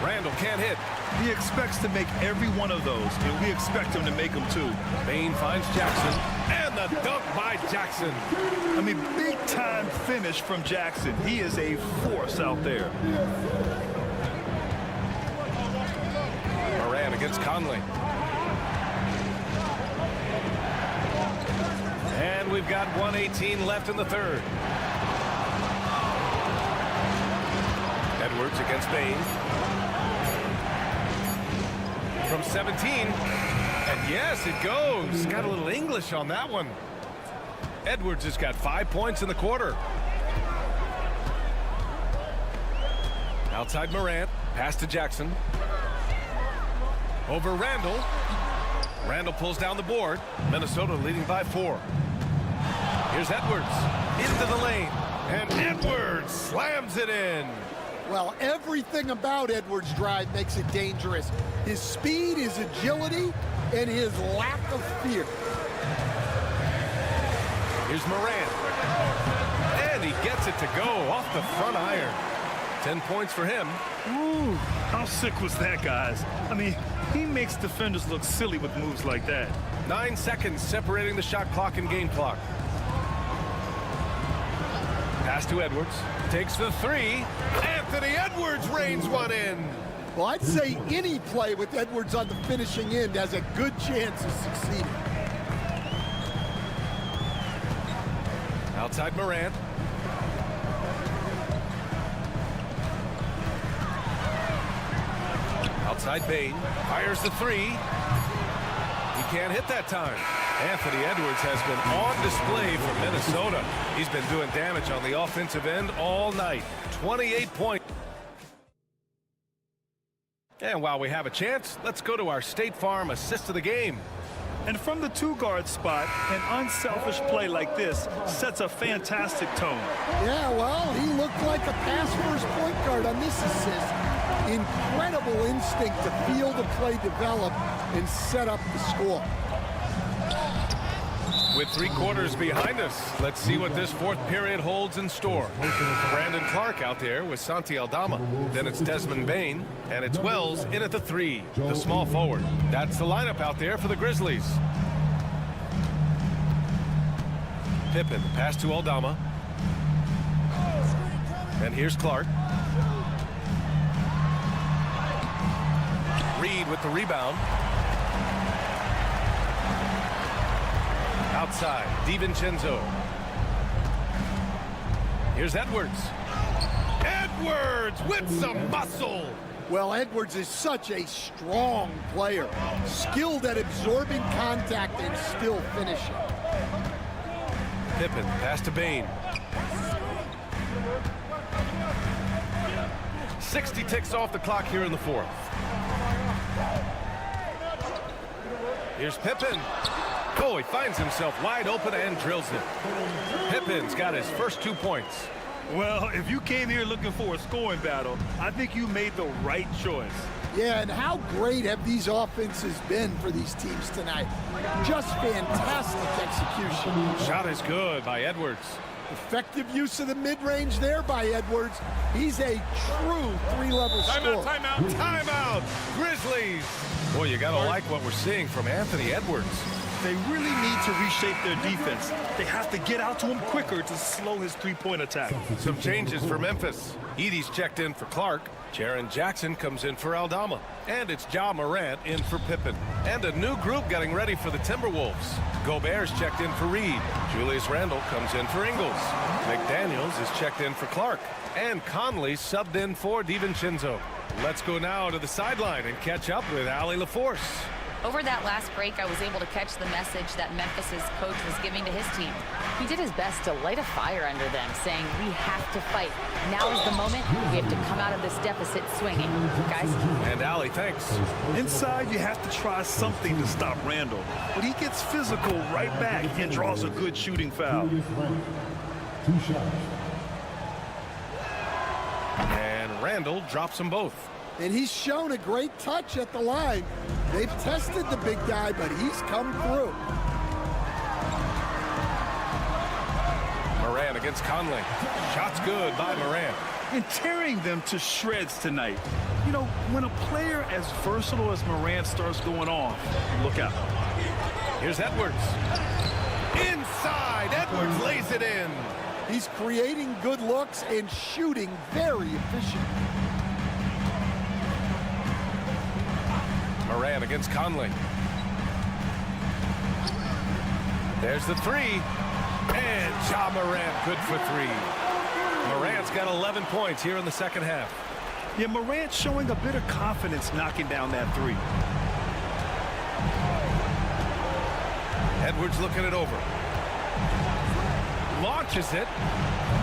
Randle can't hit. He expects to make every one of those, and we expect him to make them too. Bain finds Jackson. And the dunk by Jackson. I mean, big-time finish from Jackson. He is a force out there. Morant against Conley. And we've got 1:18 left in the third. Edwards against Bain. From 17. And yes, it goes. Got a little English on that one. Edwards has got 5 points in the quarter. Outside Morant. Pass to Jackson. Over Randle. Randle pulls down the board. Minnesota leading by 4. Here's Edwards. Into the lane. And Edwards slams it in. Well, everything about Edwards' drive makes it dangerous. His speed, his agility, and his lack of fear. Here's Morant. And he gets it to go off the front iron. 10 points for him. Ooh, how sick was that, guys? I mean, he makes defenders look silly with moves like that. 9 seconds separating the shot clock and game clock. Pass to Edwards. Takes the 3. Anthony Edwards rains one in. Well, I'd say any play with Edwards on the finishing end has a good chance of succeeding. Outside Morant. Outside Bain. Fires the 3. He can't hit that time. Anthony Edwards has been on display for Minnesota. He's been doing damage on the offensive end all night. 28 points. And while we have a chance, let's go to our State Farm assist of the game. And from the two-guard spot, an unselfish play like this sets a fantastic tone. Yeah, well, he looked like a pass-first point guard on this assist. Incredible instinct to feel the play develop and set up the score. With 3 quarters behind us, let's see what this fourth period holds in store. Brandon Clark out there with Santi Aldama. Then it's Desmond Bane, and it's Wells in at the 3, the small forward. That's the lineup out there for the Grizzlies. Pippen, pass to Aldama. And here's Clark. Reed with the rebound. Outside, DiVincenzo. Here's Edwards. Edwards with some muscle. Well, Edwards is such a strong player, skilled at absorbing contact and still finishing. Pippen, pass to Bane. 60 ticks off the clock here in the fourth. Here's Pippen. Oh, he finds himself wide open and drills it. Pippen's got his first 2 points. Well, if you came here looking for a scoring battle, I think you made the right choice. Yeah, and how great have these offenses been for these teams tonight? Just fantastic execution. Shot is good by Edwards. Effective use of the mid-range there by Edwards. He's a true 3-level scorer. Timeout, timeout. Grizzlies. Boy, you gotta like what we're seeing from Anthony Edwards. They really need to reshape their defense. They have to get out to him quicker to slow his three-point attack. Some changes for Memphis. Edie's checked in for Clark. Jaren Jackson comes in for Aldama. And it's Ja Morant in for Pippen. And a new group getting ready for the Timberwolves. Gobert's checked in for Reed. Julius Randle comes in for Ingles. McDaniels is checked in for Clark. And Conley subbed in for DiVincenzo. Let's go now to the sideline and catch up with Allie LaForce. Over that last break, I was able to catch the message that Memphis's coach was giving to his team. He did his best to light a fire under them, saying, we have to fight. Now is the moment. We have to come out of this deficit swinging. Guys? And Allie, thanks. Inside, you have to try something to stop Randle. But he gets physical right back and draws a good shooting foul. 2 shots. And Randle drops them both. And he's shown a great touch at the line. They've tested the big guy, but he's come through. Morant against Conley. Shot's good by Morant. And tearing them to shreds tonight. You know, when a player as versatile as Morant starts going off, look out. Here's Edwards. Inside, Edwards lays it in. He's creating good looks and shooting very efficient. Morant against Conley. There's the 3. And Ja Morant good for 3. Morant's got 11 points here in the second half. Yeah, Morant showing a bit of confidence knocking down that 3. Edwards looking it over. Launches it.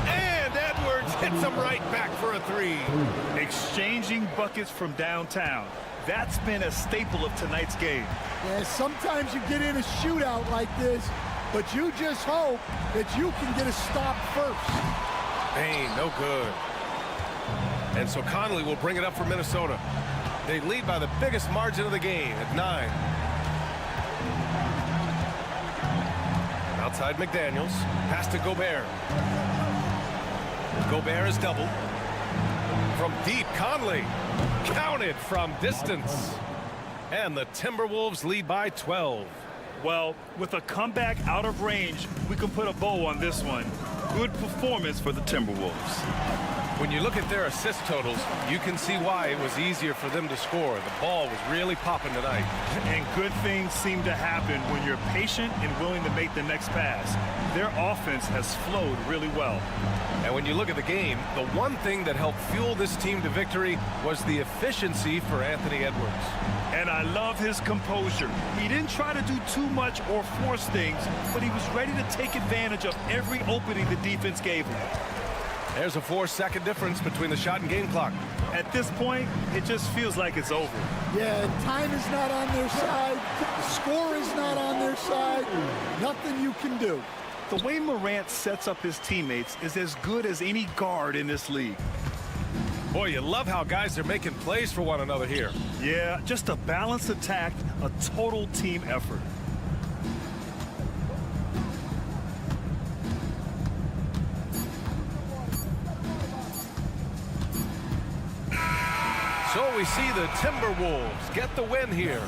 And Edwards hits him right back for a 3. Exchanging buckets from downtown. That's been a staple of tonight's game. Yeah, sometimes you get in a shootout like this, but you just hope that you can get a stop first. Bane, no good. And so Conley will bring it up for Minnesota. They lead by the biggest margin of the game at 9. Outside McDaniels. Pass to Gobert. Gobert is doubled. From deep, Conley. Counted from distance. And the Timberwolves lead by 12. Well, with a comeback out of range, we can put a bow on this one. Good performance for the Timberwolves. When you look at their assist totals, you can see why it was easier for them to score. The ball was really popping tonight. And good things seem to happen when you're patient and willing to make the next pass. Their offense has flowed really well. And when you look at the game, the one thing that helped fuel this team to victory was the efficiency for Anthony Edwards. And I love his composure. He didn't try to do too much or force things, but he was ready to take advantage of every opening the defense gave him. There's a 4-second difference between the shot and game clock. At this point, it just feels like it's over. Yeah, time is not on their side. The score is not on their side. Nothing you can do. The way Morant sets up his teammates is as good as any guard in this league. Boy, you love how guys are making plays for one another here. Yeah, just a balanced attack, a total team effort. So we see the Timberwolves get the win here.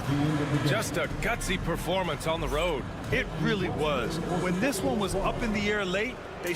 Just a gutsy performance on the road. It really was. When this one was up in the air late, they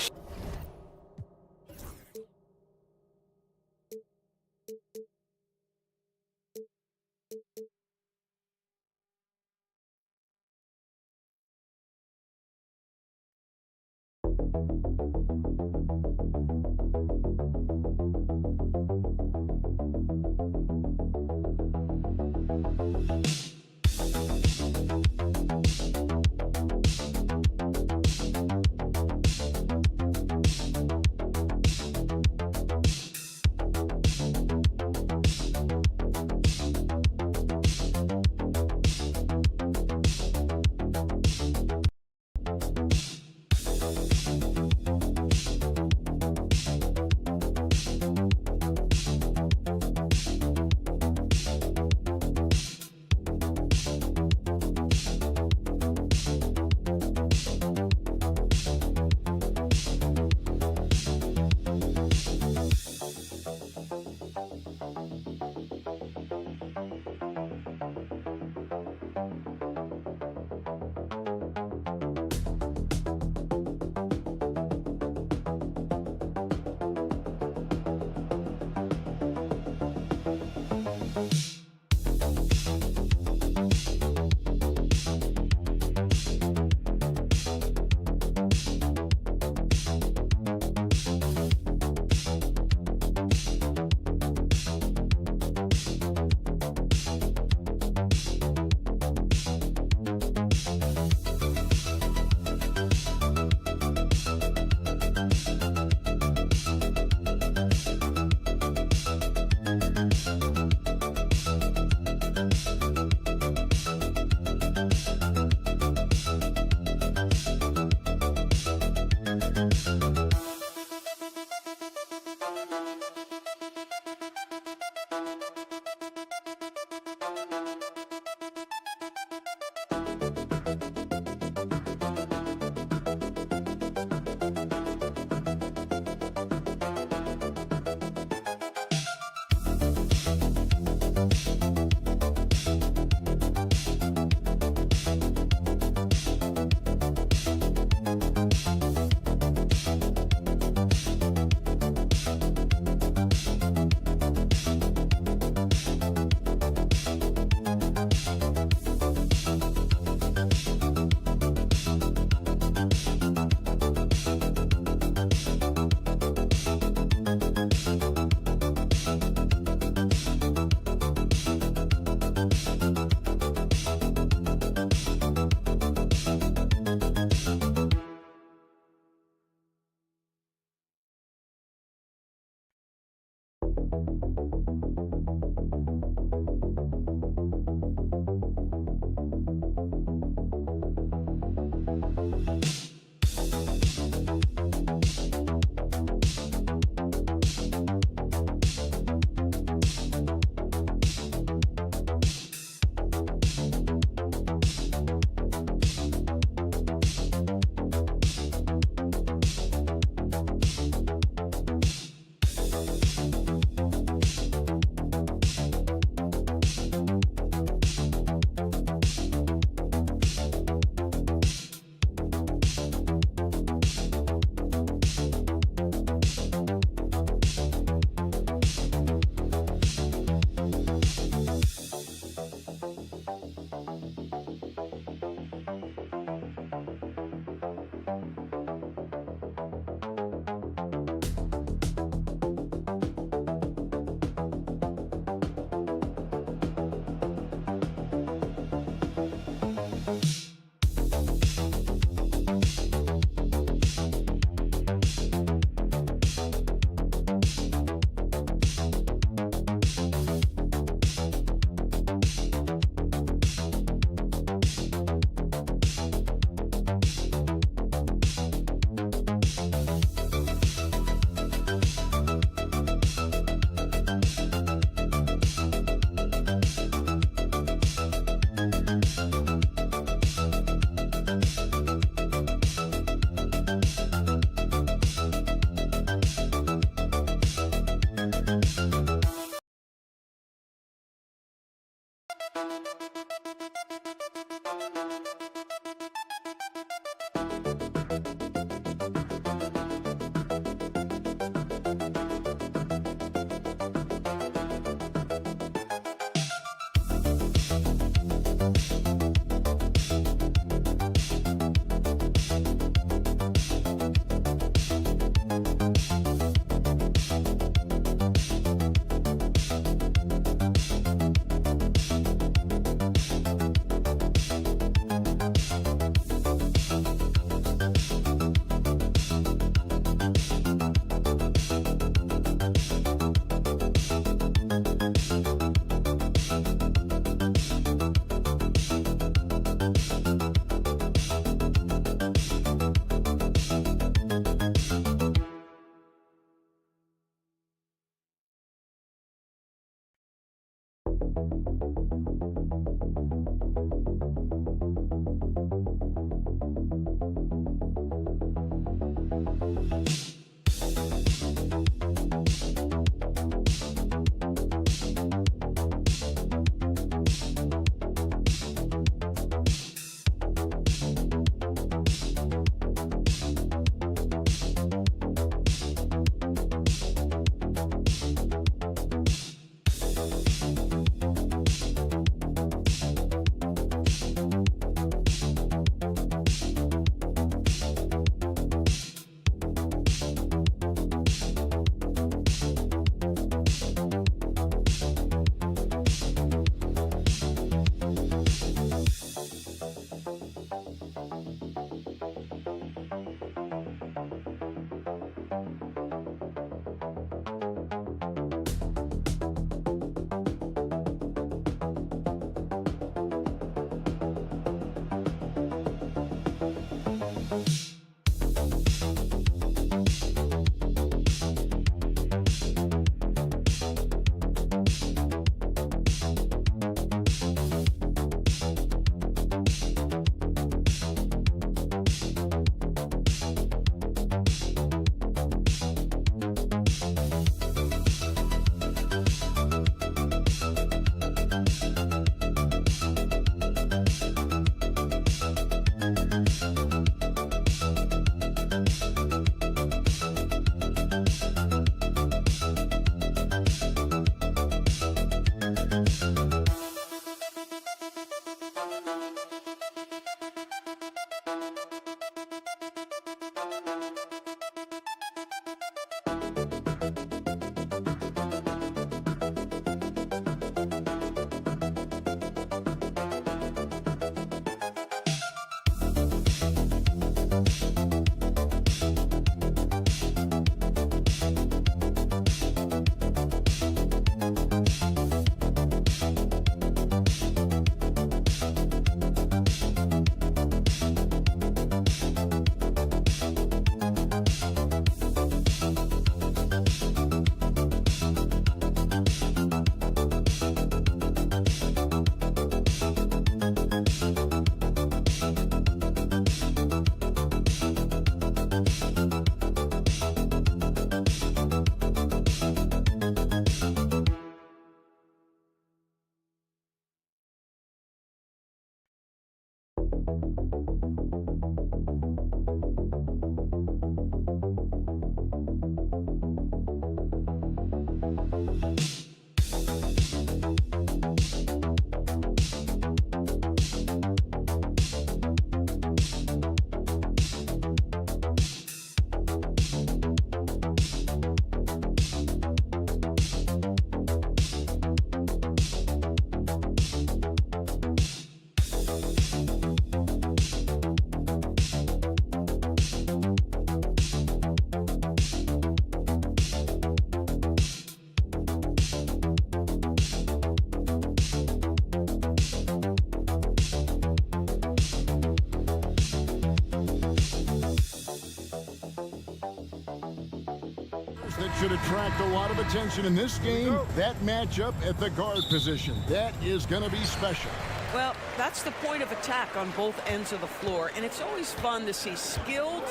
That should attract a lot of attention in this game. That matchup at the guard position. That is going to be special. Well, that's the point of attack on both ends of the floor, and it's always fun to see skilled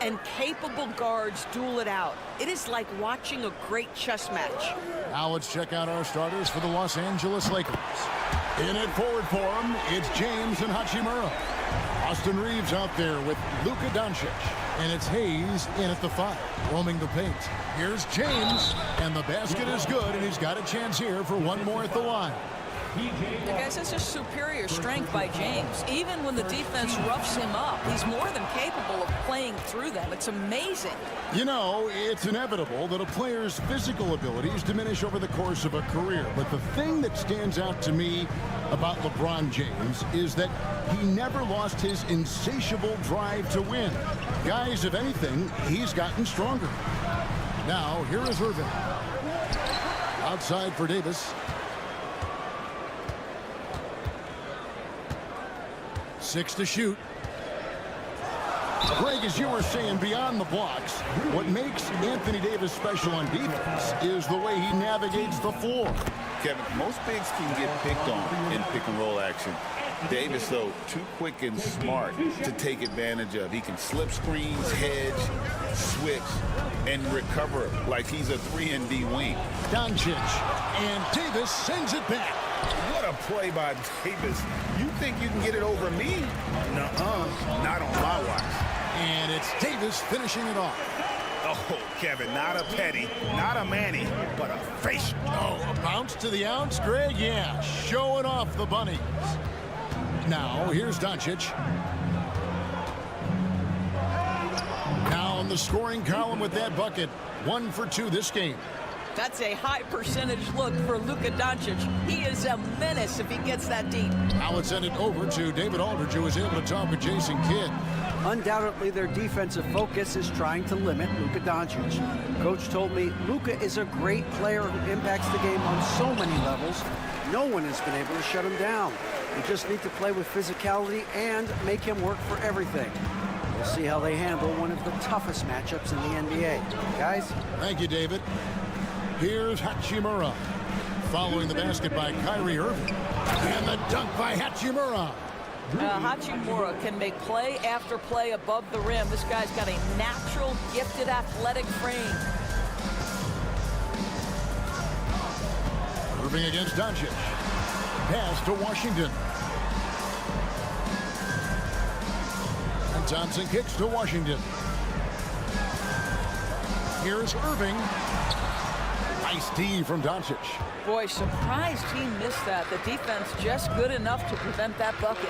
and capable guards duel it out. It is like watching a great chess match. Now let's check out our starters for the Los Angeles Lakers. In at forward for him, it's James and Hachimura. Austin Reeves out there with Luka Doncic. And it's Hayes in at the 5, roaming the paint. Here's James, and the basket is good, and he's got a chance here for one more at the line. Guys, that's just superior strength by James. Even when the defense roughs him up, he's more than capable of playing through them. It's amazing. You know, it's inevitable that a player's physical abilities diminish over the course of a career. But the thing that stands out to me about LeBron James is that he never lost his insatiable drive to win. Guys, if anything, he's gotten stronger. Now, here is Irving. Outside for Davis. 6 to shoot. Greg, as you were saying, beyond the blocks, what makes Anthony Davis special on defense is the way he navigates the floor. Kevin, most bigs can get picked on in pick-and-roll action. Davis, though, too quick and smart to take advantage of. He can slip screens, hedge, switch, and recover like he's a 3-and-D wing. Doncic, and Davis sends it back. What a play by Davis. You think you can get it over me? Nuh-uh, not on my watch. And it's Davis finishing it off. Oh, Kevin, not a petty, not a Manny, but a facial. Oh, a bounce to the ounce, Greg? Yeah, showing off the bunnies. Now, here's Doncic. Now on the scoring column with that bucket. 1 for 2 this game. That's a high percentage look for Luka Doncic. He is a menace if he gets that deep. Now let's send it over to David Aldridge, who was able to talk with Jason Kidd. Undoubtedly, their defensive focus is trying to limit Luka Doncic. Coach told me Luka is a great player who impacts the game on so many levels. No one has been able to shut him down. We just need to play with physicality and make him work for everything. We'll see how they handle one of the toughest matchups in the NBA. Guys? Thank you, David. Here's Hachimura. Following the basket by Kyrie Irving. And the dunk by Hachimura. Hachimura can make play after play above the rim. This guy's got a natural, gifted, athletic frame. Irving against Doncic. Pass to Washington. And Thompson kicks to Washington. Here's Irving. Nice D from Doncic. Boy, surprised he missed that. The defense just good enough to prevent that bucket.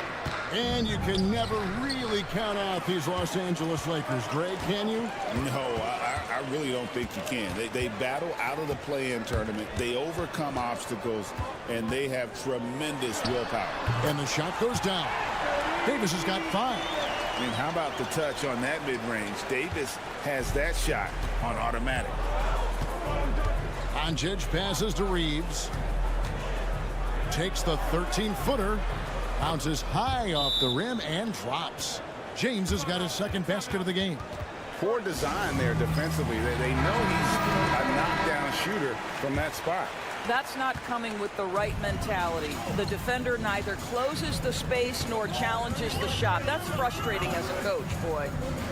And you can never really count out these Los Angeles Lakers, Greg, can you? No, I really don't think you can. They battle out of the play-in tournament. They overcome obstacles, and they have tremendous willpower. And the shot goes down. Davis has got 5. And how about the touch on that mid-range? Davis has that shot on automatic. Doncic passes to Reeves. Takes the 13-footer. Bounces high off the rim and drops. James has got his second basket of the game. Poor design there defensively. They know he's a knockdown shooter from that spot. That's not coming with the right mentality. The defender neither closes the space nor challenges the shot. That's frustrating as a coach, boy.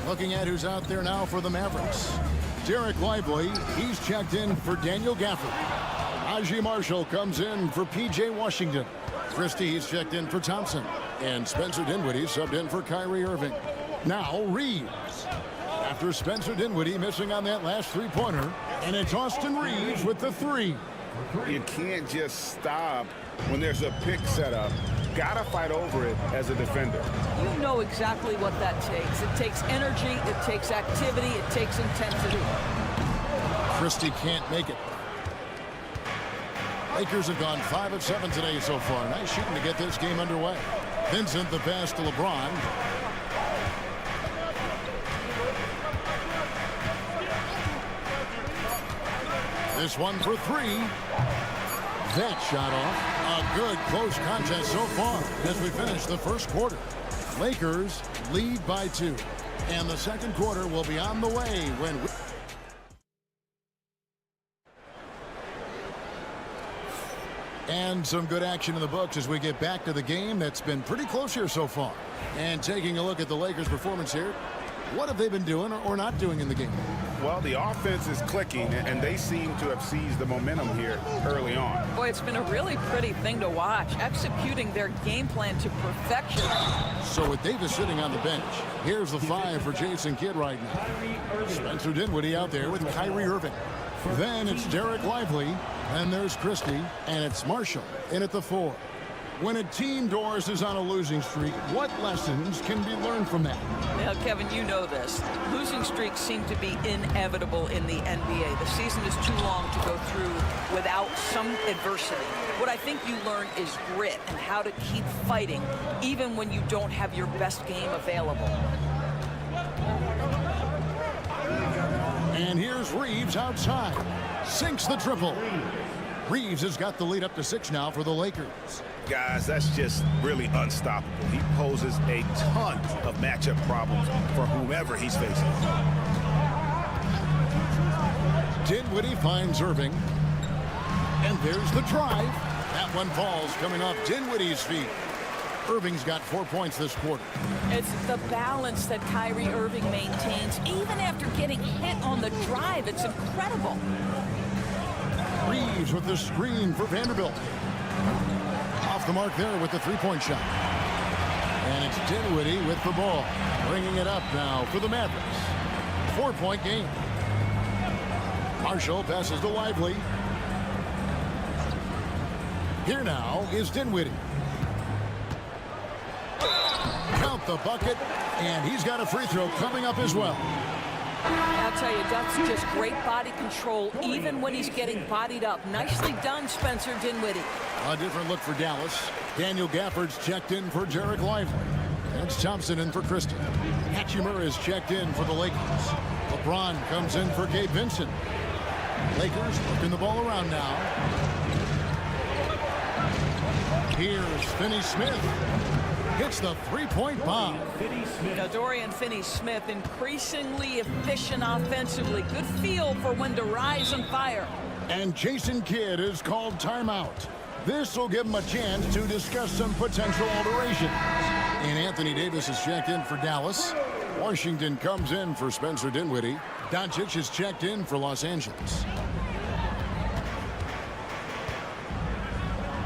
Looking at who's out there now for the Mavericks. Derek Lively, he's checked in for Daniel Gafford. Najee Marshall comes in for P.J. Washington. Christie, he's checked in for Thompson. And Spencer Dinwiddie subbed in for Kyrie Irving. Now Reeves. After Spencer Dinwiddie missing on that last three-pointer. And it's Austin Reeves with the 3. You can't just stop when there's a pick set up. Gotta fight over it as a defender. You know exactly what that takes. It takes energy, it takes activity, it takes intensity. Christie can't make it. Lakers have gone 5 of 7 today so far. Nice shooting to get this game underway. Vincent the pass to LeBron. This one for 3. That shot off. A good close contest so far as we finish the first quarter. Lakers lead by 2. And the second quarter will be on the way when... And some good action in the books as we get back to the game that's been pretty close here so far. And taking a look at the Lakers' performance here, What have they been doing or not doing in the game? Well, the offense is clicking, and they seem to have seized the momentum here early on. Boy, it's been a really pretty thing to watch, executing their game plan to perfection. So with Davis sitting on the bench, here's the 5 for Jason Kidd right now. Spencer Dinwiddie out there with Kyrie Irving. Then it's Derek Lively, and there's Christie, and it's Marshall in at the 4. When a team, Doris, is on a losing streak, what lessons can be learned from that? Now, Kevin, you know this. Losing streaks seem to be inevitable in the NBA. The season is too long to go through without some adversity. What I think you learn is grit and how to keep fighting even when you don't have your best game available. And here's Reeves outside. Sinks the triple. Reeves has got the lead up to 6 now for the Lakers. Guys, that's just really unstoppable. He poses a ton of matchup problems for whomever he's facing. Dinwiddie finds Irving. And there's the drive. That one falls coming off Dinwiddie's feet. Irving's got 4 points this quarter. It's the balance that Kyrie Irving maintains even after getting hit on the drive. It's incredible. Reeves with the screen for Vanderbilt. Off the mark there with the 3-point shot. And it's Dinwiddie with the ball. Bringing it up now for the Mavericks. 4-point game. Marshall passes to Lively. Here now is Dinwiddie. Count the bucket, and he's got a free throw coming up as well. I'll tell you, that's just great body control, even when he's getting bodied up. Nicely done, Spencer Dinwiddie. A different look for Dallas. Daniel Gafford's checked in for Derek Lively. It's Thompson in for Christie. Hachimura is checked in for the Lakers. LeBron comes in for Gabe Vincent. Lakers working the ball around now. Here's Finney-Smith. Hits the 3-point bomb. Now, Dorian Finney-Smith increasingly efficient offensively. Good feel for when to rise and fire. And Jason Kidd is called timeout. This will give him a chance to discuss some potential alterations. And Anthony Davis is checked in for Dallas. Washington comes in for Spencer Dinwiddie. Doncic is checked in for Los Angeles.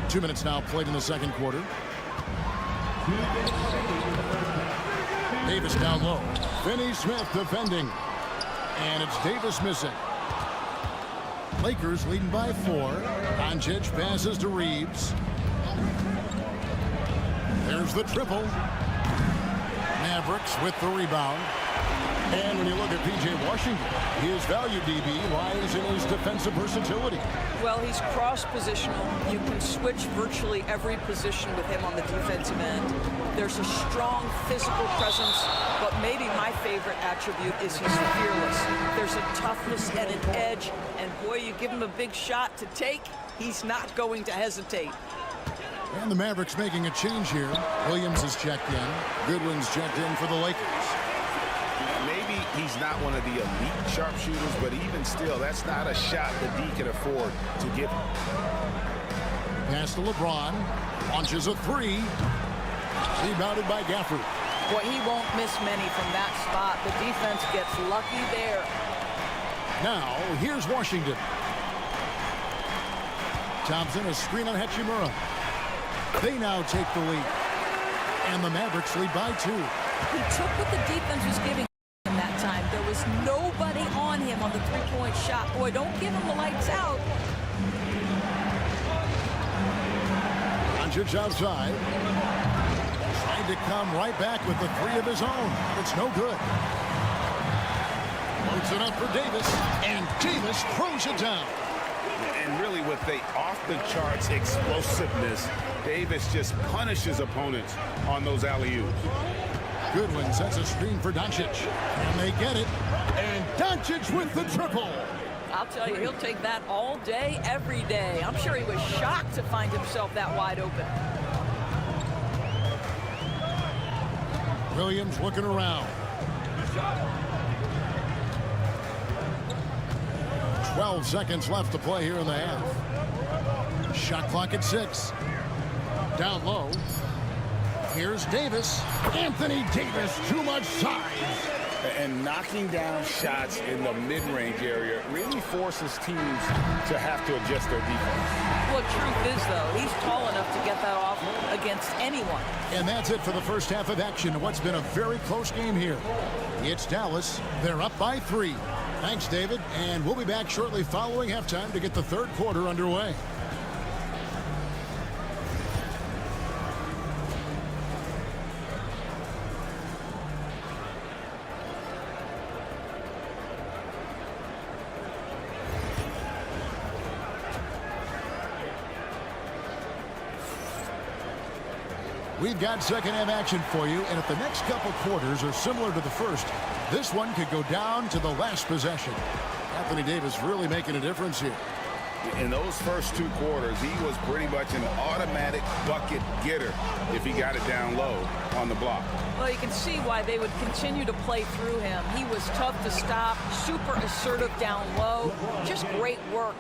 2 minutes now played in the second quarter. Davis down low. Finney-Smith defending. And it's Davis missing. Lakers leading by 4. Doncic passes to Reeves. There's the triple. Mavericks with the rebound. And when you look at P.J. Washington, his value, DB, lies in his defensive versatility. Well, he's cross-positional. You can switch virtually every position with him on the defensive end. There's a strong physical presence, but maybe my favorite attribute is he's fearless. There's a toughness and an edge, and boy, you give him a big shot to take, he's not going to hesitate. And the Mavericks making a change here. Williams is checked in. Goodwin's checked in for the Lakers. Maybe he's not one of the elite sharpshooters, but even still, that's not a shot that D can afford to give him. Pass to LeBron. Launches a 3. Rebounded by Gafford. Boy, he won't miss many from that spot. The defense gets lucky there. Now, here's Washington. Thompson, a screen on Hachimura. They now take the lead. And the Mavericks lead by 2. He took what the defense was giving him that time. There was nobody on him on the 3-point shot. Boy, don't give him the lights out. Doncic outside. Trying to come right back with the 3 of his own. It's no good. Works it up for Davis. And Davis throws it down. And really with the off-the-charts explosiveness, Davis just punishes opponents on those alley-oops. Goodwin sets a screen for Doncic. And they get it. And Doncic with the triple. I'll tell you, he'll take that all day, every day. I'm sure he was shocked to find himself that wide open. Williams looking around. 12 seconds left to play here in the half. Shot clock at 6. Down low. Here's Davis. Anthony Davis, too much size. And knocking down shots in the mid-range area really forces teams to have to adjust their defense. Well, truth is, though, he's tall enough to get that off against anyone. And that's it for the first half of action. What's been a very close game here. It's Dallas. They're up by 3. Thanks, David. And we'll be back shortly following halftime to get the third quarter underway. We've got second half action for you, and if the next couple quarters are similar to the first, this one could go down to the last possession. Anthony Davis really making a difference here. In those first 2 quarters, he was pretty much an automatic bucket getter if he got it down low on the block. Well, you can see why they would continue to play through him. He was tough to stop, super assertive down low, just great work.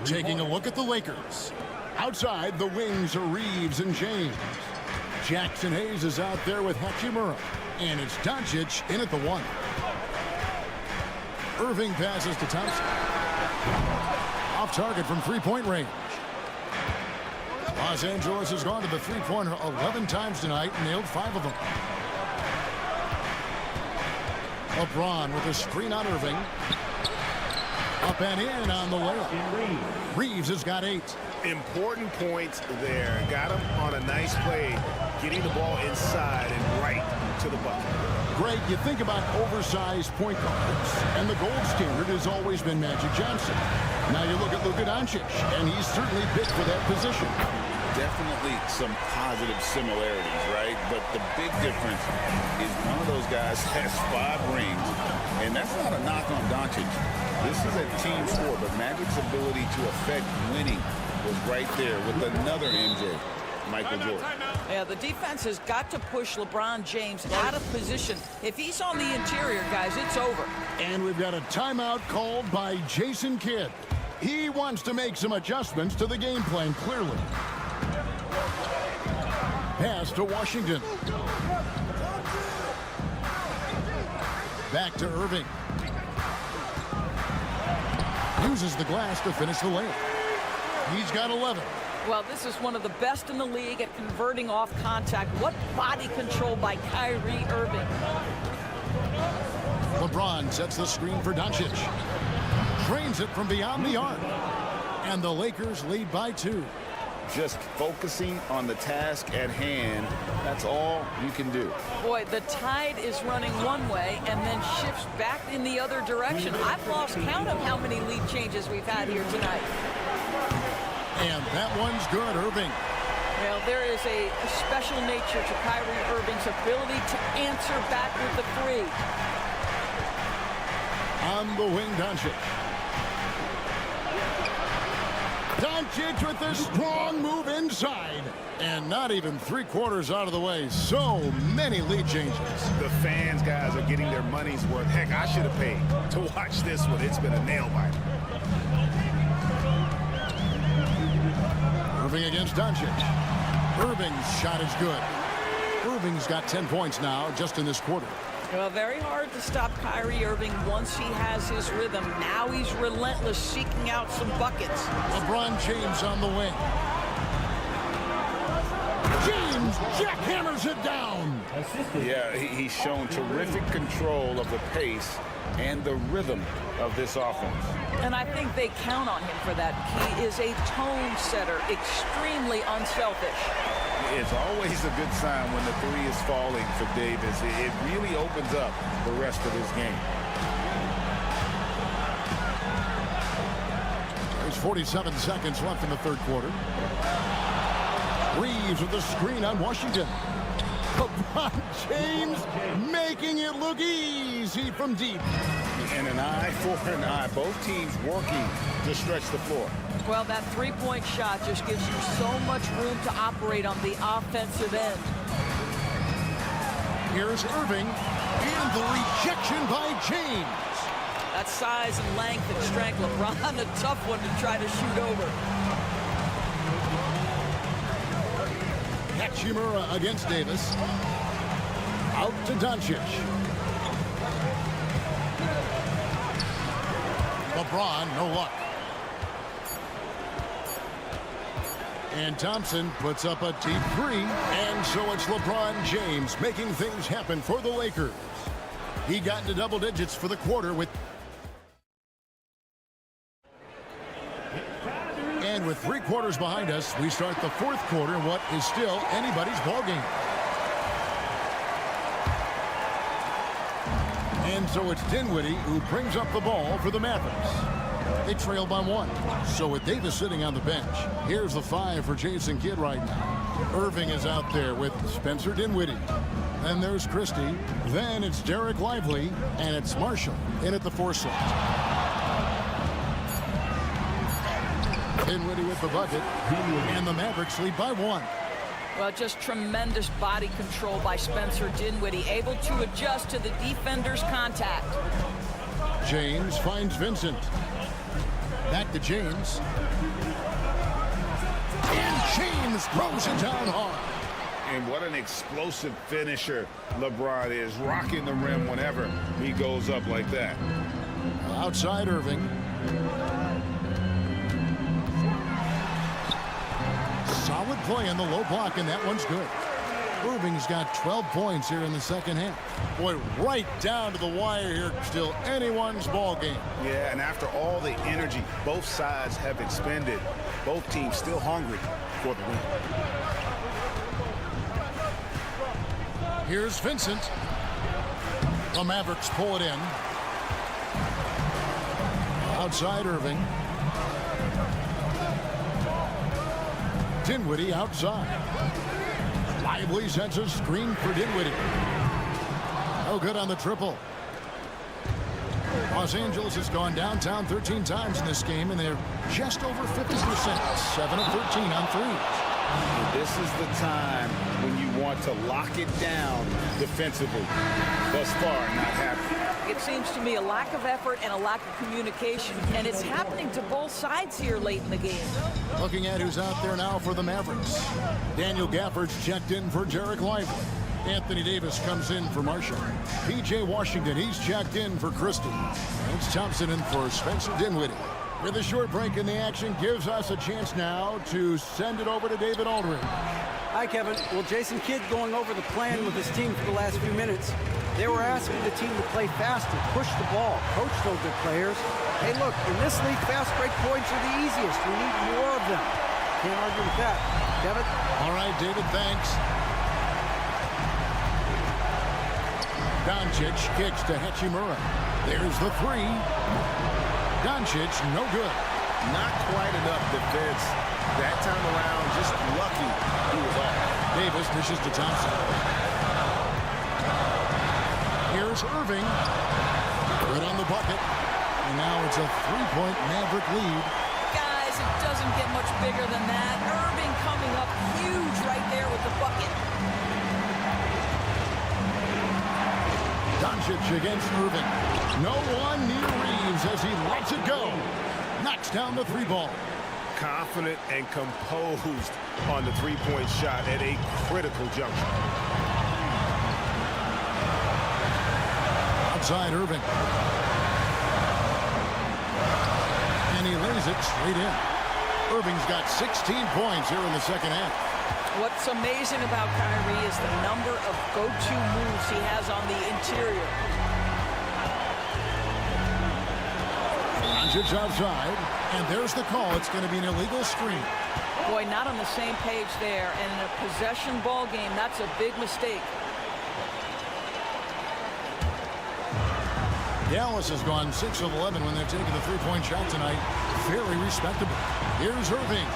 Taking a look at the Lakers. Outside, the wings are Reeves and James. Jackson Hayes is out there with Hachimura. And it's Doncic in at the 1. Irving passes to Thompson. Off target from three-point range. Los Angeles has gone to the three-pointer 11 times tonight and nailed 5 of them. LeBron with a screen on Irving. Up and in on the layup. Reeves has got 8. Important points there. Got him on a nice play, getting the ball inside and right to the bucket. Greg, you think about oversized point guards, and the gold standard has always been Magic Johnson. Now you look at Luka Doncic, and he's certainly big for that position. Definitely some positive similarities, right? But the big difference is one of those guys has 5 rings, and that's not a knock on Doncic. This is a team sport, but Magic's ability to affect winning was right there with another MJ, Michael Jordan. Yeah, the defense has got to push LeBron James out of position. If he's on the interior, guys, it's over. And we've got a timeout called by Jason Kidd. He wants to make some adjustments to the game plan, clearly. Pass to Washington. Back to Irving. Uses the glass to finish the layup. He's got 11. Well, this is one of the best in the league at converting off contact. What body control by Kyrie Irving. LeBron sets the screen for Doncic. Drains it from beyond the arc. And the Lakers lead by 2. Just focusing on the task at hand, that's all you can do. Boy, the tide is running one way and then shifts back in the other direction. I've lost count of how many lead changes we've had here tonight. And that one's good, Irving. Well, there is a special nature to Kyrie Irving's ability to answer back with the 3. On the wing, Doncic. Doncic with a strong move inside. And not even 3/4 out of the way. So many lead changes. The fans, guys, are getting their money's worth. Heck, I should have paid to watch this one. It's been a nail-biter. Irving against Doncic. Irving's shot is good. Irving's got 10 points now just in this quarter. Well, very hard to stop Kyrie Irving once he has his rhythm. Now he's relentless, seeking out some buckets. LeBron James on the wing. James jackhammers it down. Yeah, he's shown terrific control of the pace and the rhythm of this offense. And I think they count on him for that. He is a tone setter, extremely unselfish. It's always a good sign when the 3 is falling for Davis. It really opens up the rest of his game. There's 47 seconds left in the third quarter. Reeves with the screen on Washington. LeBron James making it look easy from deep. And an eye for an eye. Both teams working to stretch the floor. Well, that 3-point shot just gives you so much room to operate on the offensive end. Here's Irving, and the rejection by James. That size and length and strength, LeBron, a tough one to try to shoot over. Hachimura against Davis. Out to Doncic. LeBron, no luck. And Thompson puts up a deep three. And so it's LeBron James making things happen for the Lakers. He got into double digits for the quarter with... And with 3 quarters behind us, we start the 4th quarter in what is still anybody's ballgame. And so it's Dinwiddie who brings up the ball for the Mavericks. They trail by 1. So with Davis sitting on the bench, here's the 5 for Jason Kidd right now. Irving is out there with Spencer Dinwiddie. Then there's Christie. Then it's Derek Lively. And it's Marshall in at the 4 slot. Dinwiddie with the bucket. And the Mavericks lead by 1. Well, just tremendous body control by Spencer Dinwiddie, able to adjust to the defender's contact. James finds Vincent. Back to James. And James throws it down hard. And what an explosive finisher LeBron is, rocking the rim whenever he goes up like that. Outside Irving. Solid play in the low block, and that one's good. Irving's got 12 points here in the second half. Boy, right down to the wire here. Still anyone's ball game. Yeah, and after all the energy both sides have expended, both teams still hungry for the win. Here's Vincent. The Mavericks pull it in. Outside Irving. Dinwiddie outside. Lively sets a screen for Dinwiddie. No good on the triple. Los Angeles has gone downtown 13 times in this game, and they're just over 50%. 7 of 13 on threes. This is the time when you want to lock it down defensively. Thus far, not happening. It seems to me a lack of effort and a lack of communication, and it's happening to both sides here late in the game. Looking at who's out there now for the Mavericks. Daniel Gafford's checked in for Derek Lively. Anthony Davis comes in for Marshall. P.J. Washington, he's checked in for Christie. It's Thompson in for Spencer Dinwiddie. With a short break in the action, gives us a chance now to send it over to David Aldridge. Hi, Kevin. Well, Jason Kidd going over the plan with his team for the last few minutes. They were asking the team to play faster, push the ball, coach told their players. Hey, look, in this league, fast break points are the easiest. We need more of them. Can't argue with that. Kevin? All right, David, thanks. Doncic kicks to Hachimura. There's the 3. Doncic, no good. Not quite enough defense that time around. Just lucky he was off. Davis dishes to Thompson. Here's Irving. Good on the bucket. And now it's a 3-point Maverick lead. Guys, it doesn't get much bigger than that. Irving coming up huge right there with the bucket. Doncic against Irving. No one near Reeves as he lets it go. Knocks down the 3-ball. Confident and composed on the 3-point shot at a critical juncture. Outside Irving. And he lays it straight in. Irving's got 16 points here in the second half. What's amazing about Kyrie is the number of go-to moves he has on the interior. Doncic outside, and there's the call. It's going to be an illegal screen. Boy, not on the same page there. And in a possession ball game, that's a big mistake. Dallas has gone 6 of 11 when they're taking the 3-point shot tonight. Very respectable. Here's Irving.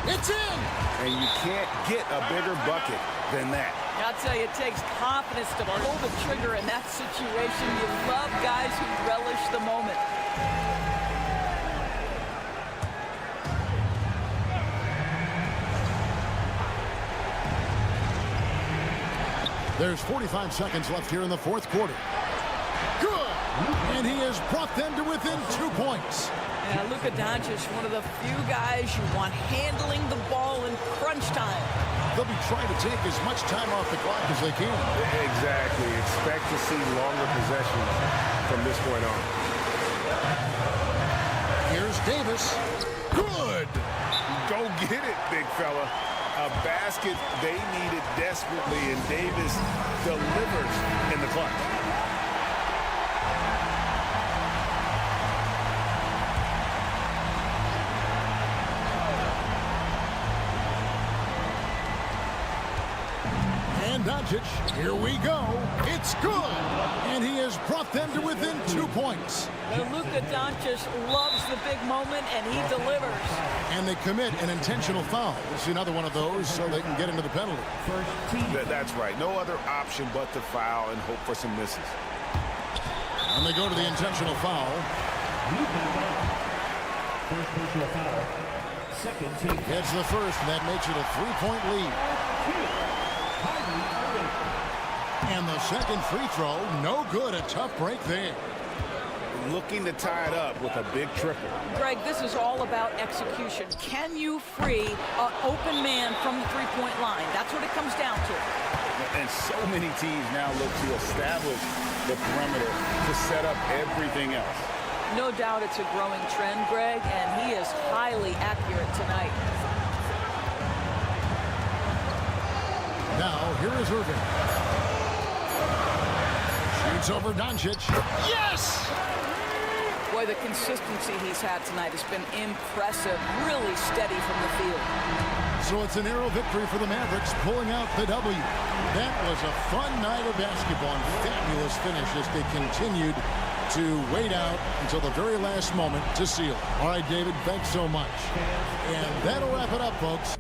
It's in! And you can't get a bigger bucket than that. I'll tell you, it takes confidence to pull the trigger in that situation. You love guys who relish the moment. There's 45 seconds left here in the 4th quarter. Good! And he has brought them to within 2 points. Yeah, Luka Doncic, one of the few guys you want handling the ball in crunch time. they'll be trying to take as much time off the clock as they can. Exactly. Expect to see longer possessions from this point on. Here's Davis. Good. Go get it, big fella. A basket they needed desperately, and Davis delivers in the clutch. And Doncic, here we go. It's good. And he has brought them to within 2 points. Well, Luka Doncic loves the big moment, and he delivers. And they commit an intentional foul. We'll see another one of those so they can get into the penalty. That's right. No other option but to foul and hope for some misses. And they go to the intentional foul. First personal foul. Second team. Gets the first, and that makes it a 3-point lead. And the second free throw, no good. A tough break there. Looking to tie it up with a big triple. Greg, this is all about execution. Can you free an open man from the three-point line? That's what it comes down to. And so many teams now look to establish the perimeter to set up everything else. No doubt it's a growing trend, Greg, and he is highly accurate tonight. Now, here is Irving. Shoots over Doncic. Yes! Boy, the consistency he's had tonight has been impressive, really steady from the field. So it's a narrow victory for the Mavericks, pulling out the W. That was a fun night of basketball and fabulous finish as they continued to wait out until the very last moment to seal. All right, David, thanks so much. And that'll wrap it up, folks.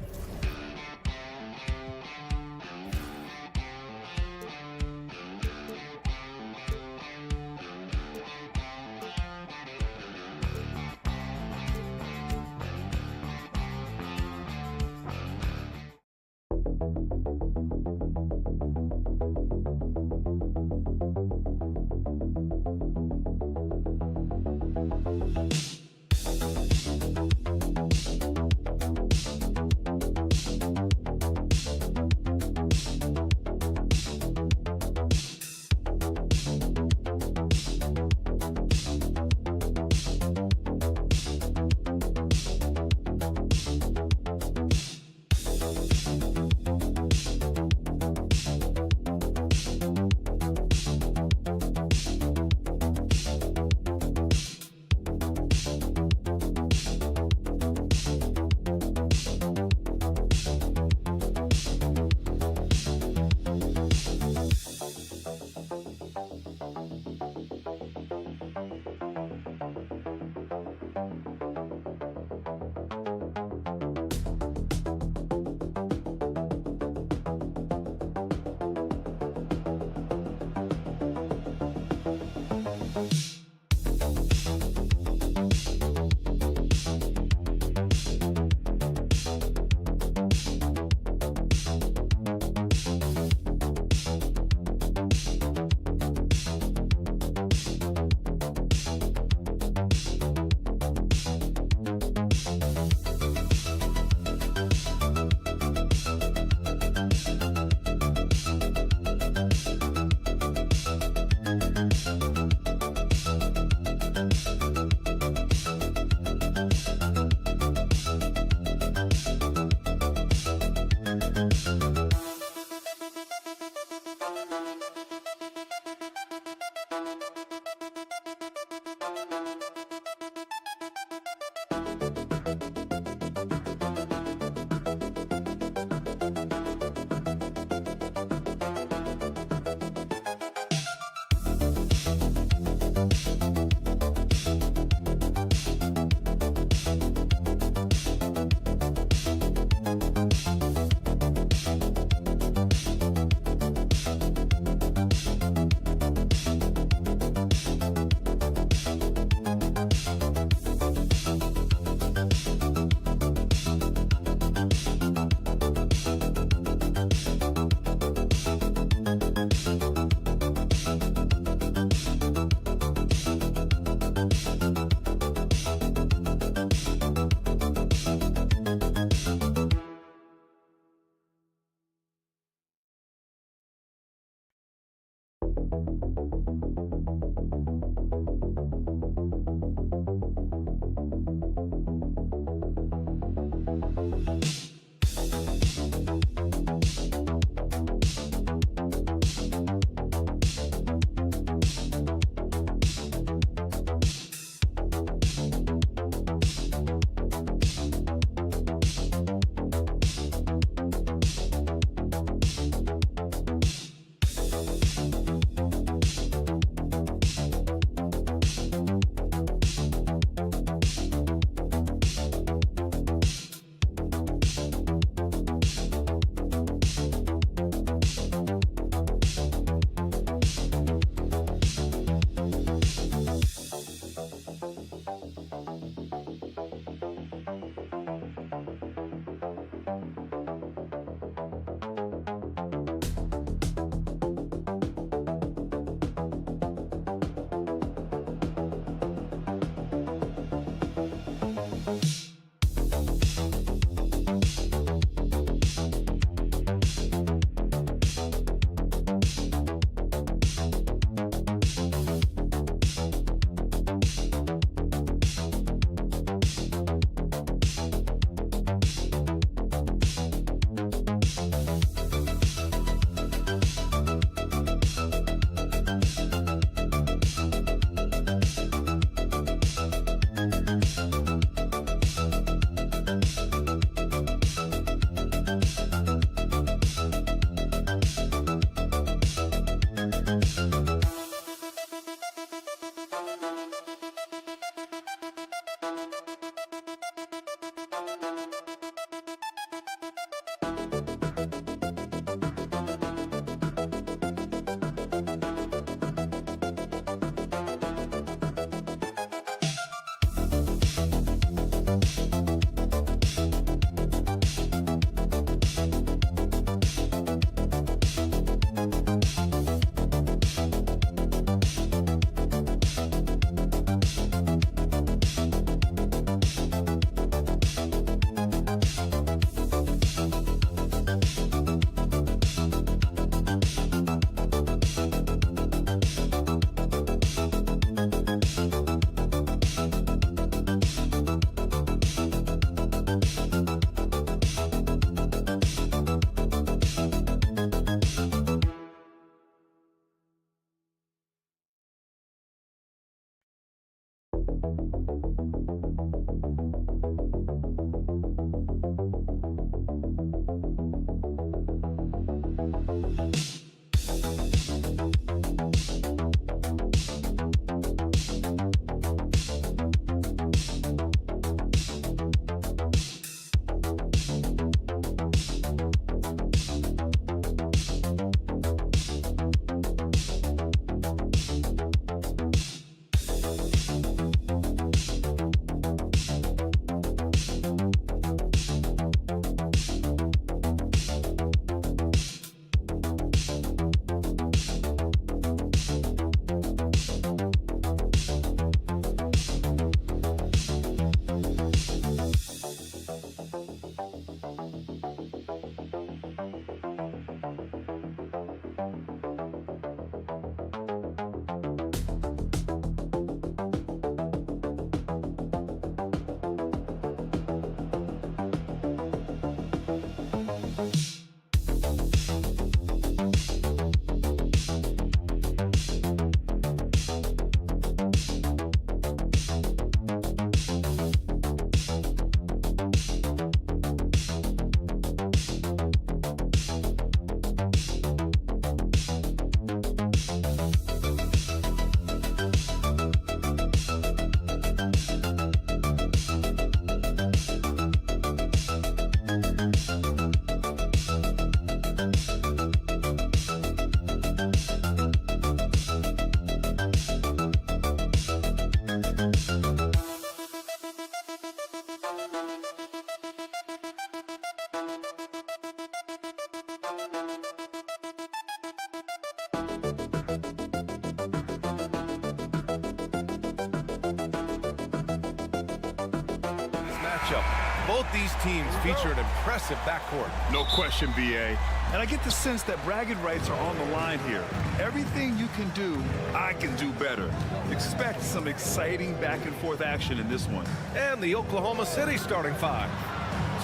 matchup. both these teams feature an impressive backcourt. No question, B.A. And I get the sense that bragging rights are on the line here. Everything you can do, I can do better. Expect some exciting back-and-forth action in this one. And the Oklahoma City starting five.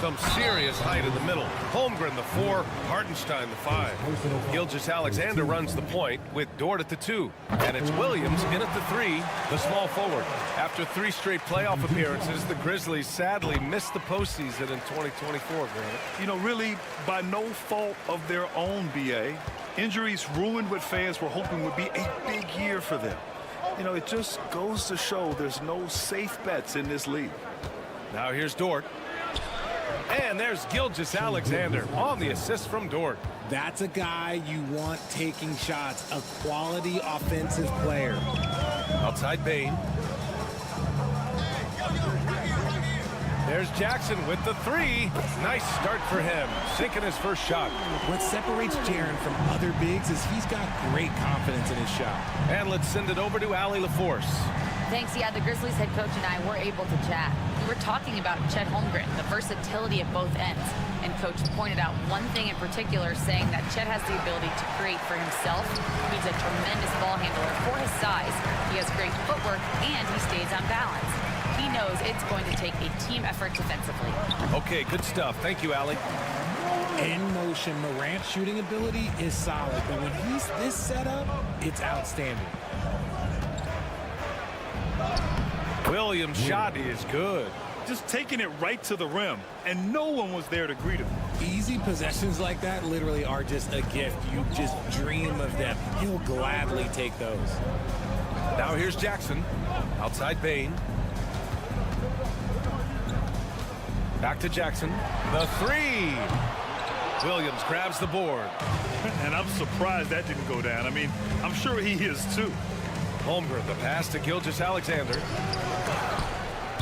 Some serious height in the middle. Holmgren, the 4, Hartenstein, the 5. Gilgeous-Alexander runs the point with Dort at the 2. And it's Williams in at the 3, the small forward. After 3 straight playoff appearances, the Grizzlies sadly missed the postseason in 2024, Grant. You know, really, by no fault of their own, B.A. Injuries ruined what fans were hoping would be a big year for them. You know, it just goes to show there's no safe bets in this league. Now here's Dort. And there's Gilgeous-Alexander on the assist from Dort. That's a guy you want taking shots, a quality offensive player. Outside Bain. There's Jackson with the 3. Nice start for him, sinking his first shot. What separates Jaren from other bigs is he's got great confidence in his shot. And let's send it over to Allie LaForce. Thanks. Yeah, the Grizzlies head coach and I were able to chat. We were talking about Chet Holmgren, the versatility at both ends. And coach pointed out one thing in particular, saying that Chet has the ability to create for himself. He's a tremendous ball handler for his size. He has great footwork, and he stays on balance. He knows it's going to take a team effort defensively. Okay, good stuff. Thank you, Allie. In motion, Morant's shooting ability is solid, but when he's this set up, it's outstanding. Williams' shot is good. Just taking it right to the rim, and no one was there to greet him. Easy possessions like that literally are just a gift. You just dream of them. He'll gladly take those. Now here's Jackson. Outside Bain. Back to Jackson. The 3. Williams grabs the board. And I'm surprised that didn't go down. I mean, I'm sure he is too. Holmgren, the pass to Gilgeous-Alexander.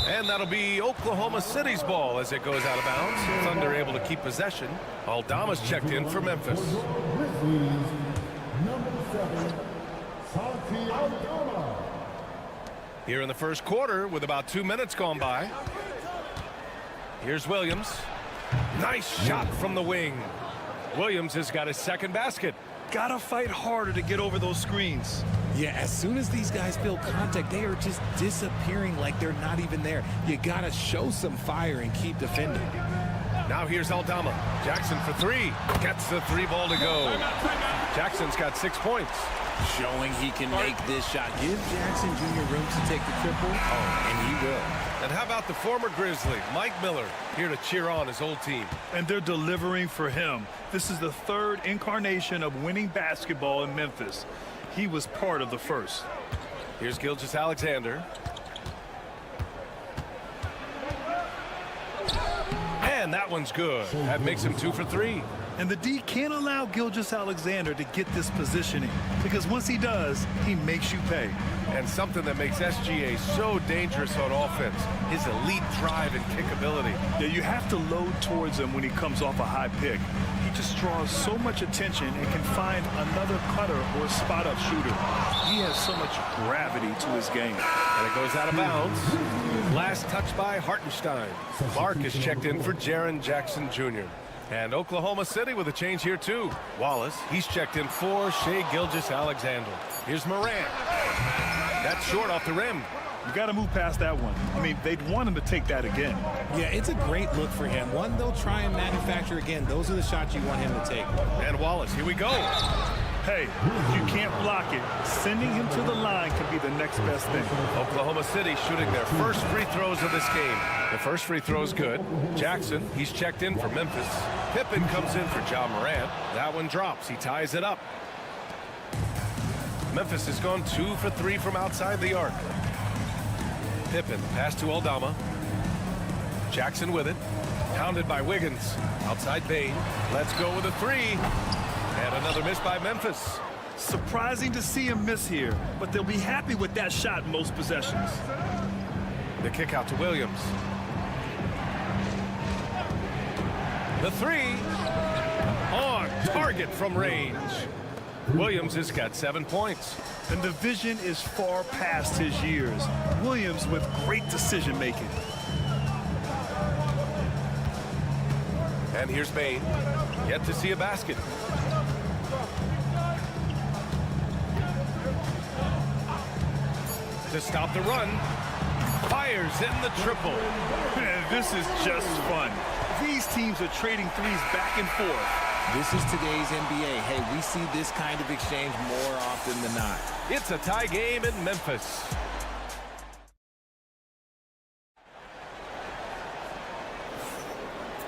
And that'll be Oklahoma City's ball as it goes out of bounds. Thunder able to keep possession. Aldama's checked in for Memphis. Here in the first quarter with about 2 minutes gone by. Here's Williams. Nice shot from the wing. Williams has got his second basket. Gotta fight harder to get over those screens. Yeah, as soon as these guys feel contact, they are just disappearing like they're not even there. You gotta show some fire and keep defending. Now here's Aldama. Jackson for 3. Gets the 3 ball to go. Jackson's got 6 points. Showing he can make this shot. Give Jackson Jr. room to take the triple, and he will. And how about the former Grizzly, Mike Miller, here to cheer on his old team. And they're delivering for him. This is the 3rd incarnation of winning basketball in Memphis. He was part of the first. Here's Gilgeous-Alexander. And that one's good. That makes him 2 for 3. And the D can't allow Gilgeous-Alexander to get this positioning, because once he does, he makes you pay. And something that makes SGA so dangerous on offense, his elite drive and kick ability. Yeah, you have to load towards him when he comes off a high pick. He just draws so much attention and can find another cutter or spot-up shooter. He has so much gravity to his game. And it goes out of bounds. Last touch by Hartenstein. Clark is checked in for Jaren Jackson Jr. And Oklahoma City with a change here, too. Wallace, he's checked in for Shai Gilgeous-Alexander. Here's Morant. That's short off the rim. You got to move past that one. I mean, they'd want him to take that again. Yeah, it's a great look for him. One they'll try and manufacture again. Those are the shots you want him to take. And Wallace, here we go. Hey, if you can't block it, sending him to the line can be the next best thing. Oklahoma City shooting their first free throws of this game. The first free throw's good. Jackson, he's checked in for Memphis. Pippen comes in for Ja Morant. That one drops. He ties it up. Memphis has gone 2 for 3 from outside the arc. Pippen, pass to Aldama. Jackson with it. Pounded by Wiggins. Outside Bain. Let's go with a 3. And another miss by Memphis. Surprising to see him miss here, but they'll be happy with that shot most possessions. The kick out to Williams. The 3 on target from range. Williams has got 7 points. And the vision is far past his years. Williams with great decision making. And here's Bain. Yet to see a basket. To stop the run. Fires in the triple. Man, this is just fun. These teams are trading threes back and forth. This is today's NBA. Hey, we see this kind of exchange more often than not. It's a tie game in Memphis.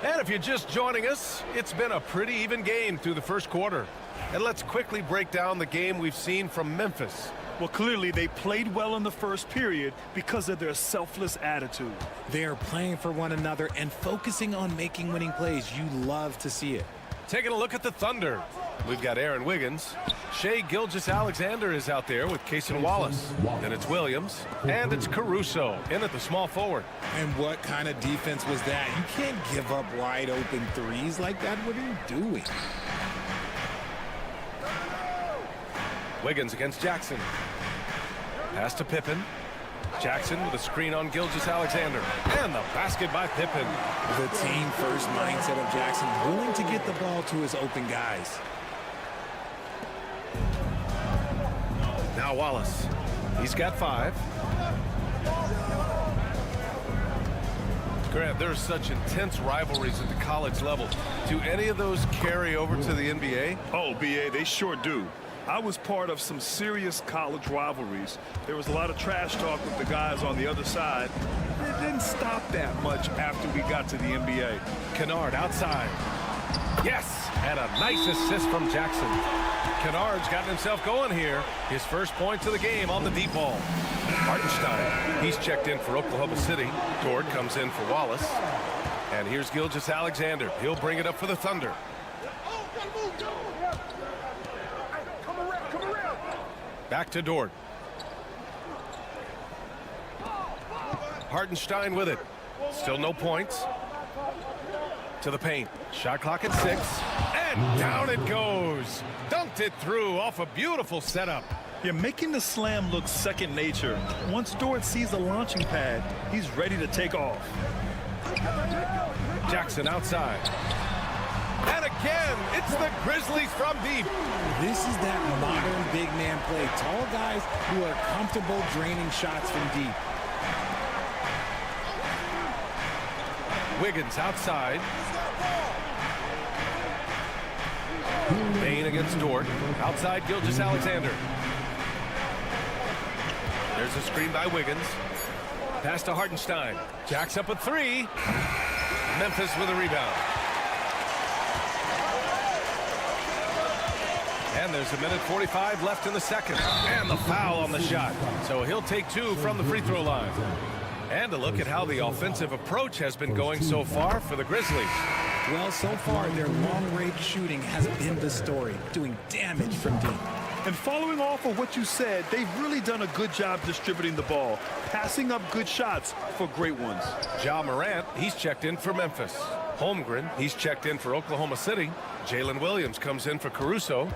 And if you're just joining us, it's been a pretty even game through the first quarter. And let's quickly break down the game we've seen from Memphis. Well, clearly they played well in the first period because of their selfless attitude. They are playing for one another and focusing on making winning plays. You love to see it. Taking a look at the Thunder. We've got Aaron Wiggins. Shai Gilgeous-Alexander is out there with Cason Wallace. Then it's Williams. And it's Caruso in at the small forward. And what kind of defense was that? You can't give up wide open threes like that. What are you doing? Wiggins against Jackson. Pass to Pippen. Jackson with a screen on Gilgeous-Alexander. And the basket by Pippen. The team-first mindset of Jackson, willing to get the ball to his open guys. Now Wallace. He's got 5. Grant, there's such intense rivalries at the college level. Do any of those carry over to the NBA? Oh, BA, they sure do. I was part of some serious college rivalries. There was a lot of trash talk with the guys on the other side. It didn't stop that much after we got to the NBA. Kennard outside. Yes, and a nice assist from Jackson. Kennard's gotten himself going here. His first points of the game on the deep ball. Hartenstein, he's checked in for Oklahoma City. Dort comes in for Wallace. And here's Gilgeous-Alexander. He'll bring it up for the Thunder. Back to Dort. Hartenstein with it. Still no points. To the paint. Shot clock at 6. And down it goes. Dunked it through off a beautiful setup. You're making the slam look second nature. Once Dort sees the launching pad, he's ready to take off. Jackson outside. And again, it's the Grizzlies from deep. This is that modern big man play. Tall guys who are comfortable draining shots from deep. Wiggins outside. Bain against Dort. Outside Gilgeous-Alexander. There's a screen by Wiggins. Pass to Hartenstein. Jacks up a 3. Memphis with a rebound. And there's 1:45 left in the second. And the foul on the shot. So he'll take 2 from the free throw line. And a look at how the offensive approach has been going so far for the Grizzlies. Well, so far, their long-range shooting has been the story, doing damage from deep. And following off of what you said, they've really done a good job distributing the ball, passing up good shots for great ones. Ja Morant, he's checked in for Memphis. Holmgren, he's checked in for Oklahoma City. Jalen Williams comes in for Caruso.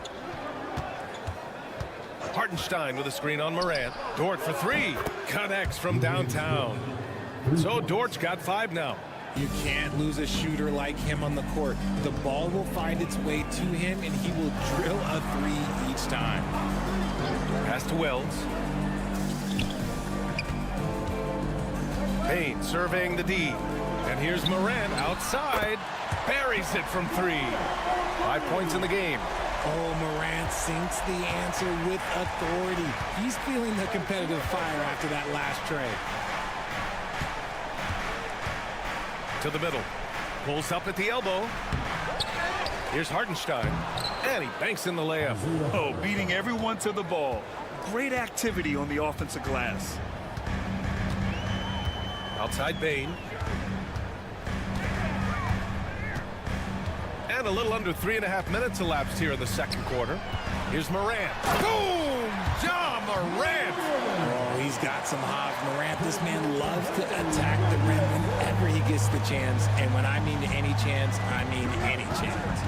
Hartenstein with a screen on Morant. Dort for 3. Connects from downtown. So Dort's got 5 now. You can't lose a shooter like him on the court. The ball will find its way to him, and he will drill a 3 each time. Pass to Wells. Bain surveying the D. And here's Morant outside. Buries it from 3. 5 points in the game. Oh, Morant sinks the answer with authority. He's feeling the competitive fire after that last trade. To the middle. Pulls up at the elbow. Here's Hartenstein. And he banks in the layup. Oh, beating everyone to the ball. Great activity on the offensive glass. Outside Bain. And a little under 3.5 minutes elapsed here in the second quarter. Here's Morant. Boom! Ja Morant! Oh, he's got some hops. Morant, this man loves to attack the rim whenever he gets the chance. And when I mean any chance, I mean any chance.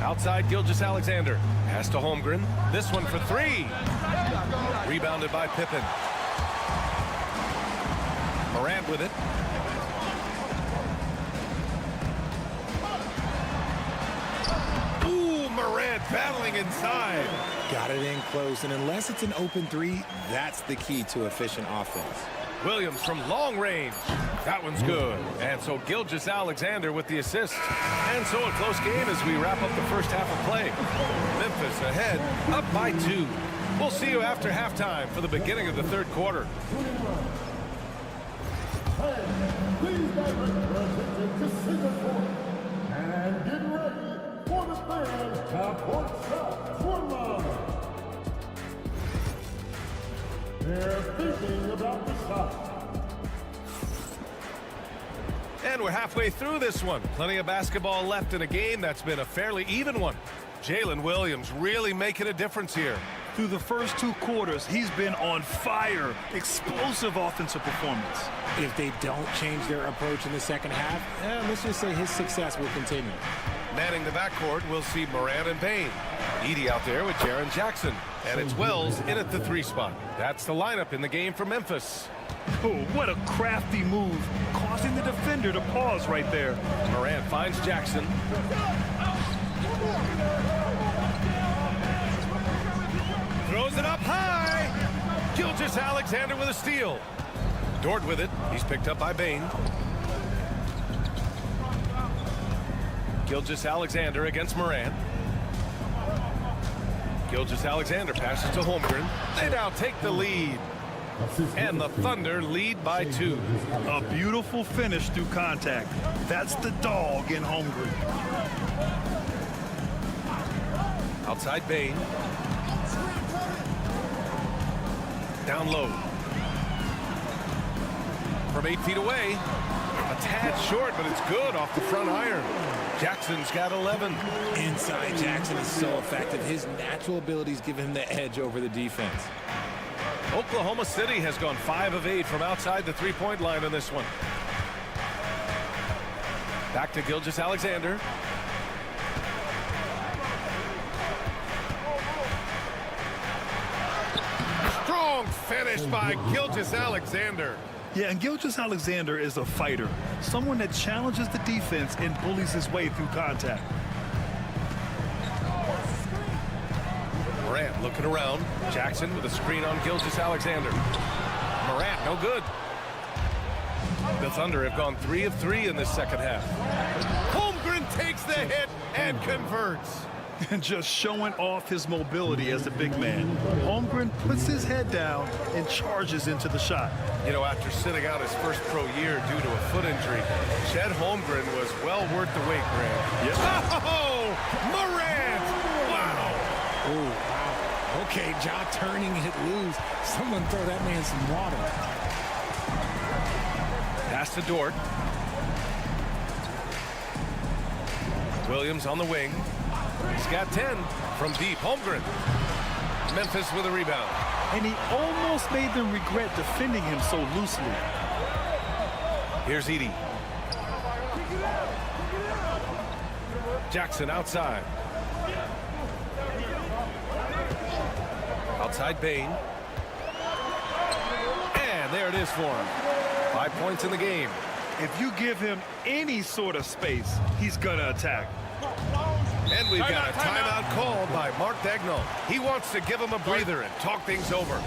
Outside Gilgeous-Alexander. Pass to Holmgren. This one for 3. Rebounded by Pippen. Morant with it. Morant battling inside. Got it in close, and unless it's an open three, that's the key to efficient offense. Williams from long range. That one's good. And so Gilgeous-Alexander with the assist. And so a close game as we wrap up the first half of play. Memphis ahead, up by 2. We'll see you after halftime for the beginning of the third quarter. And get ready for the fans to put up for love. They're thinking about the shot. And we're halfway through this one. Plenty of basketball left in a game that's been a fairly even one. Jalen Williams really making a difference here. Through the first 2 quarters, he's been on fire. Explosive offensive performance. If they don't change their approach in the second half, let's just say his success will continue. Manning the backcourt, we'll see Morant and Bane. Edey out there with Jaren Jackson. And it's Wells in at the 3 spot. That's the lineup in the game for Memphis. Oh, what a crafty move, causing the defender to pause right there. Morant finds Jackson. Throws it up high. Gilgeous-Alexander with a steal. Dort with it. He's picked up by Bane. Gilgeous-Alexander against Morant. Gilgeous-Alexander passes to Holmgren. They now take the lead. And the Thunder lead by 2. A beautiful finish through contact. That's the dog in Holmgren. Outside Bane. Down low. From 8 feet away. A tad short, but it's good off the front iron. Jackson's got 11. Inside, Jackson is so effective. His natural abilities give him the edge over the defense. Oklahoma City has gone 5 of 8 from outside the three-point line on this one. Back to Gilgeous-Alexander. Strong finish by Gilgeous-Alexander. Yeah, and Gilgeous-Alexander is a fighter. Someone that challenges the defense and bullies his way through contact. Morant looking around. Jackson with a screen on Gilgeous-Alexander. Morant, no good. The Thunder have gone 3 of 3 in this second half. Holmgren takes the hit and converts. And just showing off his mobility as a big man. Holmgren puts his head down and charges into the shot. You know, after sitting out his first pro year due to a foot injury, Chet Holmgren was well worth the wait, Grant. Yes. Oh, Morant! Wow. Oh, wow. Okay, Ja turning it loose. Someone throw that man some water. Pass to Dort. Williams on the wing. He's got 10 from deep. Holmgren. Memphis with a rebound. And he almost made them regret defending him so loosely. Here's Edey. Jackson outside. Outside Bane. And there it is for him. 5 points in the game. If you give him any sort of space, he's going to attack. And we've got a timeout called by Mark Daigneault. He wants to give him a breather and talk things over.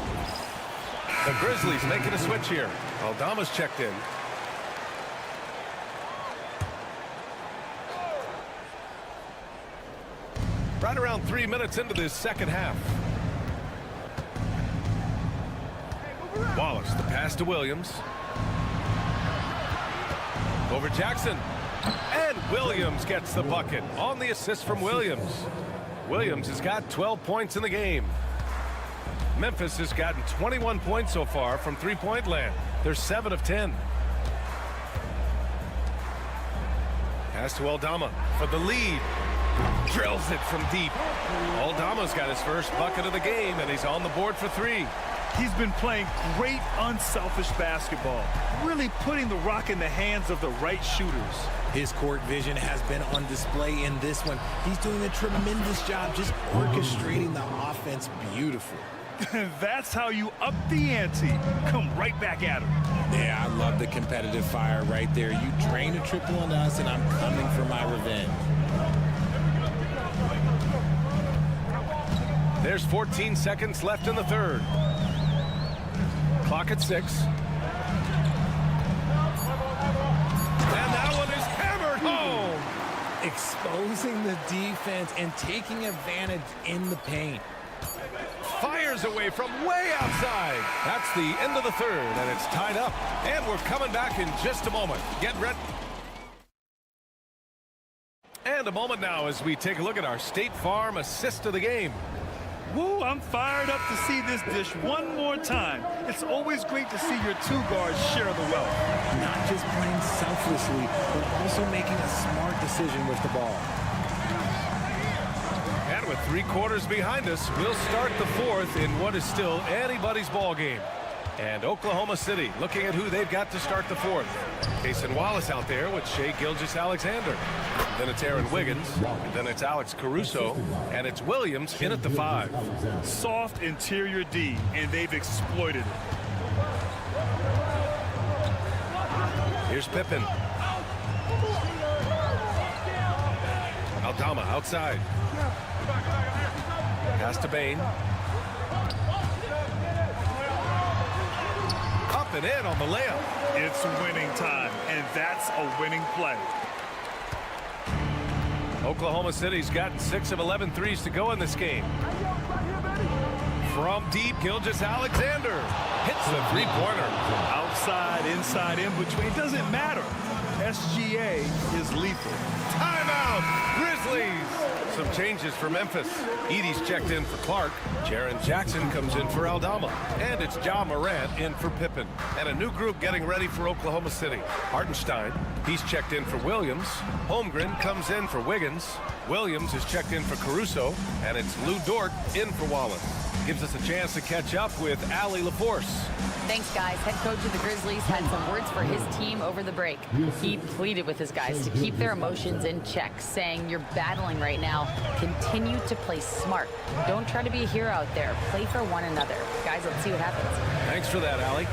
The Grizzlies making a switch here. Aldama's checked in. Right around 3 minutes into this second half. Wallace, the pass to Williams. Over Jackson. And Williams gets the bucket on the assist from Williams. Williams has got 12 points in the game. Memphis has gotten 21 points so far from three-point land. They're 7 of 10. Pass to Aldama for the lead. Drills it from deep. Aldama's got his first bucket of the game, and he's on the board for 3. He's been playing great, unselfish basketball, really putting the rock in the hands of the right shooters. His court vision has been on display in this one. He's doing a tremendous job just orchestrating the offense beautifully. That's how you up the ante. Come right back at him. Yeah, I love the competitive fire right there. You drain a triple on us, and I'm coming for my revenge. there's 14 seconds left in the third. Clock at 6. And that one is hammered home. Exposing the defense and taking advantage in the paint. Fires away from way outside. That's the end of the third, and it's tied up. And we're coming back in just a moment. Get ready. And a moment now as we take a look at our State Farm assist of the game. Woo, I'm fired up to see this dish one more time. It's always great to see your two guards share the wealth. Not just playing selflessly, but also making a smart decision with the ball. And with 3 quarters behind us, we'll start the fourth in what is still anybody's ball game. And Oklahoma City looking at who they've got to start the fourth. Cason Wallace out there with Shai Gilgeous-Alexander. Then it's Aaron Wiggins. And then it's Alex Caruso. And it's Williams in at the 5. Soft interior D, and they've exploited it. Here's Pippen. Aldama outside. Pass to Bain. Up and in on the layup. It's winning time, and that's a winning play. Oklahoma City's gotten 6 of 11 threes to go in this game. From deep, Gilgeous-Alexander hits the three-pointer. Outside, inside, in between, doesn't matter. SGA is lethal. Timeout, Grizzlies. Some changes for Memphis. Edey's checked in for Clark. Jaren Jackson comes in for Aldama. And it's Ja Morant in for Pippen. And a new group getting ready for Oklahoma City. Hartenstein, he's checked in for Williams. Holmgren comes in for Wiggins. Williams is checked in for Caruso. And it's Lou Dort in for Wallace. Gives us a chance to catch up with Allie LaForce. Thanks, guys. Head coach of the Grizzlies had some words for his team over the break. He pleaded with his guys to keep their emotions in check, saying, "You're battling right now. Continue to play smart. Don't try to be a hero out there. Play for one another." Guys, let's see what happens. Thanks for that, Allie.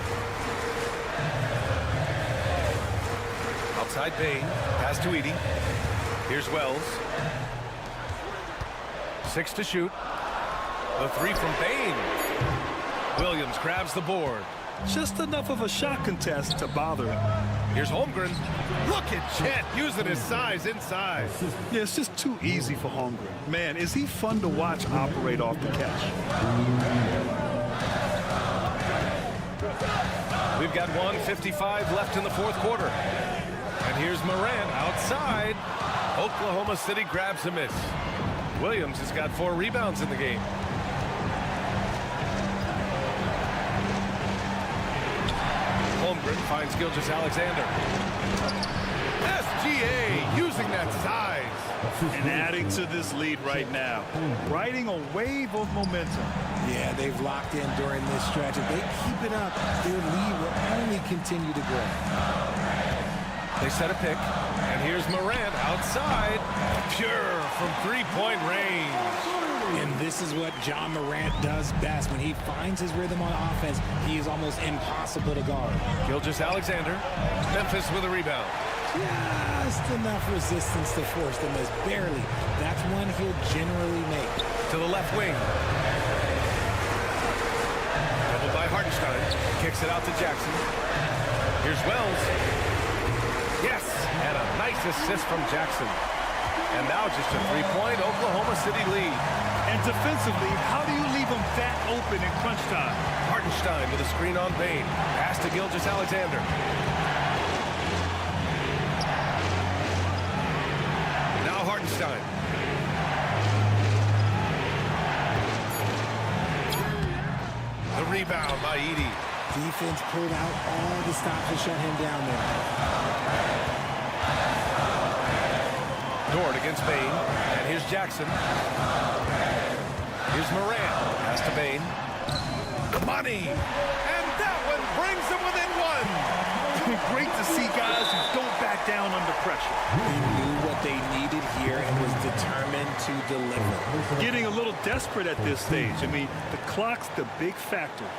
Outside Bain. Pass to Edey. Here's Wells. 6 to shoot. The 3 from Bain. Williams grabs the board. Just enough of a shot contest to bother him. Here's Holmgren. Look at Chet using his size inside. Yeah, it's just too easy for Holmgren. Man, is he fun to watch operate off the catch. We've got 1:55 left in the fourth quarter. And here's Morant outside. Oklahoma City grabs a miss. Williams has got 4 rebounds in the game. Holmgren finds Gilgeous-Alexander. SGA using that size. And adding to this lead right now. Riding a wave of momentum. Yeah, they've locked in during this stretch. If they keep it up, their lead will only continue to grow. They set a pick. And here's Morant outside. Pure from three-point range. And this is what Ja Morant does best. When he finds his rhythm on offense, he is almost impossible to guard. Gilgeous-Alexander. Memphis with a rebound. Just enough resistance to force the miss. Barely. That's one he'll generally make. To the left wing. Doubled by Hartenstein. Kicks it out to Jackson. Here's Wells. Yes, and a nice assist from Jackson. And now just a three-point Oklahoma City lead. And defensively, how do you leave them that open in crunch time? Hartenstein with a screen on Bain. Pass to Gilgeous-Alexander. Now Hartenstein. The rebound by Edey. Defense pulled out all the stops to shut him down there. Dort against Bain. And here's Jackson. Here's Morant. Pass to Bain. Money. And that one brings them within 1. Great to see guys who don't back down under pressure. He knew what they needed here and was determined to deliver. Getting a little desperate at this stage. I mean, the clock's the big factor.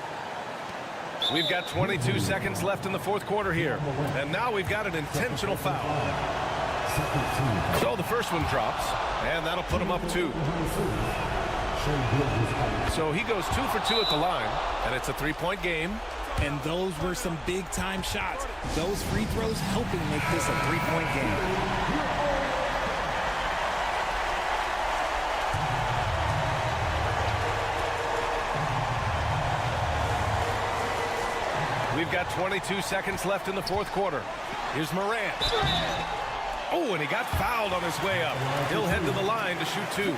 We've got 22 seconds left in the fourth quarter here. And now we've got an intentional foul. So the first one drops, and that'll put them up 2. So he goes 2 for 2 at the line, and it's a three-point game. And those were some big-time shots. Those free throws helping make this a three-point game. We've got 22 seconds left in the fourth quarter. Here's Morant. Oh, and he got fouled on his way up. He'll head to the line to shoot 2.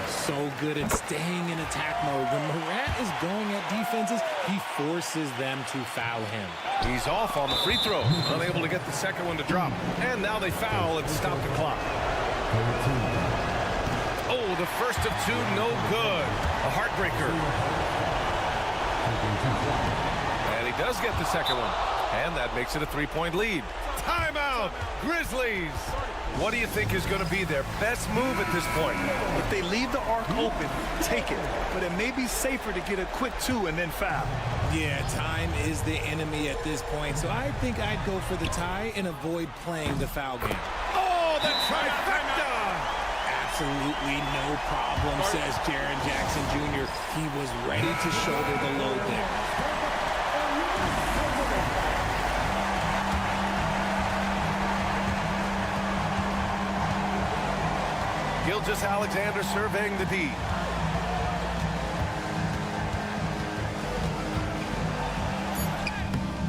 So good at staying in attack mode. When Morant is going at defenses, he forces them to foul him. He's off on the free throw, unable to get the second one to drop. And now they foul and stop the clock. Oh, the first of 2, no good. A heartbreaker. And he does get the second one. And that makes it a 3-point lead. Timeout, Grizzlies. What do you think is going to be their best move at this point? If they leave the arc open, take it. But it may be safer to get a quick 2 and then foul. Yeah, time is the enemy at this point. So I think I'd go for the tie and avoid playing the foul game. Oh, the trifecta! Absolutely no problem, says Jaren Jackson Jr. He was ready to shoulder the load there. Gilgeous-Alexander surveying the D.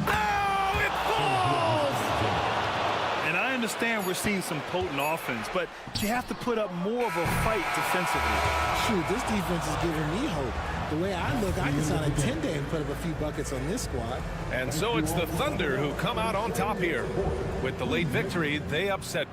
Oh, it falls! And I understand we're seeing some potent offense, but you have to put up more of a fight defensively. Shoot, this defense is giving me hope. The way I look, I can sign a 10-day and put up a few buckets on this squad. And so it's the Thunder who come out on top here. With the late victory, they upset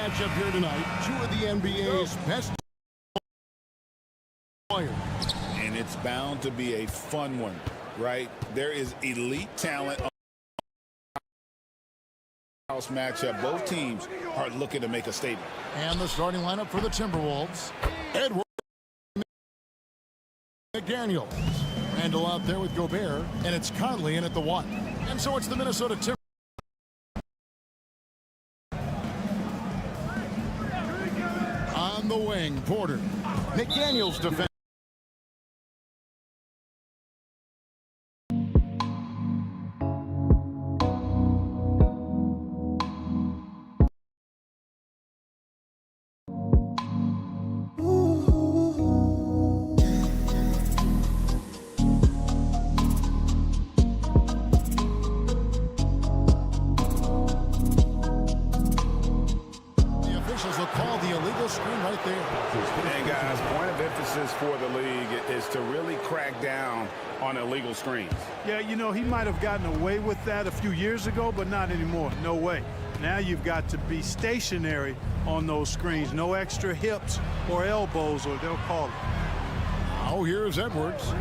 Matchup here tonight, two of the NBA's best players. And it's bound to be a fun one, right? There is elite talent on the house matchup. Both teams are looking to make a statement. And the starting lineup for the Timberwolves. Edwards, McDaniels. Randall out there with Gobert, and it's Conley in at the 1. And so it's the Minnesota Timberwolves. On the wing, Porter. McDaniels defense. Will call the illegal screen right there. And guys, point of emphasis for the league is to really crack down on illegal screens. Yeah, you know, he might have gotten away with that a few years ago, but not anymore. No way. Now you've got to be stationary on those screens. No extra hips or elbows, or they'll call it. Oh, here's Edwards.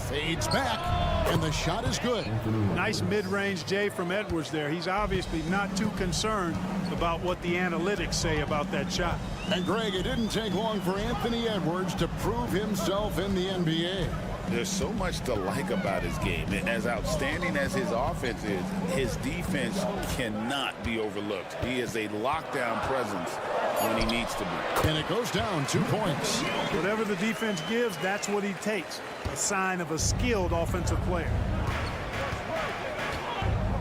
Fades back, and the shot is good. Nice mid-range J from Edwards there. He's obviously not too concerned about what the analytics say about that shot. And Greg, it didn't take long for Anthony Edwards to prove himself in the NBA. There's so much to like about his game. As outstanding as his offense is, his defense cannot be overlooked. He is a lockdown presence when he needs to be. And it goes down 2 points. Whatever the defense gives, that's what he takes. A sign of a skilled offensive player.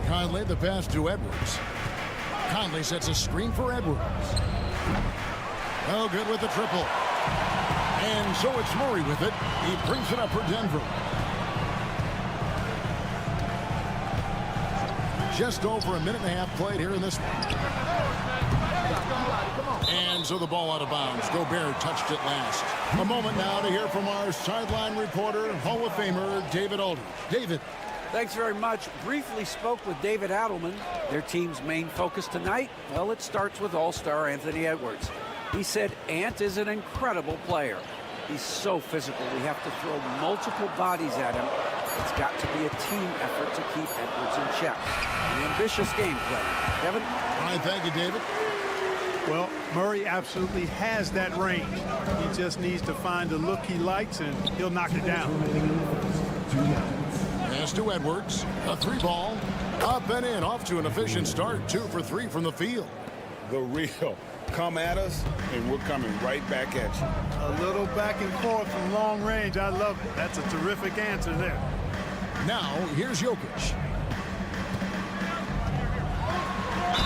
Conley the pass to Edwards. Conley sets a screen for Edwards. Oh, good with the triple. And so it's Murray with it. He brings it up for Denver. Just over a minute and a half played here in this one. And so the ball out of bounds. Gobert touched it last. A moment now to hear from our sideline reporter, Hall of Famer David Aldridge. David. Thanks very much. Briefly spoke with David Adelman. Their team's main focus tonight, well, it starts with all-star Anthony Edwards. He said Ant is an incredible player. He's so physical. We have to throw multiple bodies at him. It's got to be a team effort to keep Edwards in check. An ambitious game plan. Kevin? All right, thank you, David. Well, Murray absolutely has that range. He just needs to find the look he likes, and he'll knock it down. Pass to Edwards. A 3-ball. Up and in. Off to an efficient start. 2 for 3 from the field. The real. Come at us, and we're coming right back at you. A little back and forth from long range. I love it. That's a terrific answer there. Now, here's Jokic.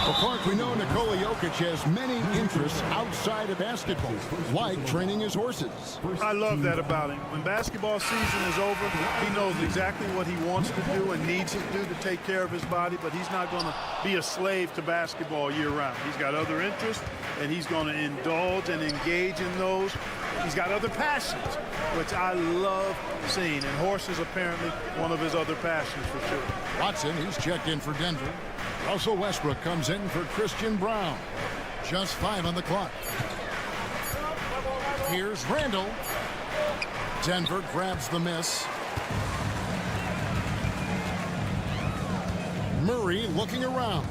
Well, Clark, we know Nikola Jokic has many interests outside of basketball, like training his horses. I love that about him. When basketball season is over, he knows exactly what he wants to do and needs to do to take care of his body, but he's not going to be a slave to basketball year-round. He's got other interests, and he's going to indulge and engage in those. He's got other passions, which I love seeing, and horses apparently one of his other passions for sure. Watson, he's checked in for Denver. Russell Westbrook comes in for Christian Brown. Just 5 on the clock. Here's Randall. Denver grabs the miss. Murray looking around.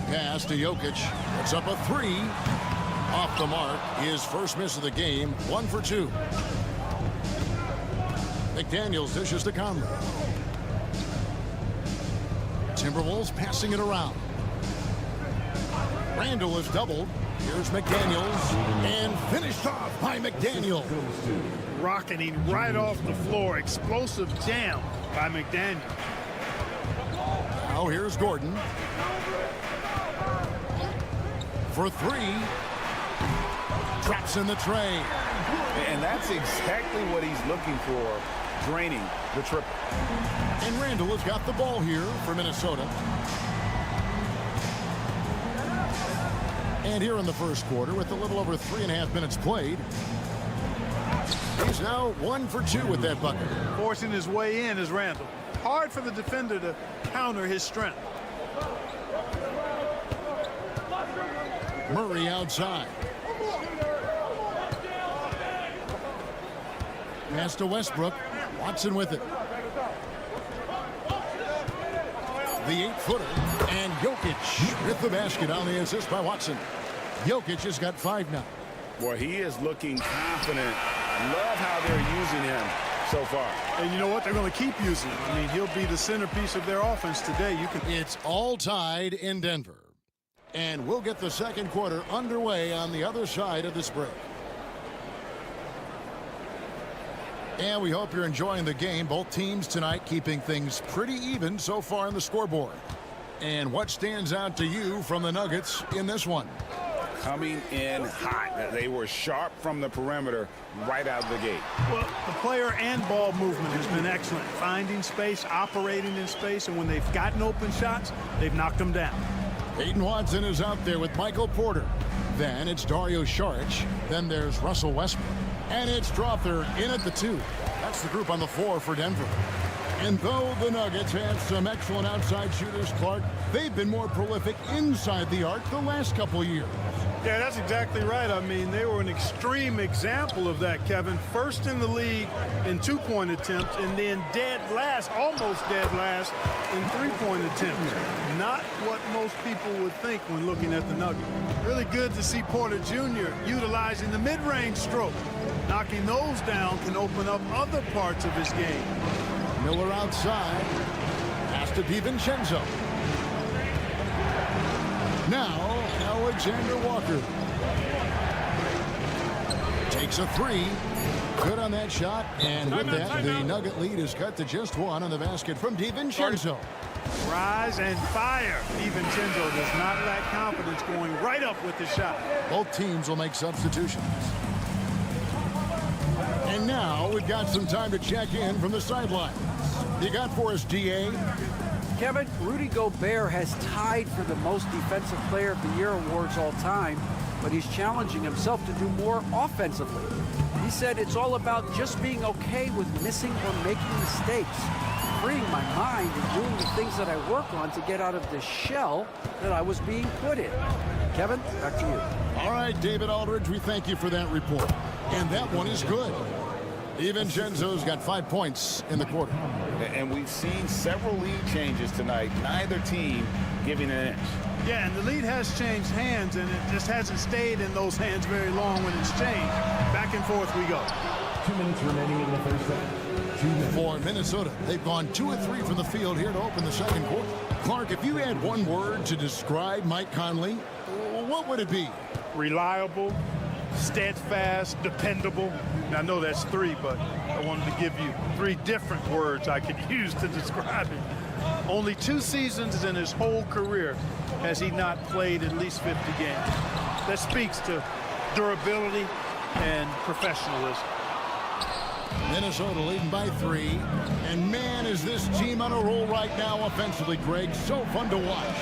Pass to Jokic. It's up a 3. Off the mark. His first miss of the game. 1 for 2. McDaniels dishes to Conley. Timberwolves passing it around. Randall is doubled. Here's McDaniels. And finished off by McDaniels. Rocketing right off the floor. Explosive jam by McDaniels. Now here's Gordon. For 3. Drops in the tray. And that's exactly what he's looking for, draining the triple. And Randall has got the ball here for Minnesota. And here in the first quarter, with a little over 3.5 minutes played, he's now 1 for 2 with that bucket. Forcing his way in is Randall. Hard for the defender to counter his strength. Murray outside. Pass to Westbrook. Watson with it. The 8-footer. And Jokic with the basket on the assist by Watson. Jokic has got 5 now. Well, he is looking confident. Love how they're using him so far. And you know what? They're going to keep using him. I mean, he'll be the centerpiece of their offense today. It's all tied in Denver. And we'll get the second quarter underway on the other side of this break. And we hope you're enjoying the game. Both teams tonight keeping things pretty even so far on the scoreboard. And what stands out to you from the Nuggets in this one? Coming in hot. They were sharp from the perimeter right out of the gate. Well, the player and ball movement has been excellent. Finding space, operating in space, and when they've gotten open shots, they've knocked them down. Peyton Watson is out there with Michael Porter. Then it's Dario Saric. Then there's Russell Westbrook. And it's Drawther in at the 2. That's the group on the floor for Denver. And though the Nuggets have some excellent outside shooters, Clark, they've been more prolific inside the arc the last couple years. Yeah, that's exactly right. I mean, they were an extreme example of that, Kevin. First in the league in 2-point attempts, and then dead last, almost dead last, in 3-point attempts. Not what most people would think when looking at the Nuggets. Really good to see Porter Jr. utilizing the mid-range stroke. Knocking those down can open up other parts of his game. Miller outside. Pass to DiVincenzo. Now, Alexander Walker. Takes a 3. Good on that shot. And with that, the Nugget lead is cut to just 1 on the basket from DiVincenzo. Rise and fire. DiVincenzo does not lack confidence going right up with the shot. Both teams will make substitutions. And now we've got some time to check in from the sidelines. You got for us, DA? Kevin, Rudy Gobert has tied for the most Defensive Player of the Year awards all time, but he's challenging himself to do more offensively. He said it's all about just being okay with missing or making mistakes, freeing my mind and doing the things that I work on to get out of the shell that I was being put in. Kevin, back to you. All right, David Aldridge, we thank you for that report. And that one is good. DiVincenzo's got 5 points in the quarter. And we've seen several lead changes tonight. Neither team giving an inch. Yeah, and the lead has changed hands, and it just hasn't stayed in those hands very long when it's changed. Back and forth we go. 2 minutes remaining in the first set. For Minnesota, they've gone 2 of 3 from the field here to open the second quarter. Clark, if you had one word to describe Mike Conley, what would it be? Reliable, steadfast, dependable. Now, I know that's 3, but I wanted to give you 3 different words I could use to describe him. Only 2 seasons in his whole career has he not played at least 50 games. That speaks to durability and professionalism. Minnesota leading by 3. And man, is this team on a roll right now offensively, Greg. So fun to watch.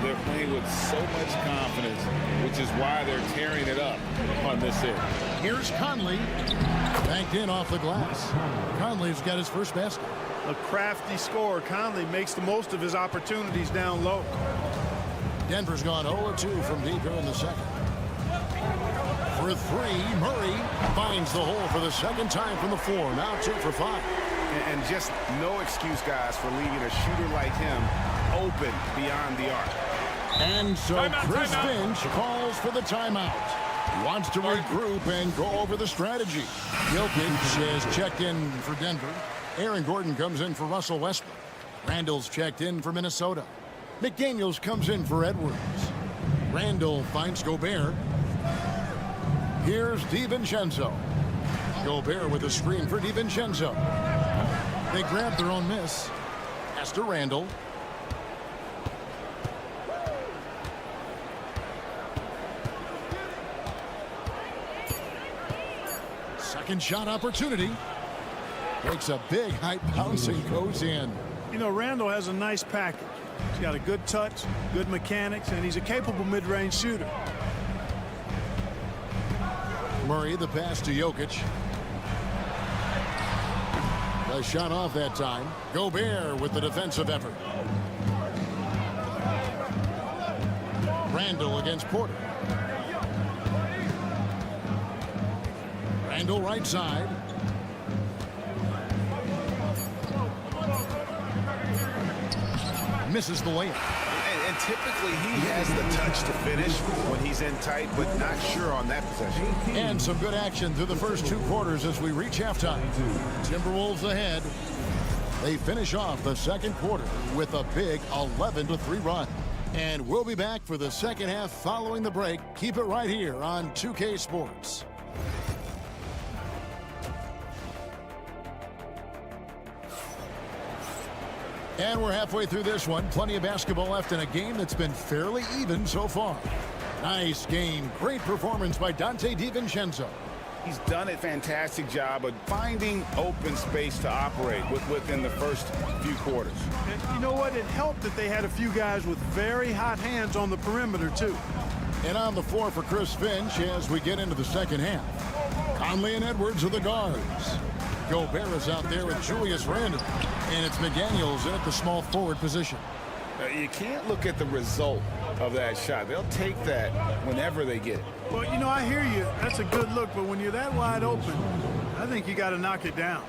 They're playing with so much confidence, which is why they're tearing it up on this end. Here's Conley. Banked in off the glass. Conley's got his first basket. A crafty scorer. Conley makes the most of his opportunities down low. Denver's gone 0-2 from deep here in the second. For 3, Murray finds the hole for the second time from the floor. Now 2 for 5. And just no excuse, guys, for leaving a shooter like him open beyond the arc. And so Chris Finch calls for the timeout. He wants to regroup and go over the strategy. Jokic is checked in for Denver. Aaron Gordon comes in for Russell Westbrook. Randall's checked in for Minnesota. McDaniels comes in for Edwards. Randall finds Gobert. Here's DiVincenzo. Gobert with a screen for DiVincenzo. They grab their own miss. Pass to Randall. Second shot opportunity. Takes a big high bounce and goes in. You know, Randall has a nice package. He's got a good touch, good mechanics, and he's a capable mid-range shooter. Murray, the pass to Jokic. A shot off that time. Gobert with the defensive effort. Randall against Porter. Randall right side. Misses the layup. And typically he has the touch to finish when he's in tight, but not sure on that possession. And some good action through the first 2 quarters as we reach halftime. Timberwolves ahead. They finish off the second quarter with a big 11-3 run. And we'll be back for the second half following the break. Keep it right here on 2K Sports. And we're halfway through this one. Plenty of basketball left in a game that's been fairly even so far. Nice game. Great performance by Dante DiVincenzo. He's done a fantastic job of finding open space to operate within the first few quarters. And you know what? It helped that they had a few guys with very hot hands on the perimeter, too. And on the floor for Chris Finch as we get into the second half. Conley and Edwards are the guards. Gobert is out there with Julius Randle. And it's McDaniels in at the small forward position. You can't look at the result of that shot. They'll take that whenever they get it. Well, you know, I hear you. That's a good look, but when you're that wide open, I think you got to knock it down.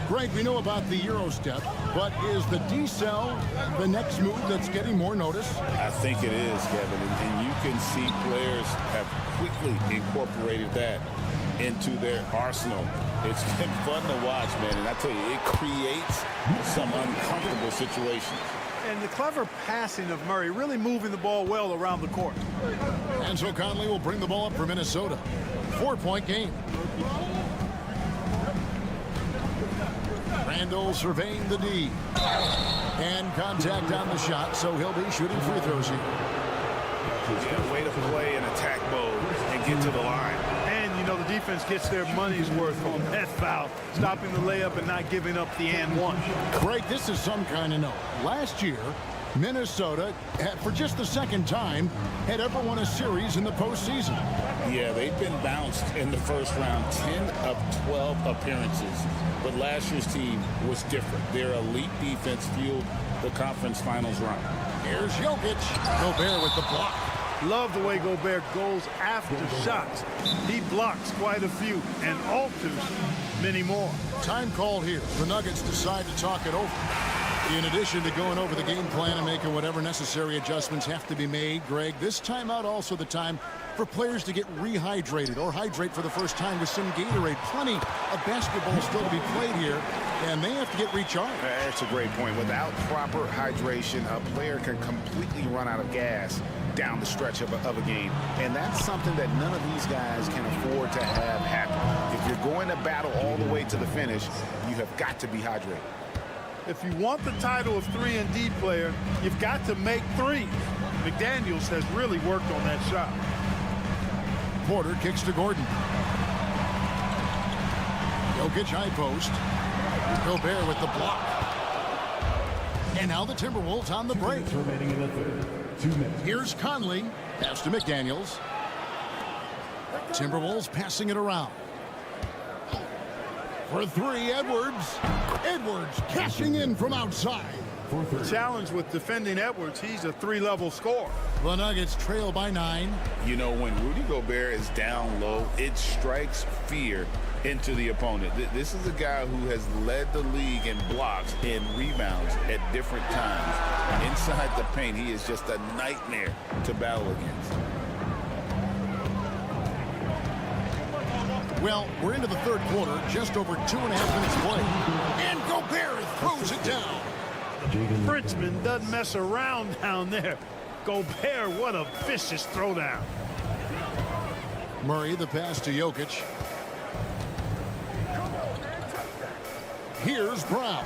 Greg, we know about the Euro step, but is the D-cell the next move that's getting more notice? I think it is, Kevin, and you can see players have quickly incorporated that into their arsenal. It's been fun to watch, man, and I tell you, it creates some uncomfortable situations. And the clever passing of Murray, really moving the ball well around the court. And so Conley will bring the ball up for Minnesota. 4-point game. Randall surveying the D. And contact on the shot, so he'll be shooting free throws here. Yeah, way to play in attack mode and get to the line. And, you know, the defense gets their money's worth on that foul, stopping the layup and not giving up the and one. Greg, this is some kind of note. Last year, Minnesota, for just the second time, had ever won a series in the postseason. Yeah, they've been bounced in the first round, 10 of 12 appearances. But last year's team was different. Their elite defense fueled the conference finals run. Here's Jokic. Gobert with the block. Love the way Gobert goes after shots. He blocks quite a few and alters many more. Time called here. The Nuggets decide to talk it over. In addition to going over the game plan and making whatever necessary adjustments have to be made, Greg, this timeout also the time for players to get rehydrated or hydrate for the first time with some Gatorade. Plenty of basketball still to be played here, and they have to get recharged. That's a great point. Without proper hydration, a player can completely run out of gas down the stretch of a game. And that's something that none of these guys can afford to have happen. If you're going to battle all the way to the finish, you have got to be hydrated. If you want the title of 3-and-D player, you've got to make threes. McDaniels has really worked on that shot. Porter kicks to Gordon. Jokic high post. Gobert with the block. And now the Timberwolves on the break. Remaining in the third. 2 minutes. Here's Conley. Pass to McDaniels. Timberwolves passing it around. For three, Edwards. Edwards cashing in from outside. The challenge with defending Edwards, he's a 3-level scorer. The Nuggets trail by 9. You know, when Rudy Gobert is down low, it strikes fear into the opponent. This is a guy who has led the league in blocks and rebounds at different times. Inside the paint, he is just a nightmare to battle against. Well, we're into the third quarter, just over 2.5 minutes played. And Gobert throws it down. Frenchman doesn't mess around down there. Gobert, what a vicious throwdown. Murray, the pass to Jokic. Here's Brown.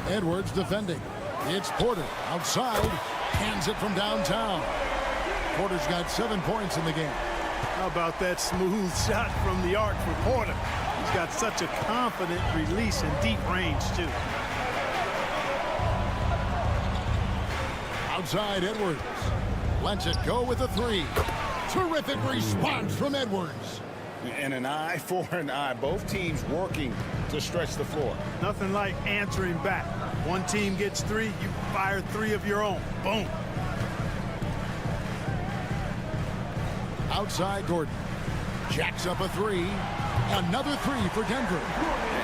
Edwards defending. It's Porter outside. Hands it from downtown. Porter's got 7 points in the game. How about that smooth shot from the arc for Porter? He's got such a confident release in deep range, too. Outside Edwards. Lets it go with a 3. Terrific response from Edwards. And an eye for an eye. Both teams working to stretch the floor. Nothing like answering back. One team gets 3, you fire 3 of your own. Boom. Outside Gordon. Jacks up a 3. Another 3 for Denver.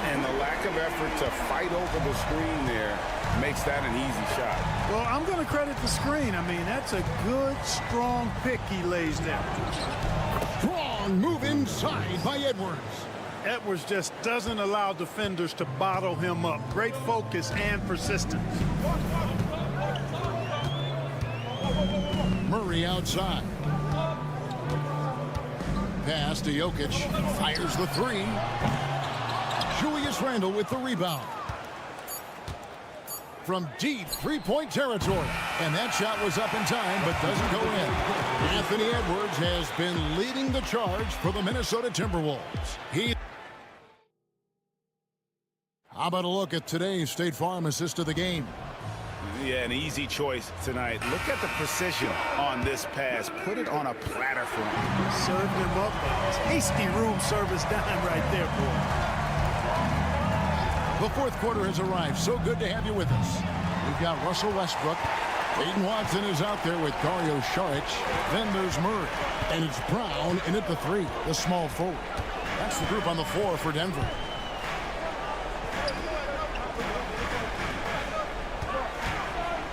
And the lack of effort to fight over the screen there makes that an easy shot. Well, I'm going to credit the screen. I mean, that's a good, strong pick he lays there. Strong move inside by Edwards. Edwards just doesn't allow defenders to bottle him up. Great focus and persistence. Murray outside. Pass to Jokic. Fires the 3. Julius Randle with the rebound. From deep three-point territory. And that shot was up in time, but doesn't go in. Anthony Edwards has been leading the charge for the Minnesota Timberwolves. How about a look at today's State Farm assist of the game? Yeah, an easy choice tonight. Look at the precision on this pass. Put it on a platter for him. Served him up. Tasty room service dime right there, boy. The fourth quarter has arrived. So good to have you with us. We've got Russell Westbrook. Peyton Watson is out there with Dario Saric. Then there's Murray. And it's Brown in at the 3, the small forward. That's the group on the floor for Denver.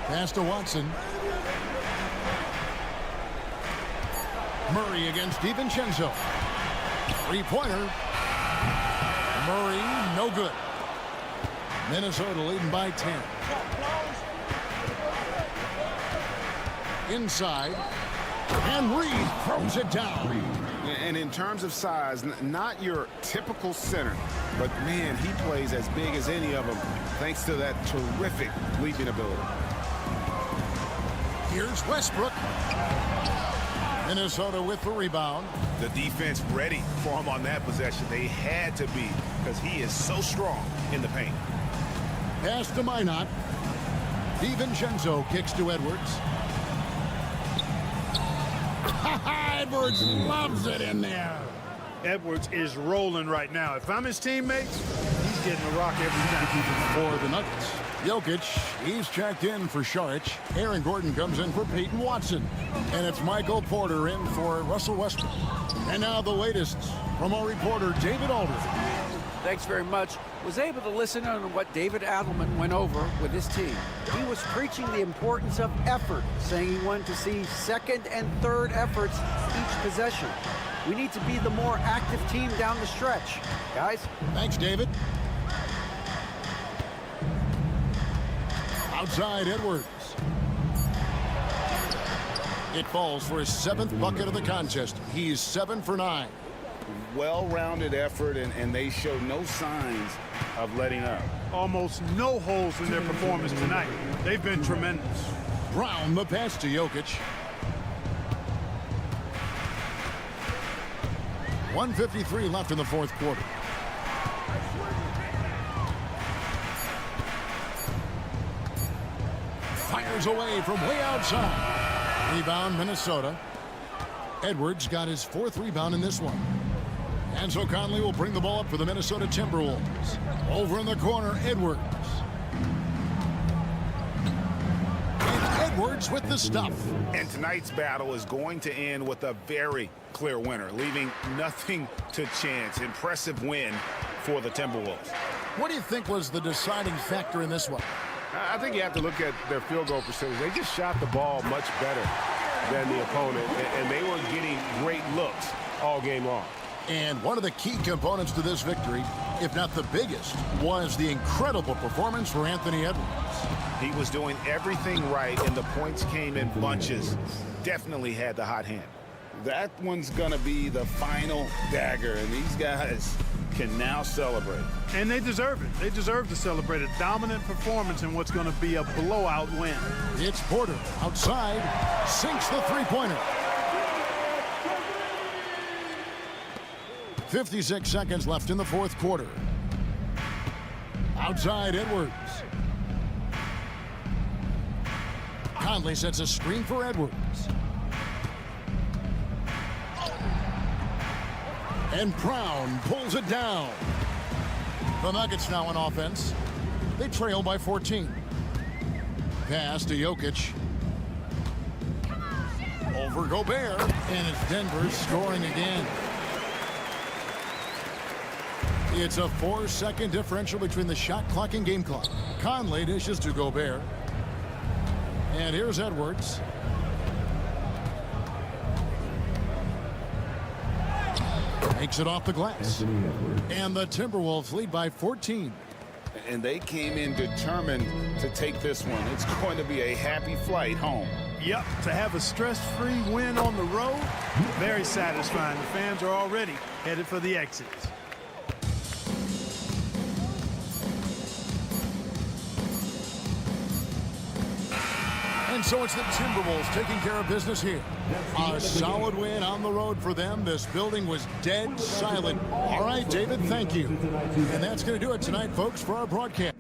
Pass to Watson. Murray against DiVincenzo. Three-pointer. Murray, no good. Minnesota leading by 10. Inside. And Reed throws it down. And in terms of size, not your typical center, but man, he plays as big as any of them thanks to that terrific leaping ability. Here's Westbrook. Minnesota with the rebound. The defense ready for him on that possession. They had to be because he is so strong in the paint. Pass to Minot. DiVincenzo kicks to Edwards. Edwards loves it in there. Edwards is rolling right now. If I'm his teammates, he's getting a rock every time. For the Nuggets, Jokic, he's checked in for Saric. Aaron Gordon comes in for Peyton Watson. And it's Michael Porter in for Russell Westbrook. And now the latest from our reporter, David Aldridge. Thanks very much. Was able to listen on what David Adelman went over with his team. He was preaching the importance of effort, saying he wanted to see second and third efforts each possession. We need to be the more active team down the stretch. Guys? Thanks, David. Outside Edwards. It falls for his 7th bucket of the contest. He's 7 for 9. Well-rounded effort, and they show no signs of letting up. Almost no holes in their performance tonight. They've been tremendous. Brown the pass to Jokic. 1:53 left in the 4th quarter. Fires away from way outside. Rebound, Minnesota. Edwards got his 4th rebound in this one. And so Conley will bring the ball up for the Minnesota Timberwolves. Over in the corner, Edwards. And Edwards with the stuff. And tonight's battle is going to end with a very clear winner, leaving nothing to chance. Impressive win for the Timberwolves. What do you think was the deciding factor in this one? I think you have to look at their field goal percentage. They just shot the ball much better than the opponent, and they were getting great looks all game long. And one of the key components to this victory, if not the biggest, was the incredible performance for Anthony Edwards. He was doing everything right, and the points came in bunches. Definitely had the hot hand. That one's going to be the final dagger, and these guys can now celebrate. And they deserve it. They deserve to celebrate a dominant performance in what's going to be a blowout win. It's Porter outside, sinks the three-pointer. 56 seconds left in the 4th quarter. Outside Edwards. Conley sets a screen for Edwards. And Brown pulls it down. The Nuggets now on offense. They trail by 14. Pass to Jokic. Over Gobert. And it's Denver scoring again. It's a 4-second differential between the shot clock and game clock. Conley dishes to Gobert. And here's Edwards. Makes it off the glass. And the Timberwolves lead by 14. And they came in determined to take this one. It's going to be a happy flight home. Yep, to have a stress-free win on the road, very satisfying. The fans are already headed for the exits. And so it's the Timberwolves taking care of business here. A solid win on the road for them. This building was dead silent. All right, David, thank you. And that's going to do it tonight, folks, for our broadcast.